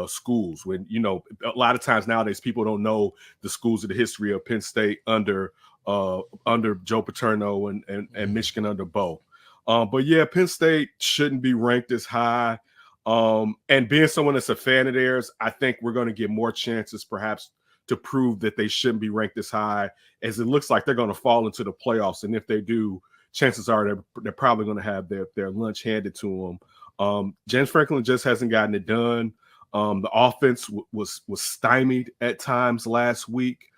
schools. When, you know, a lot of times nowadays people don't know the schools of the history of Penn State under Joe Paterno and Michigan under Bo. But yeah, Penn State shouldn't be ranked as high. And being someone that's a fan of theirs, I think we're going to get more chances perhaps to prove that they shouldn't be ranked as high, as it looks like they're going to fall into the playoffs. And if they do, chances are they're probably going to have their lunch handed to them. James Franklin just hasn't gotten it done. The offense was stymied at times last week.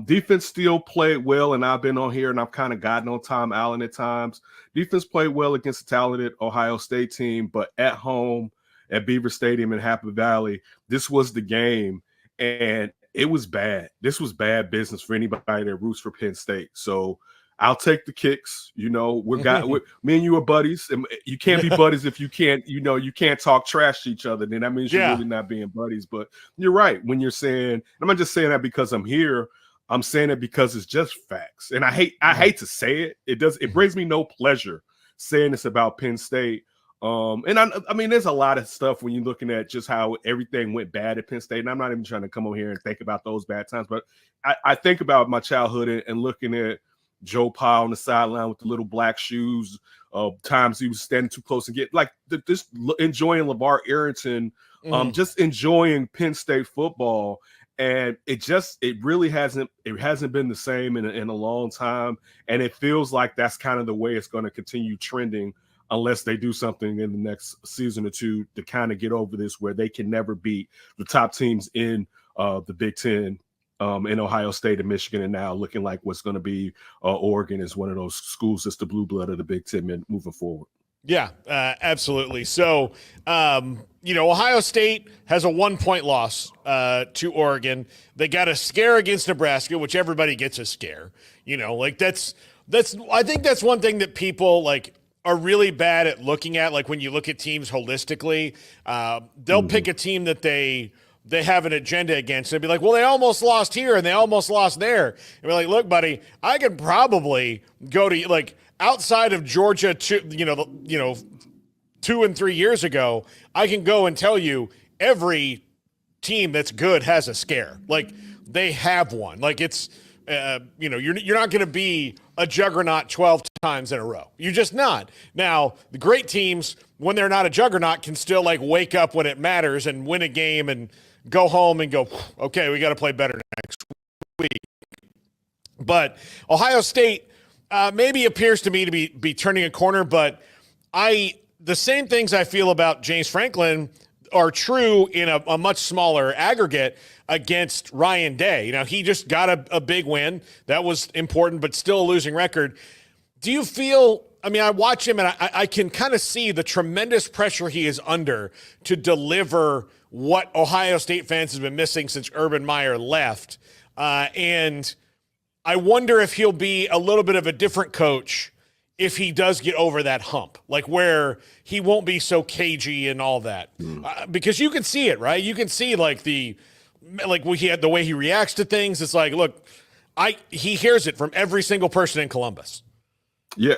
Defense still played well, and I've been on here and I've kind of gotten on Tom Allen at times. Defense played well against a talented Ohio State team, but at home at Beaver Stadium in Happy Valley, this was the game, and it was bad. This was bad business for anybody that roots for Penn State. So I'll take the kicks. You know, me and you are buddies, and you can't be buddies if you can't talk trash to each other. Then that means you're really not being buddies. But you're right when you're saying, I'm not just saying that because I'm here. I'm saying it because it's just facts. And I hate to say it. It brings me no pleasure saying this about Penn State. And I mean, there's a lot of stuff when you're looking at just how everything went bad at Penn State. And I'm not even trying to come over here and think about those bad times, but I think about my childhood and looking at Joe Pa on the sideline with the little black shoes, times he was standing too close and get like this, enjoying LeVar Arrington, just enjoying Penn State football. And it really hasn't been the same in a long time. And it feels like that's kind of the way it's going to continue trending unless they do something in the next season or two to kind of get over this, where they can never beat the top teams in the Big Ten, in Ohio State and Michigan, and now looking like what's going to be Oregon is one of those schools that's the blue blood of the Big Ten moving forward. Yeah, absolutely. So, Ohio State has a 1-point loss to Oregon. They got a scare against Nebraska, which everybody gets a scare. I think that's one thing that people are really bad at looking at. Like when you look at teams holistically, they'll pick a team that they have an agenda against. They'd be like, well, they almost lost here and they almost lost there. And be like, look, buddy, I could probably go to outside of Georgia, 2 and 3 years ago, I can go and tell you every team that's good has a scare. They have one. It's, you're not going to be a juggernaut 12 times in a row. You're just not. Now, the great teams, when they're not a juggernaut, can still wake up when it matters and win a game and go home and go, okay, we got to play better next week. But Ohio State maybe appears to me to be turning a corner, but the same things I feel about James Franklin are true in a much smaller aggregate against Ryan Day. He just got a big win. That was important, but still a losing record. Do you feel, I watch him and I can kind of see the tremendous pressure he is under to deliver what Ohio State fans have been missing since Urban Meyer left. And I wonder if he'll be a little bit of a different coach if he does get over that hump, where he won't be so cagey and all that. Because you can see it, right? You can see the way he reacts to things. It's look, he hears it from every single person in Columbus. Yeah,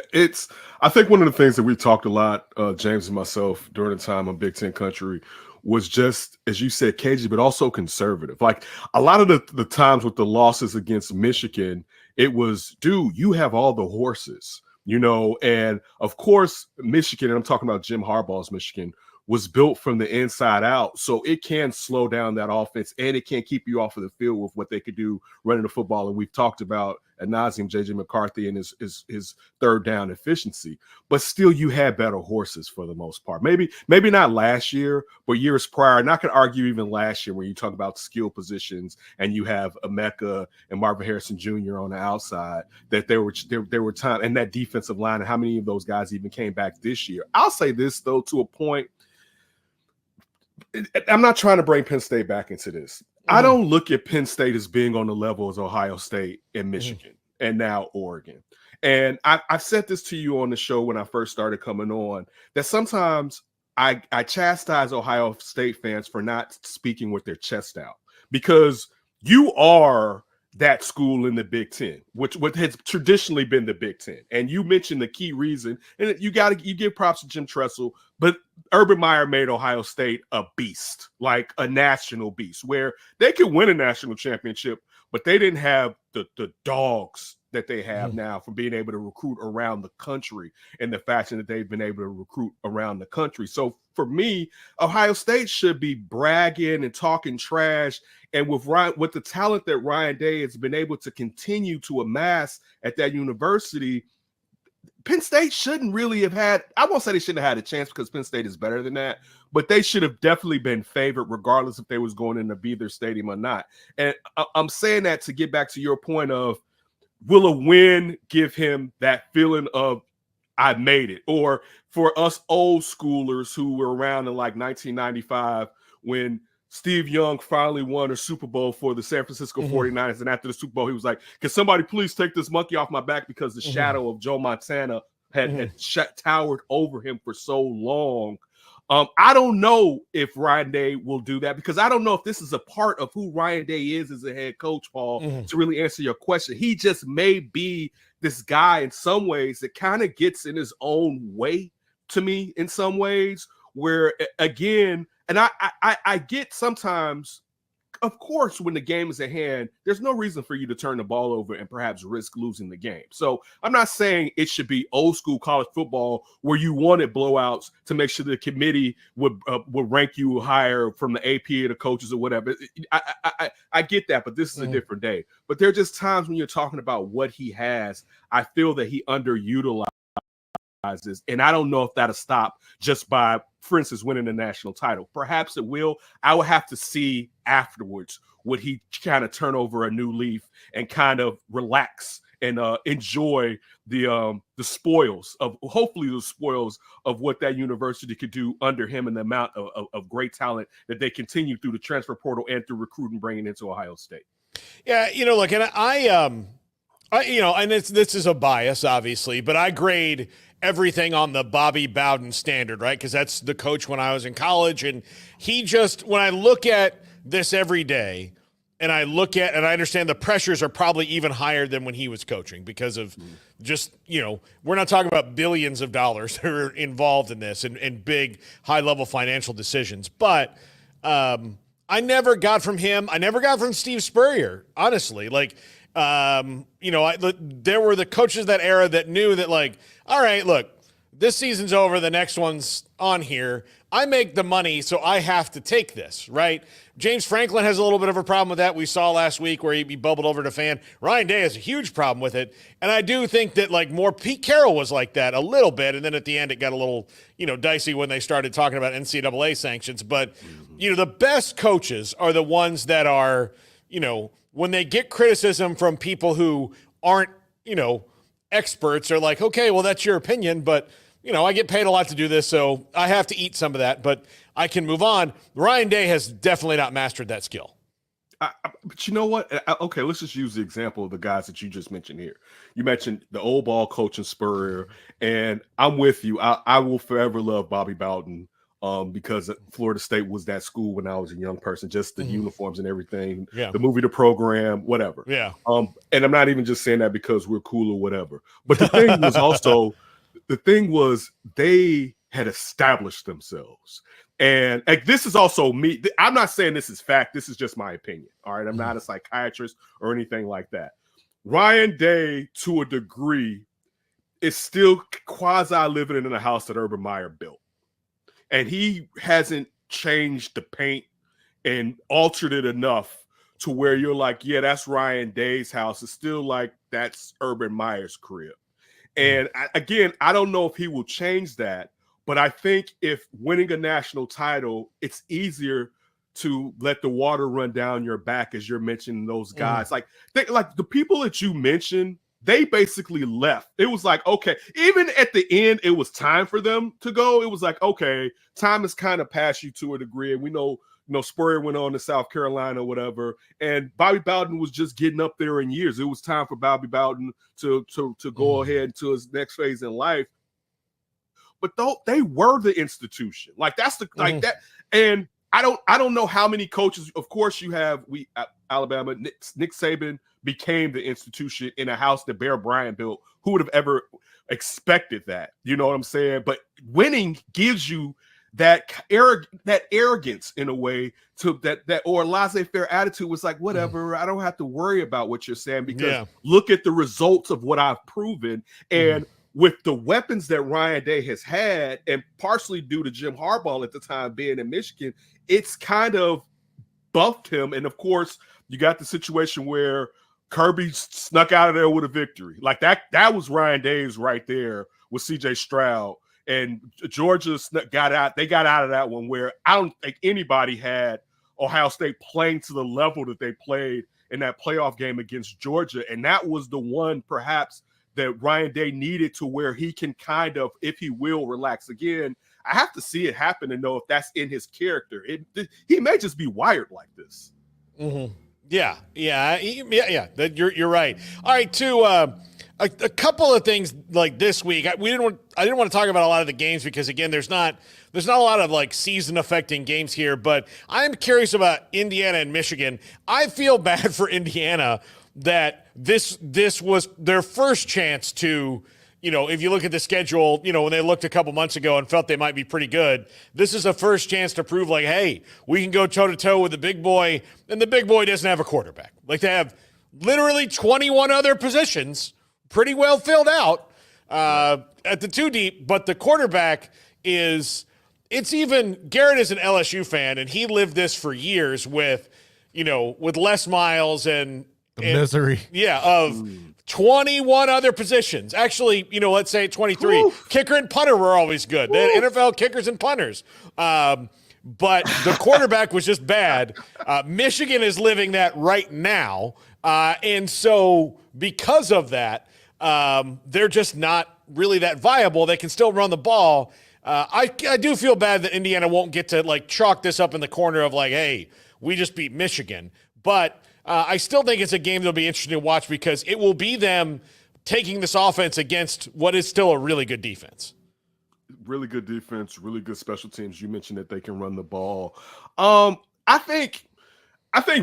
I think one of the things that we talked a lot, James and myself, during the time on Big Ten Country was just, as you said, cagey, but also conservative. Like a lot of the times with the losses against Michigan, it was, dude, you have all the horses, and of course, Michigan, and I'm talking about Jim Harbaugh's Michigan, was built from the inside out. So it can slow down that offense and it can keep you off of the field with what they could do running the football. And we've talked about ad nauseum JJ McCarthy and his third down efficiency, but still you had better horses for the most part. Maybe not last year, but years prior. And I could argue even last year when you talk about skill positions and you have Emeka and Marvin Harrison Jr. on the outside, that there were times, and that defensive line, and how many of those guys even came back this year. I'll say this though, to a point, I'm not trying to bring Penn State back into this. I don't look at Penn State as being on the level as Ohio State and Michigan and now Oregon. And I've said this to you on the show when I first started coming on, that sometimes I chastise Ohio State fans for not speaking with their chest out, because you are that school in the Big Ten, which what has traditionally been the Big Ten. And you mentioned the key reason, and you give props to Jim Tressel, but Urban Meyer made Ohio State a beast, like a national beast, where they could win a national championship, but they didn't have the dogs that they have now from being able to recruit around the country in the fashion that they've been able to recruit around the country. So for me, Ohio State should be bragging and talking trash. And with the talent that Ryan Day has been able to continue to amass at that university, Penn State shouldn't really have had, I won't say they shouldn't have had a chance because Penn State is better than that, but they should have definitely been favored regardless if they was going into Beaver Stadium or not. And I'm saying that to get back to your point of, will a win give him that feeling of I made it? Or for us old schoolers who were around in like 1995 when Steve Young finally won a Super Bowl for the San Francisco 49ers. And after the Super Bowl, he was like, can somebody please take this monkey off my back, because the shadow of Joe Montana had towered over him for so long. I don't know if Ryan Day will do that, because I don't know if this is a part of who Ryan Day is as a head coach, Paul, to really answer your question. He just may be this guy in some ways that kind of gets in his own way to me in some ways, where, again, and I get sometimes, of course, when the game is at hand, there's no reason for you to turn the ball over and perhaps risk losing the game. So I'm not saying it should be old school college football where you wanted blowouts to make sure the committee would rank you higher from the AP or the coaches or whatever. I get that, but this is a different day. But there are just times when you're talking about what he has, I feel that he underutilized. And I don't know if that'll stop just by, for instance, winning the national title. Perhaps it will. I will have to see afterwards, would he kind of turn over a new leaf and kind of relax and enjoy the spoils of, hopefully the spoils of what that university could do under him, and the amount of great talent that they continue through the transfer portal and through recruiting bringing into Ohio State. Yeah, look, and and this is a bias, obviously, but I grade everything on the Bobby Bowden standard, right? Because that's the coach when I was in college. And he just, when I look at this every day, and I understand the pressures are probably even higher than when he was coaching, because of just, we're not talking about billions of dollars that are involved in this and big high-level financial decisions. But I never got from him. I never got from Steve Spurrier, honestly. Like, there were the coaches of that era that knew that, like, all right, look, this season's over, the next one's on here. I make the money, so I have to take this, right? James Franklin has a little bit of a problem with that. We saw last week where he bubbled over to fan. Ryan Day has a huge problem with it. And I do think that, like, more Pete Carroll was like that a little bit. And then at the end, it got a little, dicey when they started talking about NCAA sanctions. But, the best coaches are the ones that are, when they get criticism from people who aren't, experts, are like, okay, well, that's your opinion, but, I get paid a lot to do this, so I have to eat some of that, but I can move on. Ryan Day has definitely not mastered that skill. But you know what? Okay, let's just use the example of the guys that you just mentioned here. You mentioned the old ball coach and Spurrier, and I'm with you. I will forever love Bobby Bowden because Florida State was that school when I was a young person, just the uniforms and everything, Yeah. the movie, the program, whatever. Yeah. And I'm not even just saying that because we're cool or whatever. But the thing was also, they had established themselves. And like, this is also me. I'm not saying this is fact. This is just my opinion. All right. I'm not a psychiatrist or anything like that. Ryan Day, to a degree, is still quasi living in a house that Urban Meyer built. And he hasn't changed the paint and altered it enough to where you're like, yeah, that's Ryan Day's house. It's still like that's Urban Meyer's crib. And I don't know if he will change that, but I think if winning a national title, it's easier to let the water run down your back, as you're mentioning those guys. Like the people that you mentioned, they basically left. It was like, okay, even at the end, it was time for them to go. It was like, okay, time has kind of passed you to a degree. And we know, Spurrier went on to South Carolina or whatever. And Bobby Bowden was just getting up there in years. It was time for Bobby Bowden to go ahead to his next phase in life. But they were the institution. Like that's like that. And I don't know how many coaches. Of course, you have Alabama. Nick Saban became the institution in a house that Bear Bryant built. Who would have ever expected that? You know what I'm saying? But winning gives you that arrogance in a way to that or a laissez-faire attitude was like, whatever, I don't have to worry about what you're saying because look at the results of what I've proven. And with the weapons that Ryan Day has had, and partially due to Jim Harbaugh at the time being in Michigan, it's kind of buffed him. And of course, you got the situation where Kirby snuck out of there with a victory. Like that was Ryan Day's right there with CJ Stroud. And Georgia got out. They got out of that one where I don't think anybody had Ohio State playing to the level that they played in that playoff game against Georgia. And that was the one perhaps that Ryan Day needed to where he can kind of, if he will, relax again. I have to see it happen to know if that's in his character. He may just be wired like this. Yeah. You're right. All right, too. A couple of things like this week. I didn't want to talk about a lot of the games because again, there's not a lot of like season affecting games here. But I'm curious about Indiana and Michigan. I feel bad for Indiana that this was their first chance to. If you look at the schedule, when they looked a couple months ago and felt they might be pretty good, this is a first chance to prove like, hey, we can go toe-to-toe with the big boy, and the big boy doesn't have a quarterback. Like they have literally 21 other positions pretty well filled out at the 2 deep, but the quarterback it's even, Garrett is an LSU fan, and he lived this for years with Les Miles and misery. Yeah, of 21 other positions. Actually, let's say 23. Oof. Kicker and punter were always good. They had NFL kickers and punters. But the quarterback was just bad. Michigan is living that right now. And so because of that, they're just not really that viable. They can still run the ball. I do feel bad that Indiana won't get to like chalk this up in the corner of like, hey, we just beat Michigan. But I still think it's a game that'll be interesting to watch because it will be them taking this offense against what is still a really good defense. Really good defense, really good special teams. You mentioned that they can run the ball. I think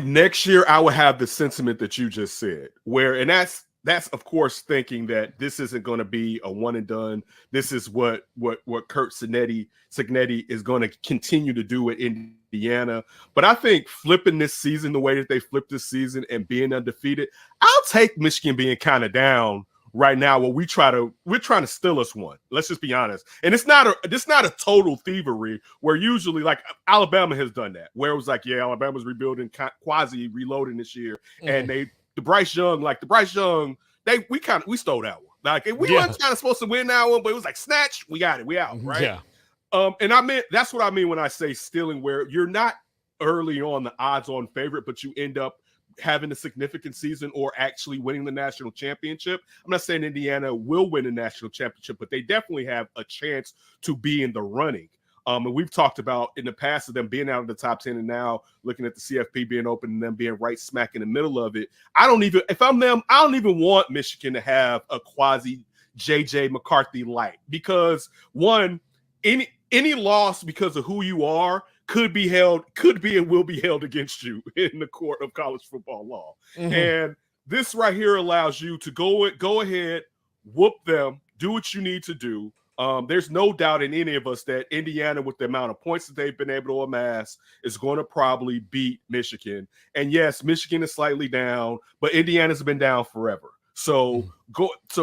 next year I will have the sentiment that you just said, and that's of course thinking that this isn't going to be a one and done. This is what Kurt Cignetti is going to continue to do at Indiana. But I think flipping this season the way that they flipped this season and being undefeated, I'll take Michigan being kind of down right now where we're trying to steal us one. Let's just be honest. And it's not a total thievery where usually like Alabama has done that, where it was like, yeah, Alabama's rebuilding, quasi reloading this year. And the Bryce Young, we stole that one. Like we weren't kind of supposed to win that one, but it was like snatch, we got it, we out, right? Yeah. And that's what I mean when I say stealing, where you're not early on the odds-on favorite, but you end up having a significant season or actually winning the national championship. I'm not saying Indiana will win the national championship, but they definitely have a chance to be in the running. And we've talked about in the past of them being out of the top 10 and now looking at the CFP being open and them being right smack in the middle of it. If I'm them, I don't even want Michigan to have a quasi JJ McCarthy light because one, any loss because of who you are could be and will be held against you in the court of college football law. Mm-hmm. And this right here allows you to go ahead, whoop them, do what you need to do. There's no doubt in any of us that Indiana, with the amount of points that they've been able to amass, is going to probably beat Michigan. And yes, Michigan is slightly down, but Indiana's been down forever. So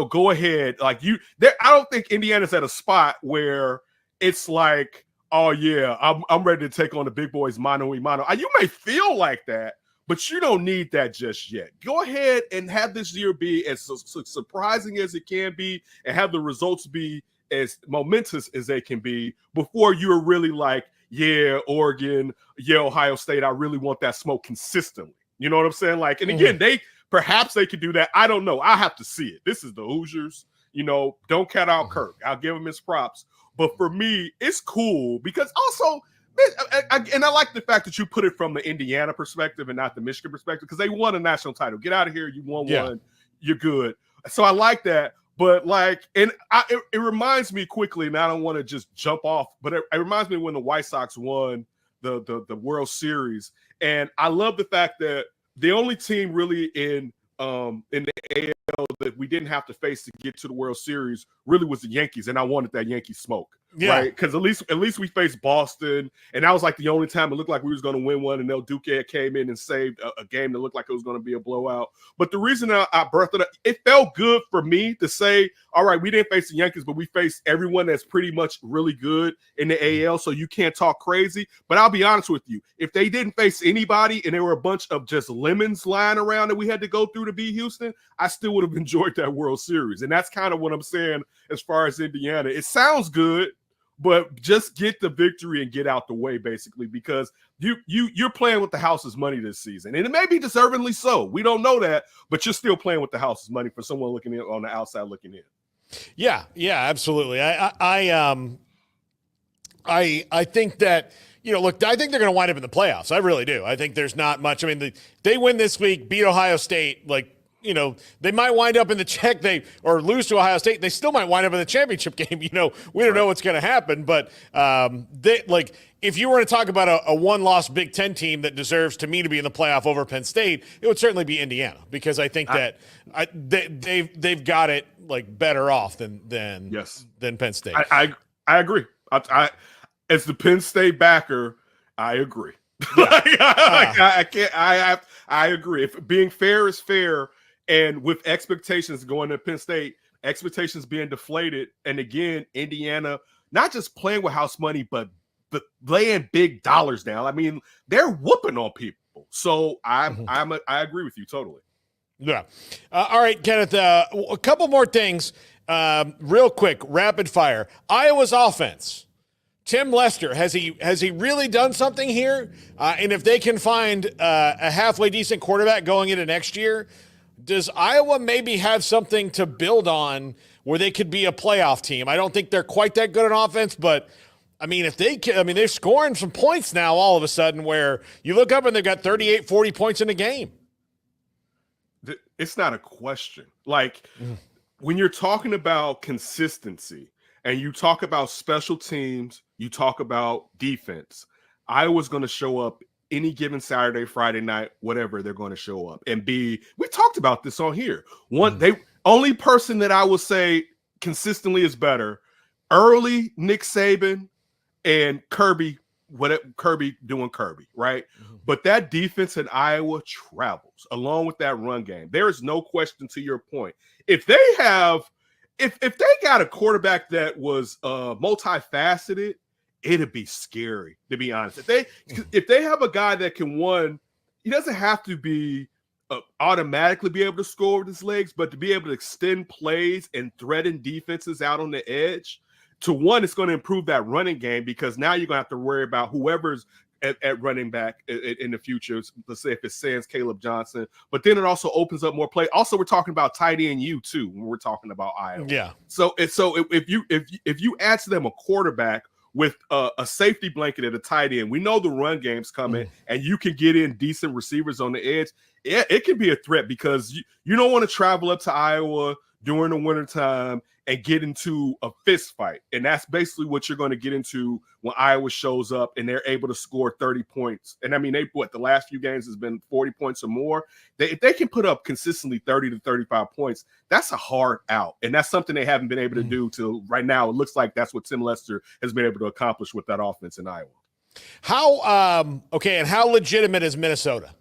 go ahead. Like I don't think Indiana's at a spot where it's like, oh yeah, I'm ready to take on the big boys mano a mano. You may feel like that, but you don't need that just yet. Go ahead and have this year be as surprising as it can be, and have the results be as momentous as they can be before you're really like, yeah, Oregon, yeah, Ohio State, I really want that smoke consistently. You know what I'm saying? Like, and again, perhaps they could do that. I don't know. I have to see it. This is the Hoosiers. You know, don't cut out Kirk. I'll give him his props. But for me, it's cool because also, and I like the fact that you put it from the Indiana perspective and not the Michigan perspective, because they won a national title. Get out of here. You won one. You're good. So I like that. But like, and it reminds me quickly, and I don't want to just jump off, but it reminds me when the White Sox won the World Series. And I love the fact that the only team really in the AL that we didn't have to face to get to the World Series really was the Yankees, and I wanted that Yankee smoke. Right, because at least we faced Boston, and that was like the only time it looked like we was going to win one. And El Duque came in and saved a game that looked like it was going to be a blowout. But the reason I birthed it up, it felt good for me to say, all right, we didn't face the Yankees, but we faced everyone that's pretty much really good in the AL. So you can't talk crazy. But I'll be honest with you, if they didn't face anybody and there were a bunch of just lemons lying around that we had to go through to beat Houston, I still would have enjoyed that World Series. And that's kind of what I'm saying as far as Indiana. It sounds good, but just get the victory and get out the way, basically, because you're playing with the house's money this season, and it may be deservingly so. We don't know that, but you're still playing with the house's money for someone looking in on the outside looking in. Yeah, absolutely. I think that, look, I think they're going to wind up in the playoffs. I really do. I think there's not much. I mean, they win this week, beat Ohio State, like, they might wind up in the or lose to Ohio State. They still might wind up in the championship game. We don't know what's going to happen. But if you were to talk about a one-loss Big Ten team that deserves, to me, to be in the playoff over Penn State, it would certainly be Indiana, because I think they've got it like better off than Penn State. I agree. I as the Penn State backer, I agree. Yeah. I agree. If being fair is fair. And with expectations going to Penn State, expectations being deflated, and again, Indiana not just playing with house money, but laying big dollars down. I mean, they're whooping on people. So I agree with you totally. Yeah. All right, Kenneth. A couple more things, real quick, rapid fire. Iowa's offense. Tim Lester, has he really done something here? And if they can find a halfway decent quarterback going into next year, does Iowa maybe have something to build on where they could be a playoff team? I don't think they're quite that good on offense, but I mean, they're scoring some points now all of a sudden, where you look up and they've got 38, 40 points in a game. It's not a question. Like, when you're talking about consistency and you talk about special teams, you talk about defense, Iowa's going to show up any given Saturday, Friday night, whatever, they're going to show up. And we talked about this on here. Only person that I will say consistently is better, early Nick Saban and Kirby doing Kirby, right? But that defense in Iowa travels along with that run game. There is no question, to your point. If they got a quarterback that was multifaceted, it'd be scary, to be honest. If they have a guy that can he doesn't have to be automatically be able to score with his legs, but to be able to extend plays and threaten defenses out on the edge. It's going to improve that running game, because now you're going to have to worry about whoever's at running back in the future. Let's say if it's Sands, Caleb Johnson, but then it also opens up more play. Also, we're talking about tight end too when we're talking about Iowa. Yeah. So if you add to them a quarterback with a safety blanket at a tight end, we know the run game's coming, and you can get in decent receivers on the edge. It can be a threat, because you don't want to travel up to Iowa during the wintertime and get into a fist fight. And that's basically what you're going to get into when Iowa shows up and they're able to score 30 points. And I mean, the last few games has been 40 points or more. If they can put up consistently 30 to 35 points, that's a hard out. And that's something they haven't been able to do till right now. It looks like that's what Tim Lester has been able to accomplish with that offense in Iowa. And how legitimate is Minnesota?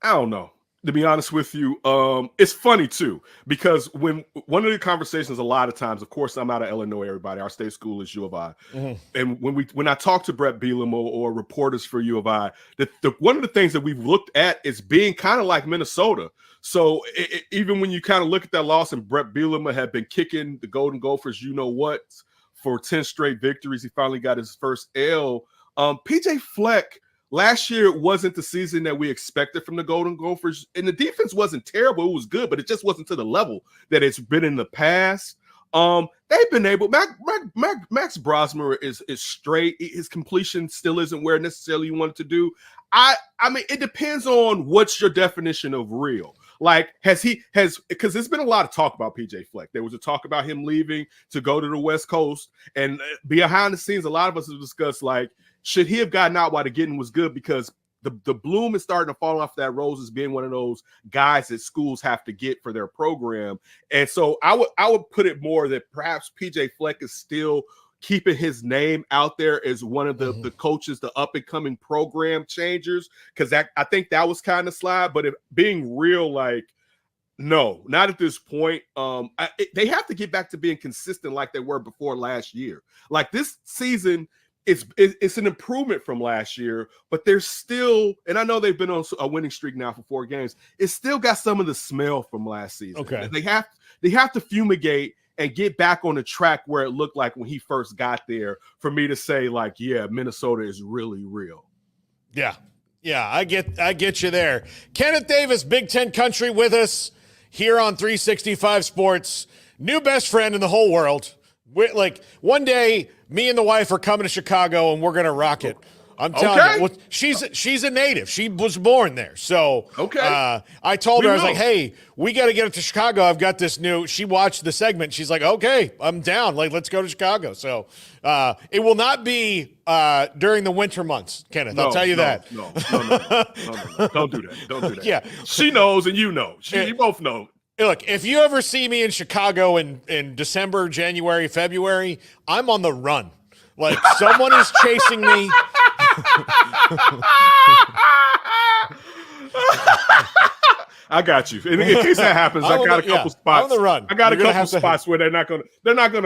I don't know. To be honest with you, it's funny too, because when one of the conversations a lot of times, of course, I'm out of Illinois, everybody. Our state school is U of I. Mm-hmm. And when I talk to Brett Bielema or reporters for U of I, one of the things that we've looked at is being kind of like Minnesota. So even when you kind of look at that loss, and Brett Bielema had been kicking the Golden Gophers, for 10 straight victories, he finally got his first L. PJ Fleck, last year wasn't the season that we expected from the Golden Gophers, and the defense wasn't terrible. It was good, but it just wasn't to the level that it's been in the past. They've been able. Max Brosmer is straight. His completion still isn't where necessarily you want it to do. I mean, it depends on what's your definition of real. Like, because there's been a lot of talk about PJ Fleck. There was a talk about him leaving to go to the West Coast, and behind the scenes, a lot of us have discussed, like, should he have gotten out while the getting was good? Because the bloom is starting to fall off that rose as being one of those guys that schools have to get for their program. And so I would put it more that perhaps PJ Fleck is still keeping his name out there as one of the coaches, the up and coming program changers, because I think that was kind of slide. But being real, like, no, not at this point. They have to get back to being consistent like they were before last year. Like, this season, it's an improvement from last year, but there's still, and I know they've been on a winning streak now for 4 games. It's still got some of the smell from last season. Okay, they have to fumigate and get back on the track where it looked like when he first got there, for me to say, like, yeah, Minnesota is really real. Yeah, I get you there. Kenneth Davis, Big Ten Country, with us here on 365 Sports. New best friend in the whole world. Like, one day, me and the wife are coming to Chicago, and we're going to rock it. I'm telling you, she's a native. She was born there. So I told her, I was like, hey, we got to get it to Chicago. I've got this new – she watched the segment. She's like, okay, I'm down. Like, let's go to Chicago. So it will not be during the winter months, Kenneth. I'll tell you that. No. Don't do that. Don't do that. Yeah. She knows and you know. You both know. Look, if you ever see me in Chicago in December, January, February, I'm on the run. Like, someone is chasing me. I got you. In case that happens, I got a couple spots. On the run. I got a couple spots where they're not gonna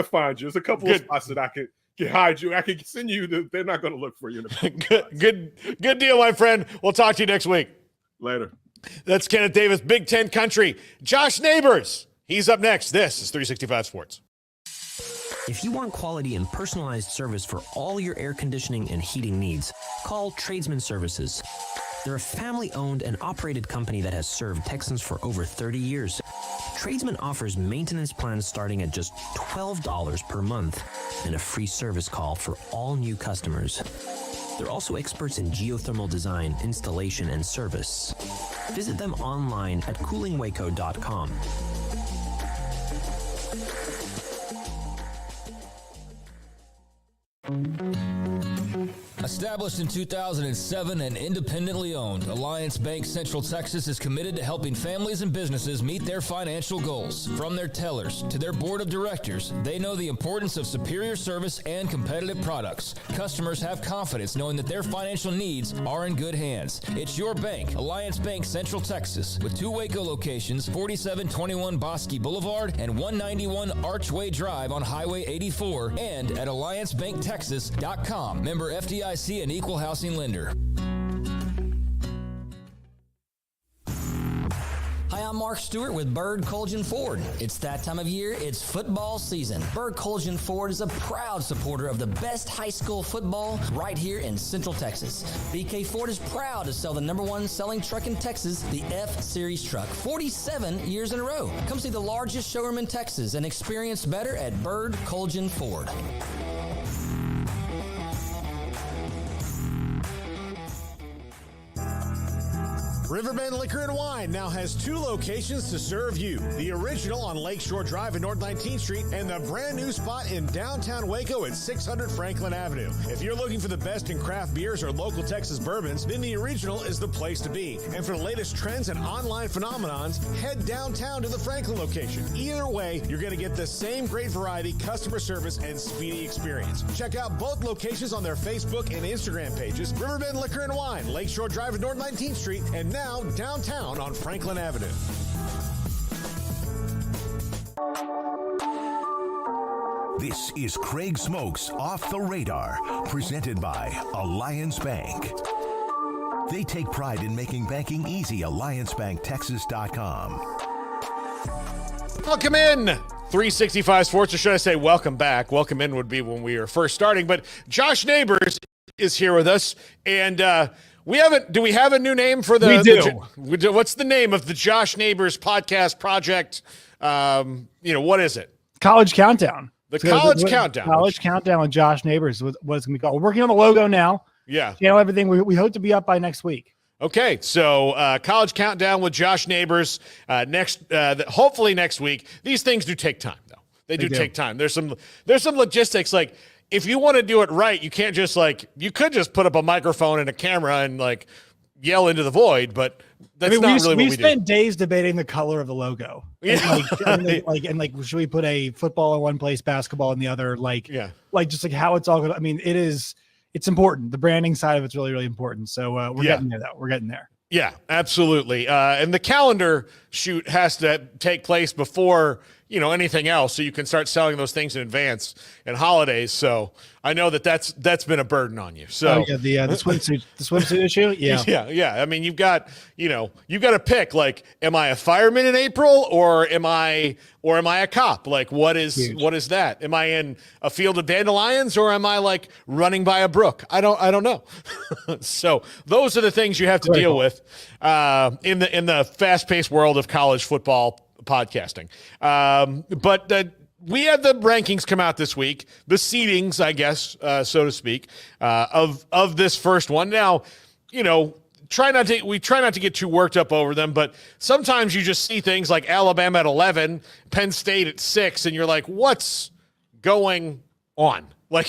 find you. There's a couple of spots that I can hide you. I can send you. They're not gonna look for you. Good deal, my friend. We'll talk to you next week. Later. That's Kenneth Davis, Big Ten Country. Josh Neighbors, he's up next. This is 365 Sports. If you want quality and personalized service for all your air conditioning and heating needs, call Tradesman Services. They're a family-owned and operated company that has served Texans for over 30 years. Tradesman offers maintenance plans starting at just $12 per month and a free service call for all new customers. They're also experts in geothermal design, installation, and service. Visit them online at coolingwaco.com. Established in 2007 and independently owned, Alliance Bank Central Texas is committed to helping families and businesses meet their financial goals. From their tellers to their board of directors, they know the importance of superior service and competitive products. Customers have confidence knowing that their financial needs are in good hands. It's your bank, Alliance Bank Central Texas, with 2 Waco locations, 4721 Bosque Boulevard and 191 Archway Drive on Highway 84, and at alliancebanktexas.com. Member FDIC and equal housing lender. Hi, I'm Mark Stewart with Bird Colgan Ford. It's that time of year, it's football season. Bird Colgan Ford is a proud supporter of the best high school football right here in Central Texas. BK Ford is proud to sell the #1 selling truck in Texas, the F-Series truck, 47 years in a row. Come see the largest showroom in Texas and experience better at Bird Colgan Ford. Riverbend Liquor and Wine now has 2 locations to serve you. The original on Lakeshore Drive at North 19th Street and the brand new spot in downtown Waco at 600 Franklin Avenue. If you're looking for the best in craft beers or local Texas bourbons, then the original is the place to be. And for the latest trends and online phenomenons, head downtown to the Franklin location. Either way, you're going to get the same great variety, customer service, and speedy experience. Check out both locations on their Facebook and Instagram pages, Riverbend Liquor and Wine, Lakeshore Drive at North 19th Street, and now downtown on Franklin Avenue. This is Craig Smokes Off the Radar, presented by Alliance Bank. They take pride in making banking easy. AllianceBankTexas.com. Welcome in, 365 Sports, or should I say welcome back. Welcome in would be when we were first starting, but Josh Neighbors is here with us, and do we have a new name for the? We do. What's the name of the Josh Neighbors podcast project? What is it? College Countdown. College Countdown. College Countdown with Josh Neighbors was what it's going to be called. We're working on the logo now. Yeah. Everything. We hope to be up by next week. Okay, so College Countdown with Josh Neighbors hopefully next week. These things do take time, though. They do take time. There's some logistics. Like, if you want to do it right, you can't just you could just put up a microphone and a camera and yell into the void, but that's not really what we do. We spent days debating the color of the logo. Yeah. And should we put a football in one place, basketball in the other? Just how it's all going to, it's important. The branding side of it's really, really important. So we're getting there, though. We're getting there. Yeah, absolutely. And the calendar shoot has to take place before anything else, so you can start selling those things in advance and holidays. So I know that's been a burden on you. So the swimsuit issue. Yeah. Yeah. You've got to pick, am I a fireman in April or am I a cop? What is that? Am I in a field of dandelions or am I running by a brook? I don't know. So those are the things you have to deal with in the fast-paced world of college football podcasting. But we had the rankings come out this week, the seedings, I guess, so to speak, of this first one. Now, we try not to get too worked up over them, but sometimes you just see things like Alabama at 11, Penn State at 6, and you're like, what's going on? Why?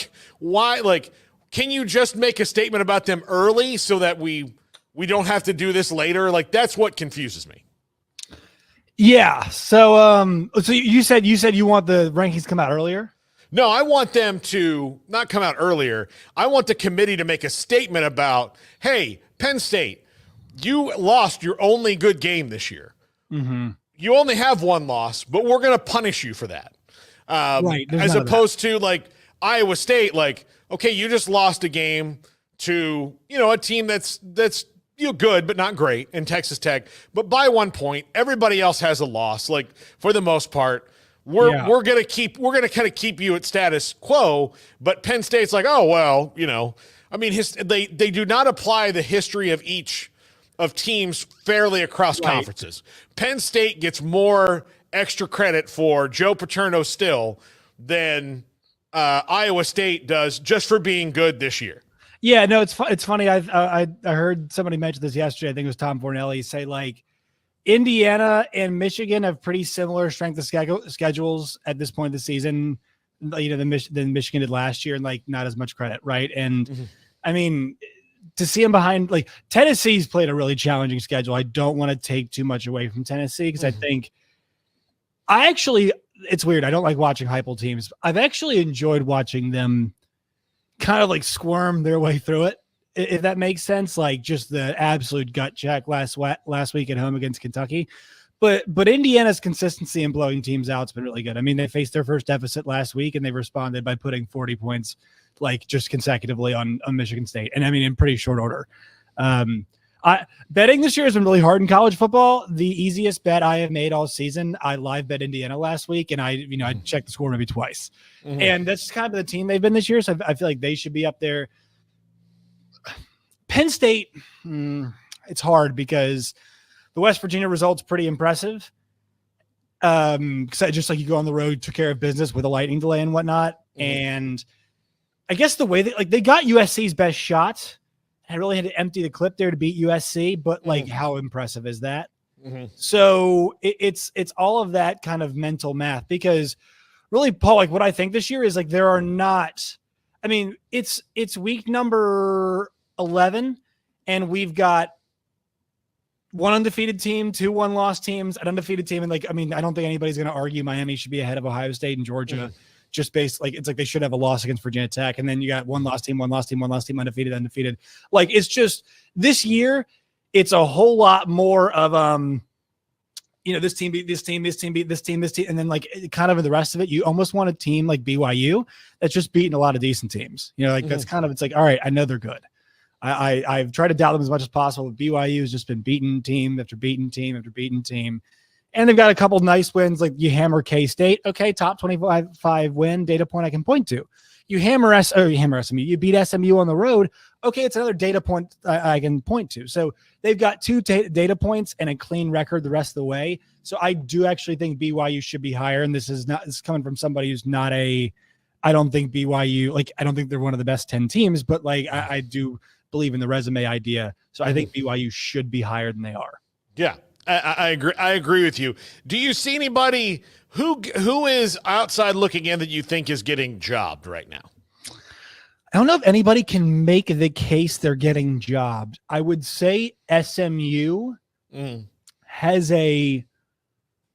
Can you just make a statement about them early so that we don't have to do this later? That's what confuses me. Yeah. So you said you want the rankings to come out earlier? No, I want them to not come out earlier. I want the committee to make a statement about, hey, Penn State, you lost your only good game this year. Mm-hmm. You only have one loss, but we're going to punish you for that. Right. As opposed to Iowa State, okay, you just lost a game to, a team that's good, but not great in Texas Tech. But by 1 point, everybody else has a loss. For the most part, we're going to kind of keep you at status quo. But Penn State's they do not apply the history of each of teams fairly across conferences. Penn State gets more extra credit for Joe Paterno still than Iowa State does just for being good this year. Yeah, no, it's funny. I heard somebody mention this yesterday. I think it was Tom Fornelli say Indiana and Michigan have pretty similar strength of schedules at this point of the season. Than Michigan did last year, and not as much credit, right? And to see them behind, Tennessee's played a really challenging schedule. I don't want to take too much away from Tennessee because I think it's weird. I don't like watching Heupel teams. I've actually enjoyed watching them kind of squirm their way through it, if that makes sense. Just the absolute gut check last week at home against Kentucky. But Indiana's consistency in blowing teams out has been really good. They faced their first deficit last week, and they responded by putting 40 points just consecutively on Michigan State. And in pretty short order. Betting this year has been really hard in college football. The easiest bet I have made all season, I live bet Indiana last week, and I checked the score maybe twice. Mm-hmm. And that's kind of the team they've been this year, so I feel like they should be up there. Penn State, it's hard because the West Virginia result's pretty impressive. Just you go on the road, took care of business with a lightning delay and whatnot. Mm-hmm. And I guess the way they got USC's best shot I really had to empty the clip there to beat USC, but like, how impressive is that? Mm-hmm. So it's all of that kind of mental math, because really, Paul, like what I think this year is like there are not. I mean, it's week number 11, and we've got one undefeated team, 2 one-loss teams, an undefeated team, and like I mean, I don't think anybody's going to argue Miami should be ahead of Ohio State and Georgia. Just based, like it's like they should have a loss against Virginia Tech, and then you got one loss team, undefeated. Like it's just this year, it's a whole lot more of this team beat this team, this team beat this team, and then like kind of in the rest of it, you almost want a team like BYU that's just beating a lot of decent teams. Like that's kind of, it's like, all right, I know they're good. I've tried to doubt them as much as possible, but BYU has just been beating team after beating team after beating team. And they've got a couple of nice wins, like you hammer K-State. Okay, top 25 win, data point I can point to. You hammer SMU, you beat SMU on the road. Okay, it's another data point I can point to. So they've got 2 data points and a clean record the rest of the way. So I do actually think BYU should be higher. And this is coming from somebody who's not I don't think BYU, like I don't think they're one of the best 10 teams, but like I do believe in the resume idea. So I think BYU should be higher than they are. Yeah. I agree. I agree with you. Do you see anybody who is outside looking in that you think is getting jobbed right now? I don't know if anybody can make the case they're getting jobbed. I would say SMU has a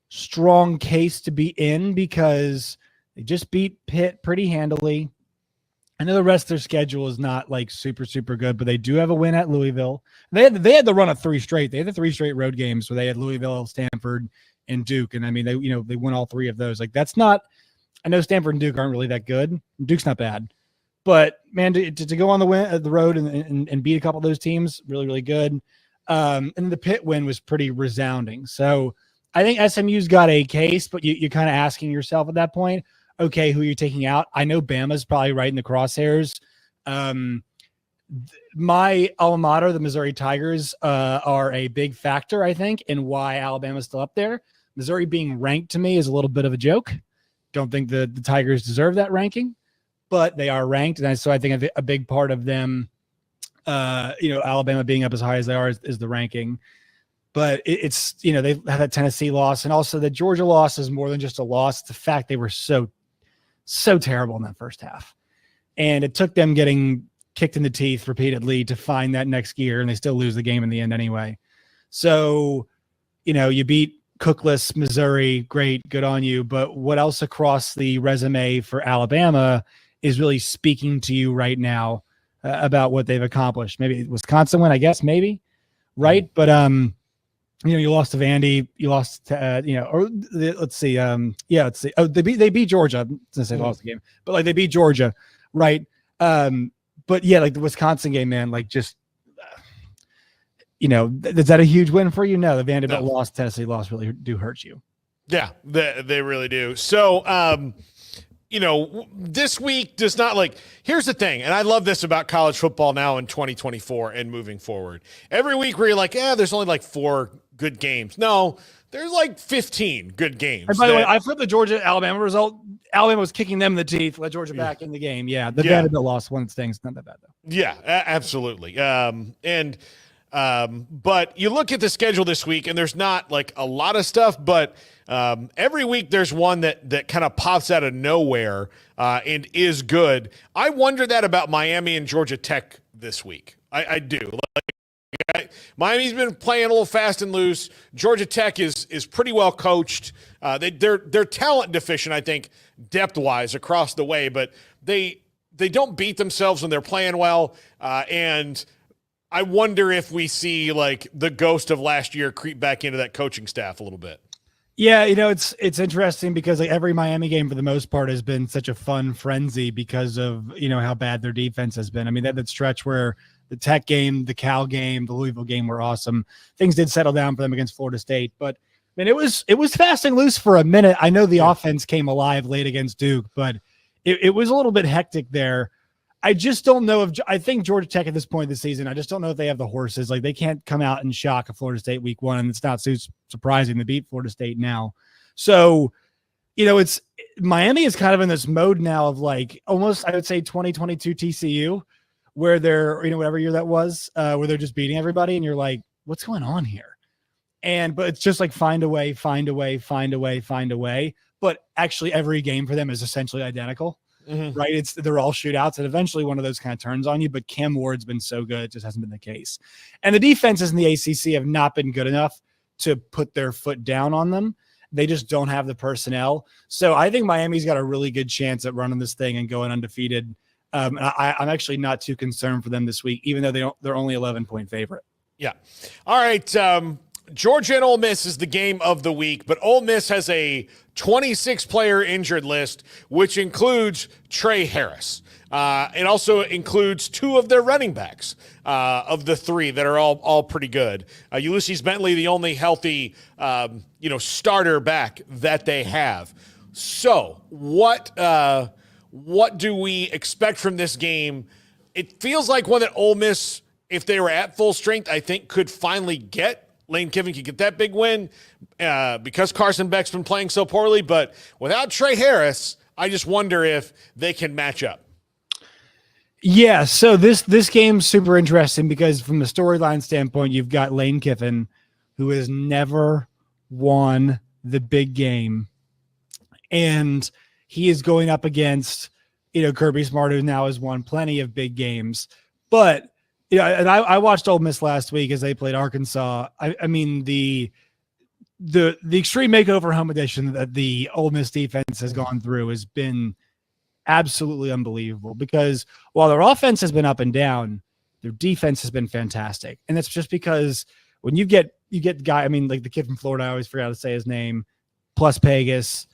strong case to be in because they just beat Pitt pretty handily. I know the rest of their schedule is not like super, super good, but they do have a win at Louisville. They had to run a 3 straight. They had the 3 straight road games where they had Louisville, Stanford, and Duke. And I mean, they won all 3 of those. Like that's not, I know Stanford and Duke aren't really that good. Duke's not bad, but man, to go on the road and beat a couple of those teams, really, really good. And the Pitt win was pretty resounding. So I think SMU's got a case, but you're kind of asking yourself at that point, okay, who you're taking out. I know Bama's probably right in the crosshairs. My alma mater, the Missouri Tigers, are a big factor, I think, in why Alabama's still up there. Missouri being ranked to me is a little bit of a joke. Don't think the Tigers deserve that ranking, but they are ranked. And so I think a big part of them, Alabama being up as high as they are is the ranking. But it's, they've had that Tennessee loss, and also the Georgia loss is more than just a loss. It's the fact they were so terrible in that first half. And it took them getting kicked in the teeth repeatedly to find that next gear, and they still lose the game in the end anyway. So, you beat cookless Missouri, great, good on you. But what else across the resume for Alabama is really speaking to you right now about what they've accomplished? Maybe Wisconsin win, I guess, maybe, right? But you lost to Vandy, you lost to, let's see. Let's see. Oh, they beat Georgia since they lost the game, but like they beat Georgia, right? But yeah, like the Wisconsin game, man, like just, is that a huge win for you? No, the Vanderbilt loss, Tennessee loss really do hurt you. Yeah, they really do. So, this week does not here's the thing. And I love this about college football now in 2024 and moving forward. Every week where you're like, there's only 4 good games. No, there's 15 good games. And by the way, I flipped the Georgia-Alabama result. Alabama was kicking them in the teeth, let Georgia back in the game. Yeah, the Vanderbilt loss one stings. Not that bad, though. Yeah, absolutely. But you look at the schedule this week, and there's not a lot of stuff, but every week there's one that kind of pops out of nowhere and is good. I wonder that about Miami and Georgia Tech this week. I do. Miami's been playing a little fast and loose. Georgia Tech is pretty well coached. They're talent deficient, I think, depth-wise across the way, but they don't beat themselves when they're playing well. And I wonder if we see the ghost of last year creep back into that coaching staff a little bit. Yeah, it's interesting because every Miami game for the most part has been such a fun frenzy because of how bad their defense has been. I mean that stretch where the Tech game, the Cal game, the Louisville game were awesome. Things did settle down for them against Florida State, but I mean it was fast and loose for a minute. I know the offense came alive late against Duke, but it was a little bit hectic there. I just don't know I think Georgia Tech at this point of the season, I just don't know if they have the horses. They can't come out and shock a Florida State week 1, and it's not so surprising to beat Florida State now. So, it's Miami is kind of in this mode now of almost, I would say 2022 TCU, where they're, whatever year that was, where they're just beating everybody. And you're like, what's going on here? But it's just like find a way. But actually every game for them is essentially identical, right? They're all shootouts, and eventually one of those kind of turns on you. But Cam Ward's been so good, it just hasn't been the case. And the defenses in the ACC have not been good enough to put their foot down on them. They just don't have the personnel. So I think Miami's got a really good chance at running this thing and going undefeated. I'm actually not too concerned for them this week, even though they're only 11-point favorite. Yeah. All right. Georgia and Ole Miss is the game of the week, but Ole Miss has a 26-player injured list, which includes Trey Harris. It also includes 2 of their running backs of the 3 that are all pretty good. Ulysses Bentley, the only healthy, starter back that they have. So what do we expect from this game? It feels like one that Ole Miss, if they were at full strength, I think could finally get. Lane Kiffin could get that big win because Carson Beck's been playing so poorly. But without Trey Harris, I just wonder if they can match up. Yeah, so this game's super interesting because from the storyline standpoint, you've got Lane Kiffin, who has never won the big game. And he is going up against, Kirby Smart, who now has won plenty of big games. But and I watched Ole Miss last week as they played Arkansas. I mean, the extreme makeover home edition that the Ole Miss defense has gone through has been absolutely unbelievable because while their offense has been up and down, their defense has been fantastic. And it's just because when you get the guy, like the kid from Florida, I always forgot to say his name, plus Pegas.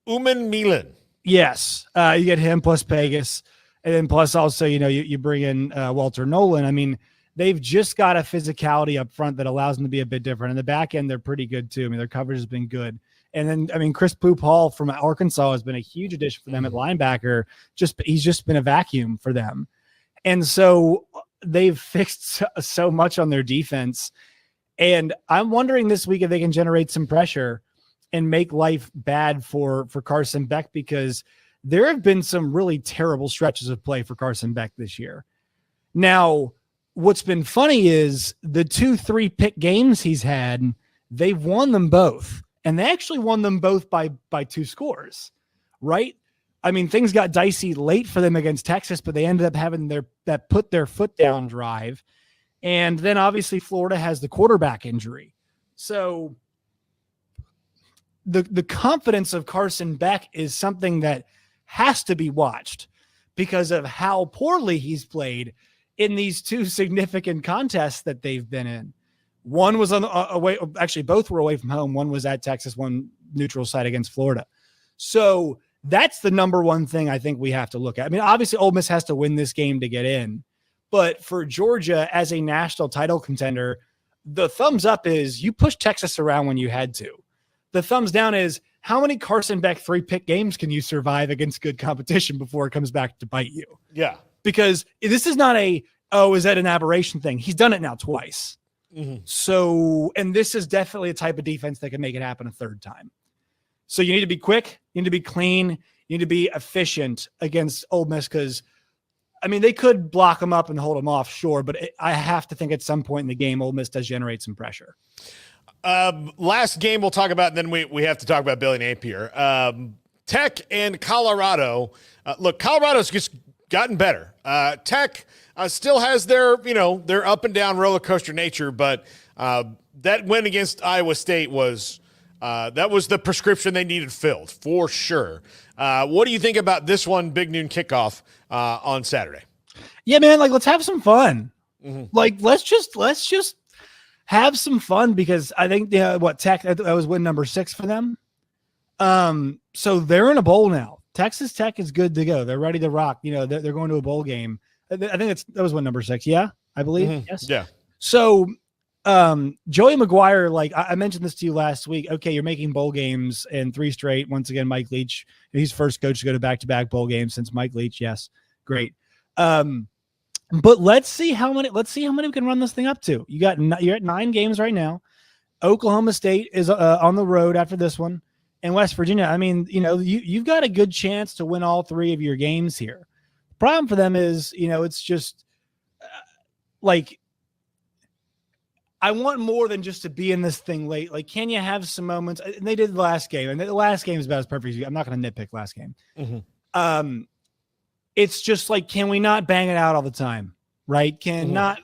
Uman Milan. Yes. You get him plus Pegas. And then plus also, you bring in Walter Nolan. They've just got a physicality up front that allows them to be a bit different. In the back end, they're pretty good too. Their coverage has been good. And then, Chris Poop Hall from Arkansas has been a huge addition for them at linebacker. He's just been a vacuum for them. And so they've fixed so much on their defense. And I'm wondering this week if they can generate some pressure and make life bad for Carson Beck, because there have been some really terrible stretches of play for Carson Beck this year. Now, what's been funny is the 2-3 pick games he's had, they've won them both. And they actually won them both by 2 scores, right? Things got dicey late for them against Texas, but they ended up having that put their foot down drive. And then obviously Florida has the quarterback injury. So the confidence of Carson Beck is something that has to be watched because of how poorly he's played in these 2 significant contests that they've been in. One was away. Actually, both were away from home. One was at Texas, one neutral site against Florida. So that's the number one thing I think we have to look at. Obviously Ole Miss has to win this game to get in, but for Georgia as a national title contender, the thumbs up is you push Texas around when you had to. The thumbs down is how many Carson Beck 3-pick games can you survive against good competition before it comes back to bite you? Yeah. Because this is not is that an aberration thing? He's done it now twice. Mm-hmm. So, and this is definitely a type of defense that can make it happen a third time. So you need to be quick, you need to be clean, you need to be efficient against Ole Miss because, they could block them up and hold them off, sure, but I have to think at some point in the game, Ole Miss does generate some pressure. Last game we'll talk about, and then we have to talk about Billy Napier. Tech and Colorado. Look, Colorado's just gotten better. Tech still has their up and down roller coaster nature, but that win against Iowa State was the prescription they needed filled for sure. What do you think about this one? Big noon kickoff on Saturday. Yeah, man. Let's have some fun. Mm-hmm. Let's just have some fun because I think Tech, that was win number 6 for them. So they're in a bowl now. Texas Tech is good to go. They're ready to rock. They're going to a bowl game. I think that was win number 6. Yeah, I believe. Mm-hmm. Yes. Yeah. So Joey McGuire, I mentioned this to you last week. Okay, you're making bowl games in 3 straight. Once again, Mike Leach, he's first coach to go to back-to-back bowl games since Mike Leach. Yes, great. But let's see how many we can run this thing up to. You're at 9 games right now. Oklahoma State is on the road after this one, and West Virginia. You've got a good chance to win all 3 of your games here. problem for them is, it's just like, I want more than just to be in this thing late. Like, can you have some moments? And they did the last game, and the last game is about as perfect as you. I'm not going to nitpick last game. Mm-hmm. It's just like, can we not bang it out all the time? Right? Cannot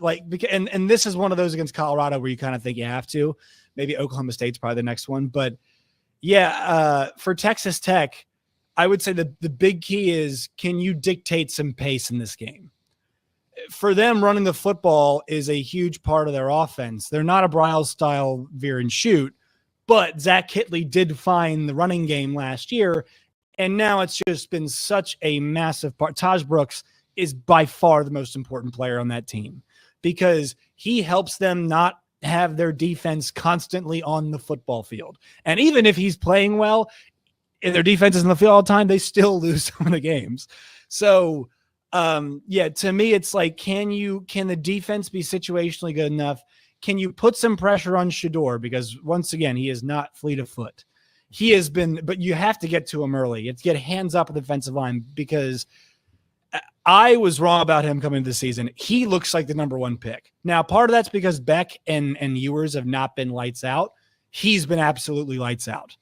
and this is one of those against Colorado where you kind of think you have to. Maybe Oklahoma State's probably the next one, but yeah, for Texas Tech, I would say the big key is, can you dictate some pace in this game? For them, running the football is a huge part of their offense. They're not a Bryles style veer and shoot, but Zach Kitley did find the running game last year, and now it's just been such a massive part. Taj Brooks is by far the most important player on that team because he helps them not have their defense constantly on the football field. And even if he's playing well, if their defense is in the field all the time, they still lose some of the games. So, to me, it's like, can the defense be situationally good enough? Can you put some pressure on Shedeur? Because once again, he is not fleet of foot. He has been, but you have to get to him early. It's get hands up at the defensive line, because I was wrong about him coming into the season. He looks like the number one pick. Now, part of that's because Beck and Ewers have not been lights out. He's been absolutely lights out.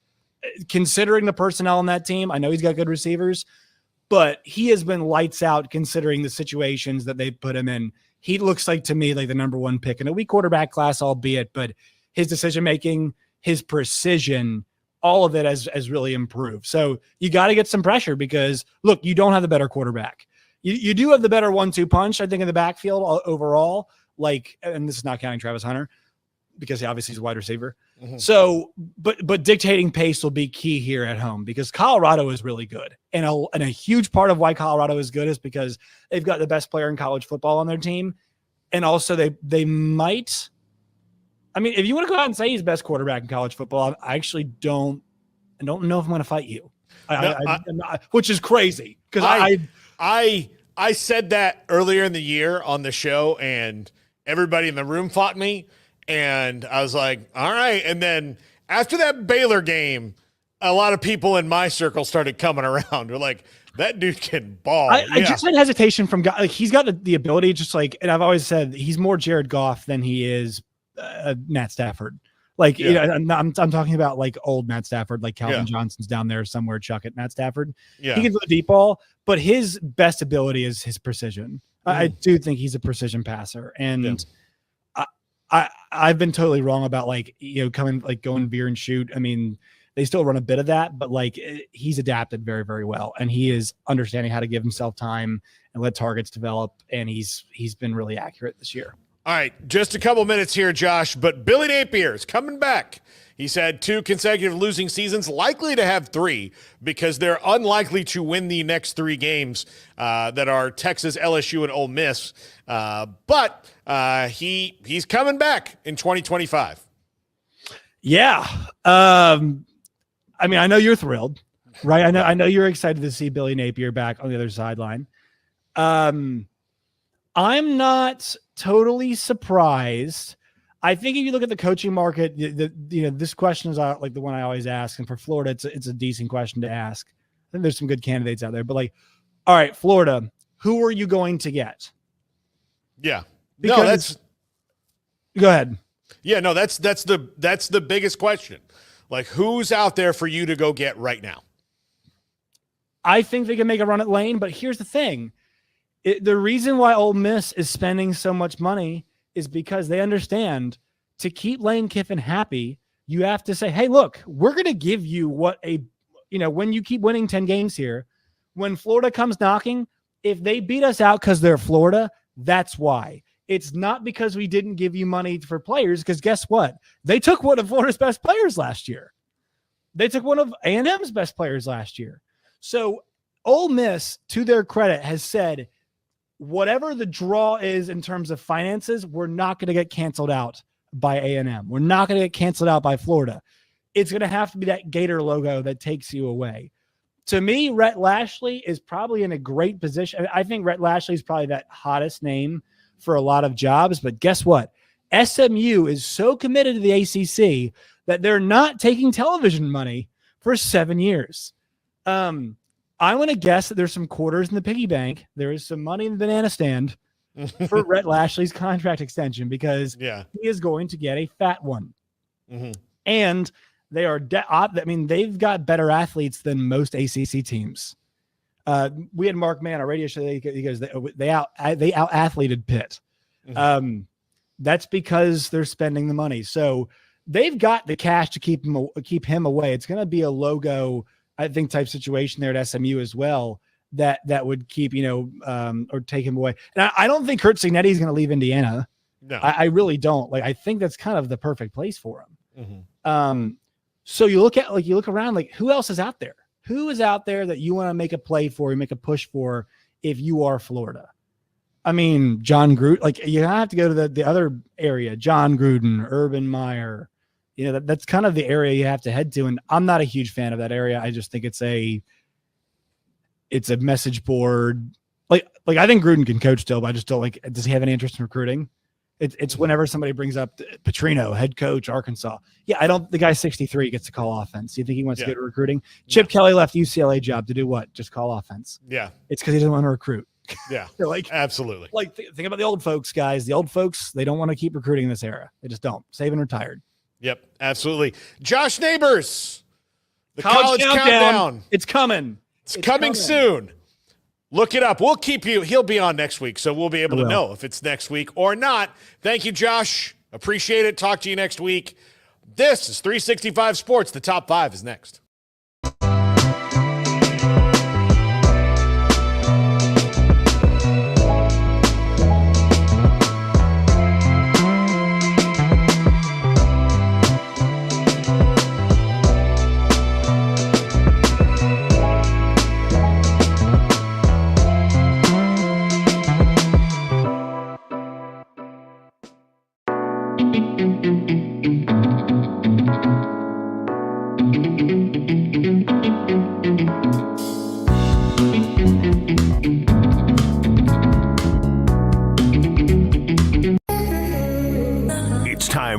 Considering the personnel on that team, I know he's got good receivers, but he has been lights out considering the situations that they put him in. He looks like, to me, like the number one pick in a weak quarterback class, albeit, but his decision-making, his precision, all of it has really improved. So you got to get some pressure because, look, you don't have the better quarterback. You do have the better 1-2 punch, I think, in the backfield overall. Like, and this is not counting Travis Hunter because he obviously is a wide receiver. Mm-hmm. So, but dictating pace will be key here at home because Colorado is really good. And a huge part of why Colorado is good is because they've got the best player in college football on their team. And also they might, I mean, if you want to go out and say he's the best quarterback in college football, I actually don't know if I'm going to fight you, which is crazy because I said that earlier in the year on the show, and everybody in the room fought me, and I was like, all right. And then after that Baylor game, a lot of people in my circle started coming around. They're like, that dude can ball. I just had hesitation from guys. Like, he's got the ability, just like, and I've always said he's more Jared Goff than he is Matt Stafford. Like, I'm talking about like old Matt Stafford, like Calvin Johnson's down there somewhere. Chuck it, Matt Stafford. Yeah, he can throw a deep ball, but his best ability is his precision. I do think he's a precision passer, and I've been totally wrong about going veer and shoot. I mean, they still run a bit of that, but like he's adapted very, very well, and he is understanding how to give himself time and let targets develop, and he's been really accurate this year. All right, just a couple minutes here, Josh, but Billy Napier is coming back. He's had 2 consecutive losing seasons, likely to have 3 because they're unlikely to win the next 3 games that are Texas, LSU, and Ole Miss. But he's coming back in 2025. Yeah. I mean, I know you're thrilled, right? I know you're excited to see Billy Napier back on the other sideline. I'm not totally surprised. I think if you look at the coaching market, this question is like the one I always ask, and for Florida, it's a decent question to ask. I think there's some good candidates out there, but like, all right, Florida, who are you going to get? Yeah, because go ahead. Yeah, no, that's the biggest question. Like, who's out there for you to go get right now? I think they can make a run at Lane, but here's the thing. The reason why Ole Miss is spending so much money is because they understand to keep Lane Kiffin happy, you have to say, hey, look, we're going to give you when you keep winning 10 games here, when Florida comes knocking, if they beat us out because they're Florida, that's why. It's not because we didn't give you money for players, because guess what? They took one of Florida's best players last year. They took one of A&M's best players last year. So Ole Miss, to their credit, has said, whatever the draw is in terms of finances, we're not going to get canceled out by A&M. We're not going to get canceled out by Florida. It's going to have to be that Gator logo that takes you away. To me, Rhett Lashley is probably in a great position. I think Rhett Lashley is probably that hottest name for a lot of jobs, but guess what? SMU is so committed to the ACC that they're not taking television money for 7 years. I'm going to guess that there's some quarters in the piggy bank. There is some money in the banana stand for Rhett Lashley's contract extension because he is going to get a fat one. Mm-hmm. And they are, they've got better athletes than most ACC teams. We had Mark Mann on our radio show. He goes, they out athleted Pitt. Mm-hmm. That's because they're spending the money. So they've got the cash to keep him away. It's going to be a logo, I think, type situation there at SMU as well. That would keep, or take him away. And I don't think Kurt Signetti is going to leave Indiana. No, I really don't. Like, I think that's kind of the perfect place for him. Mm-hmm. So you look around, like, who else is out there? Who is out there that you want to make a play for, you make a push for if you are Florida? I mean, John Gruden, like, you have to go to the other area, John Gruden, Urban Meyer. That's kind of the area you have to head to. And I'm not a huge fan of that area. I just think it's a message board. Like I think Gruden can coach still, but I just don't like, does he have any interest in recruiting? It's whenever somebody brings up Petrino, head coach, Arkansas. Yeah, the guy's 63, gets to call offense. You think he wants to get to recruiting? Chip Kelly left UCLA job to do what? Just call offense. Yeah. It's because he doesn't want to recruit. Yeah. Like, absolutely. Like, think about the old folks, guys. The old folks, they don't want to keep recruiting in this era. They just don't. Save and retired. Yep, absolutely. Josh Neighbors, the college countdown. It's coming. It's coming soon. Look it up. We'll keep you. He'll be on next week, so we'll be able to know if it's next week or not. Thank you, Josh. Appreciate it. Talk to you next week. This is 365 Sports. The top 5 is next.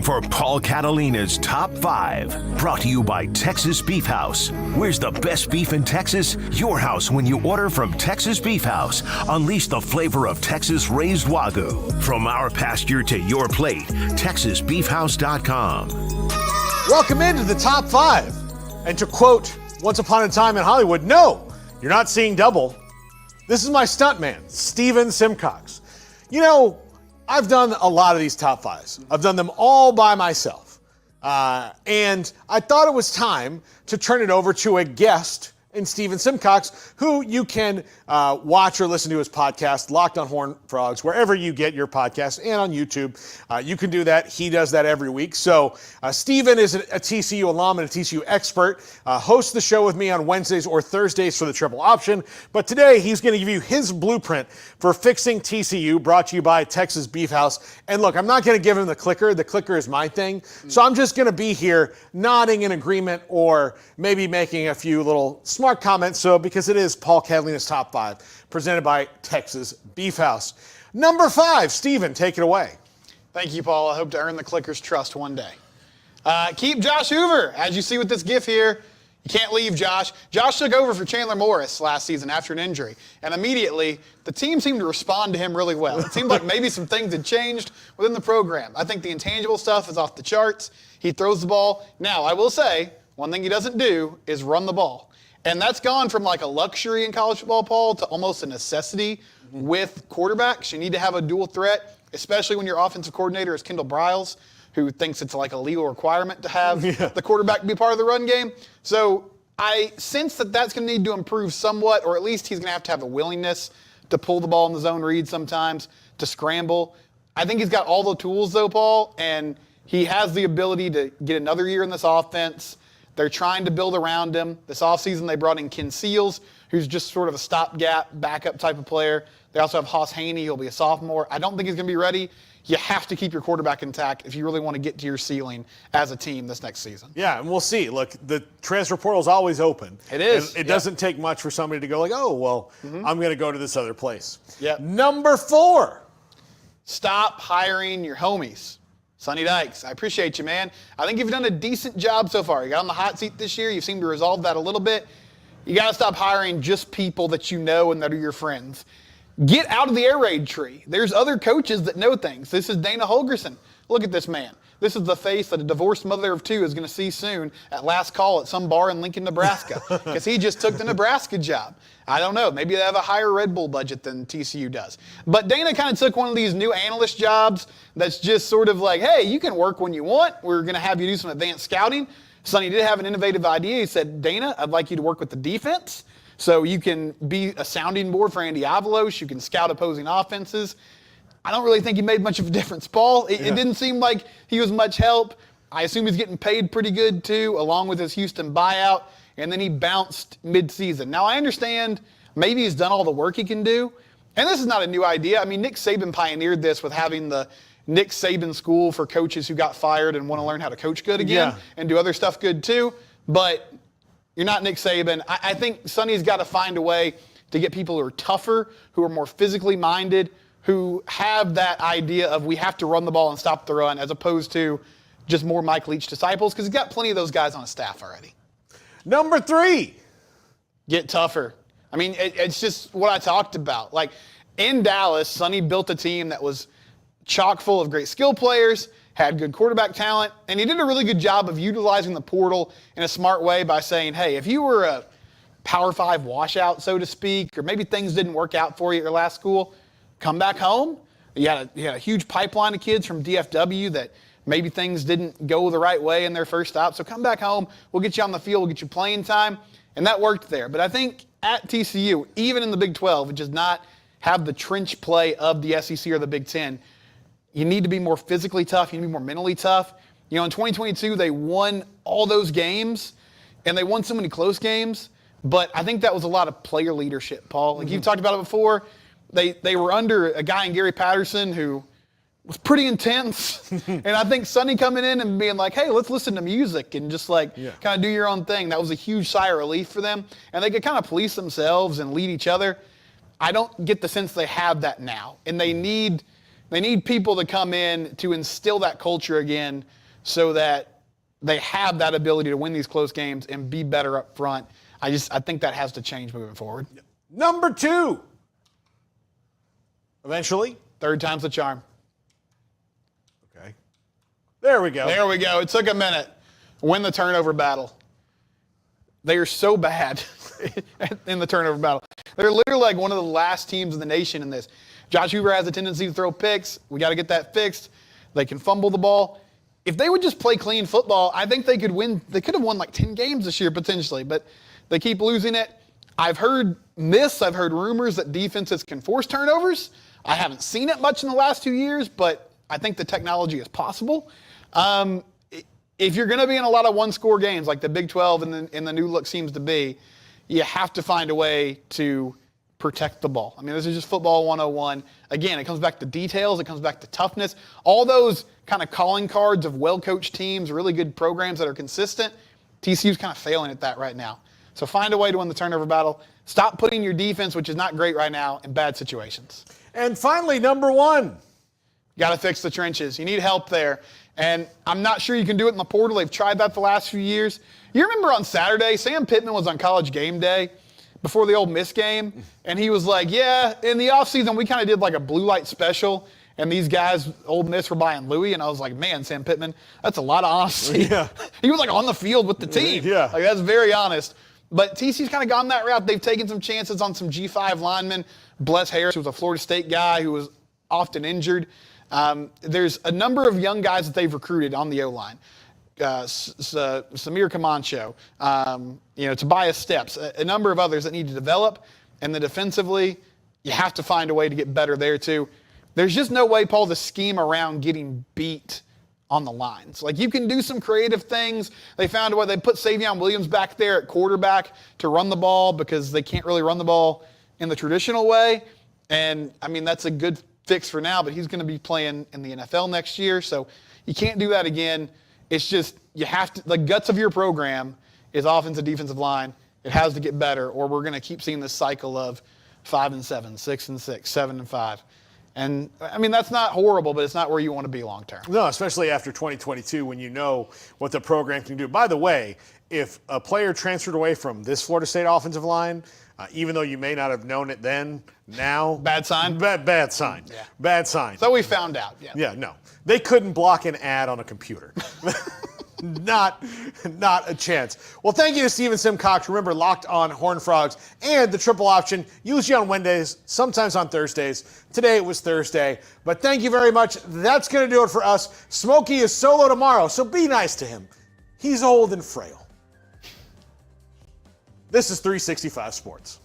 For Paul Catalina's Top 5, brought to you by Texas Beef House. Where's the best beef in Texas? Your house when you order from Texas Beef House. Unleash the flavor of Texas raised Wagyu. From our pasture to your plate, TexasBeefHouse.com. Welcome into the top 5. And to quote Once Upon a Time in Hollywood, no, you're not seeing double. This is my stuntman, Steven Simcox. I've done a lot of these top 5s. I've done them all by myself. And I thought it was time to turn it over to a guest in Steven Simcox, who you can watch or listen to his podcast, Locked on Horned Frogs, wherever you get your podcast, and on YouTube. You can do that. He does that every week. So Steven is a TCU alum and a TCU expert, hosts the show with me on Wednesdays or Thursdays for the Triple Option. But today, he's going to give you his blueprint for fixing TCU, brought to you by Texas Beef House. And look, I'm not going to give him the clicker. The clicker is my thing. So I'm just going to be here nodding in agreement or maybe making a few little smart comments, because it is Paul Catalina's Top 5, presented by Texas Beef House. Number 5, Steven, take it away. Thank you, Paul. I hope to earn the clicker's trust one day. Keep Josh Hoover. As you see with this gif here, you can't leave Josh. Josh took over for Chandler Morris last season after an injury, and immediately the team seemed to respond to him really well. It seemed like maybe some things had changed within the program. I think the intangible stuff is off the charts. He throws the ball. Now, I will say, one thing he doesn't do is run the ball. And that's gone from like a luxury in college football, Paul, to almost a necessity with quarterbacks. You need to have a dual threat, especially when your offensive coordinator is Kendall Briles, who thinks it's like a legal requirement to have the quarterback be part of the run game. So I sense that that's going to need to improve somewhat, or at least he's going to have a willingness to pull the ball in the zone read sometimes, to scramble. I think he's got all the tools, though, Paul, and he has the ability to get another year in this offense. They're trying to build around him. This offseason, they brought in Ken Seals, who's just sort of a stopgap, backup type of player. They also have Haas Haney. He'll be a sophomore. I don't think he's going to be ready. You have to keep your quarterback intact if you really want to get to your ceiling as a team this next season. Yeah, and we'll see. Look, the transfer portal is always open. It is. It doesn't take much for somebody to go like, oh, well, I'm going to go to this other place. Yep. Number 4. Stop hiring your homies. Sonny Dykes, I appreciate you, man. I think you've done a decent job so far. You got on the hot seat this year. You seem to resolve that a little bit. You got to stop hiring just people that you know and that are your friends. Get out of the air raid tree. There's other coaches that know things. This is Dana Holgerson. Look at this man. This is the face that a divorced mother of two is going to see soon at last call at some bar in Lincoln, Nebraska, because he just took the Nebraska job. I don't know. Maybe they have a higher Red Bull budget than TCU does. But Dana kind of took one of these new analyst jobs that's just sort of like, hey, you can work when you want. We're going to have you do some advanced scouting. Sonny did have an innovative idea. He said, Dana, I'd like you to work with the defense so you can be a sounding board for Andy Avalos. You can scout opposing offenses. I don't really think he made much of a difference, Paul. It didn't seem like he was much help. I assume he's getting paid pretty good, too, along with his Houston buyout. And then he bounced midseason. Now, I understand maybe he's done all the work he can do. And this is not a new idea. I mean, Nick Saban pioneered this with having the Nick Saban School for coaches who got fired and want to learn how to coach good again and do other stuff good, too. But you're not Nick Saban. I think Sonny's got to find a way to get people who are tougher, who are more physically minded, who have that idea of we have to run the ball and stop the run, as opposed to just more Mike Leach disciples, because he's got plenty of those guys on his staff already. Number 3. Get tougher. I mean, it's just what I talked about. Like, in Dallas, Sonny built a team that was chock full of great skill players, had good quarterback talent, and he did a really good job of utilizing the portal in a smart way by saying, hey, if you were a Power 5 washout, so to speak, or maybe things didn't work out for you at your last school, come back home. You had a huge pipeline of kids from DFW that maybe things didn't go the right way in their first stop. So come back home. We'll get you on the field. We'll get you playing time. And that worked there. But I think at TCU, even in the Big 12, it does not have the trench play of the SEC or the Big 10. You need to be more physically tough. You need to be more mentally tough. You know, in 2022, they won all those games, and they won so many close games. But I think that was a lot of player leadership, Paul. Like you've talked about it before. They were under a guy in Gary Patterson who was pretty intense. And I think Sonny coming in and being like, hey, let's listen to music and just kind of do your own thing. That was a huge sigh of relief for them. And they could kind of police themselves and lead each other. I don't get the sense they have that now. And they need people to come in to instill that culture again so that they have that ability to win these close games and be better up front. I think that has to change moving forward. Number 2. Eventually. Third time's the charm. Okay. There we go. There we go. It took a minute. Win the turnover battle. They are so bad in the turnover battle. They're literally like one of the last teams in the nation in this. Josh Hoover has a tendency to throw picks. We got to get that fixed. They can fumble the ball. If they would just play clean football, I think they could win. They could have won like 10 games this year potentially, but they keep losing it. I've heard rumors that defenses can force turnovers. I haven't seen it much in the last 2 years, but I think the technology is possible. If you're going to be in a lot of one-score games like the Big 12 and the new look seems to be, you have to find a way to protect the ball. I mean, this is just football 101. Again, it comes back to details. It comes back to toughness. All those kind of calling cards of well-coached teams, really good programs that are consistent, TCU's kind of failing at that right now. So find a way to win the turnover battle. Stop putting your defense, which is not great right now, in bad situations. And finally, number 1. Got to fix the trenches. You need help there. And I'm not sure you can do it in the portal. They've tried that the last few years. You remember on Saturday, Sam Pittman was on College Game Day before the Ole Miss game, and he was like, yeah, in the offseason, we kind of did like a blue light special, and these guys, Ole Miss, were buying Louis, and I was like, man, Sam Pittman, that's a lot of honesty. Yeah. He was like on the field with the team. Yeah. Like that's very honest. But TCU's kind of gone that route. They've taken some chances on some G5 linemen. Bless Harris, who was a Florida State guy who was often injured. There's a number of young guys that they've recruited on the O-line. Samir Camacho, Tobias Steps, a number of others that need to develop. And then defensively, you have to find a way to get better there too. There's just no way, Paul, to scheme around getting beat on the lines. Like you can do some creative things. They found a way. They put Savion Williams back there at quarterback to run the ball because they can't really run the ball in the traditional way. And I mean, that's a good fix for now, but he's going to be playing in the NFL next year. So you can't do that again. It's just, you have to, the guts of your program is offensive, defensive line. It has to get better, or we're going to keep seeing this cycle of 5-7, 6-6, 7-5. And I mean, that's not horrible, but it's not where you want to be long term. No, especially after 2022 when you know what the program can do. By the way, if a player transferred away from this Florida State offensive line, even though you may not have known it then, now. Bad sign? Bad sign. Yeah. Bad sign. So we found out. Yeah. Yeah, no. They couldn't block an ad on a computer. Not a chance. Well, thank you to Steven Simcox. Remember, Locked On Horned Frogs and the triple option, usually on Wednesdays, sometimes on Thursdays. Today it was Thursday. But thank you very much. That's going to do it for us. Smokey is solo tomorrow, so be nice to him. He's old and frail. This is 365 Sports.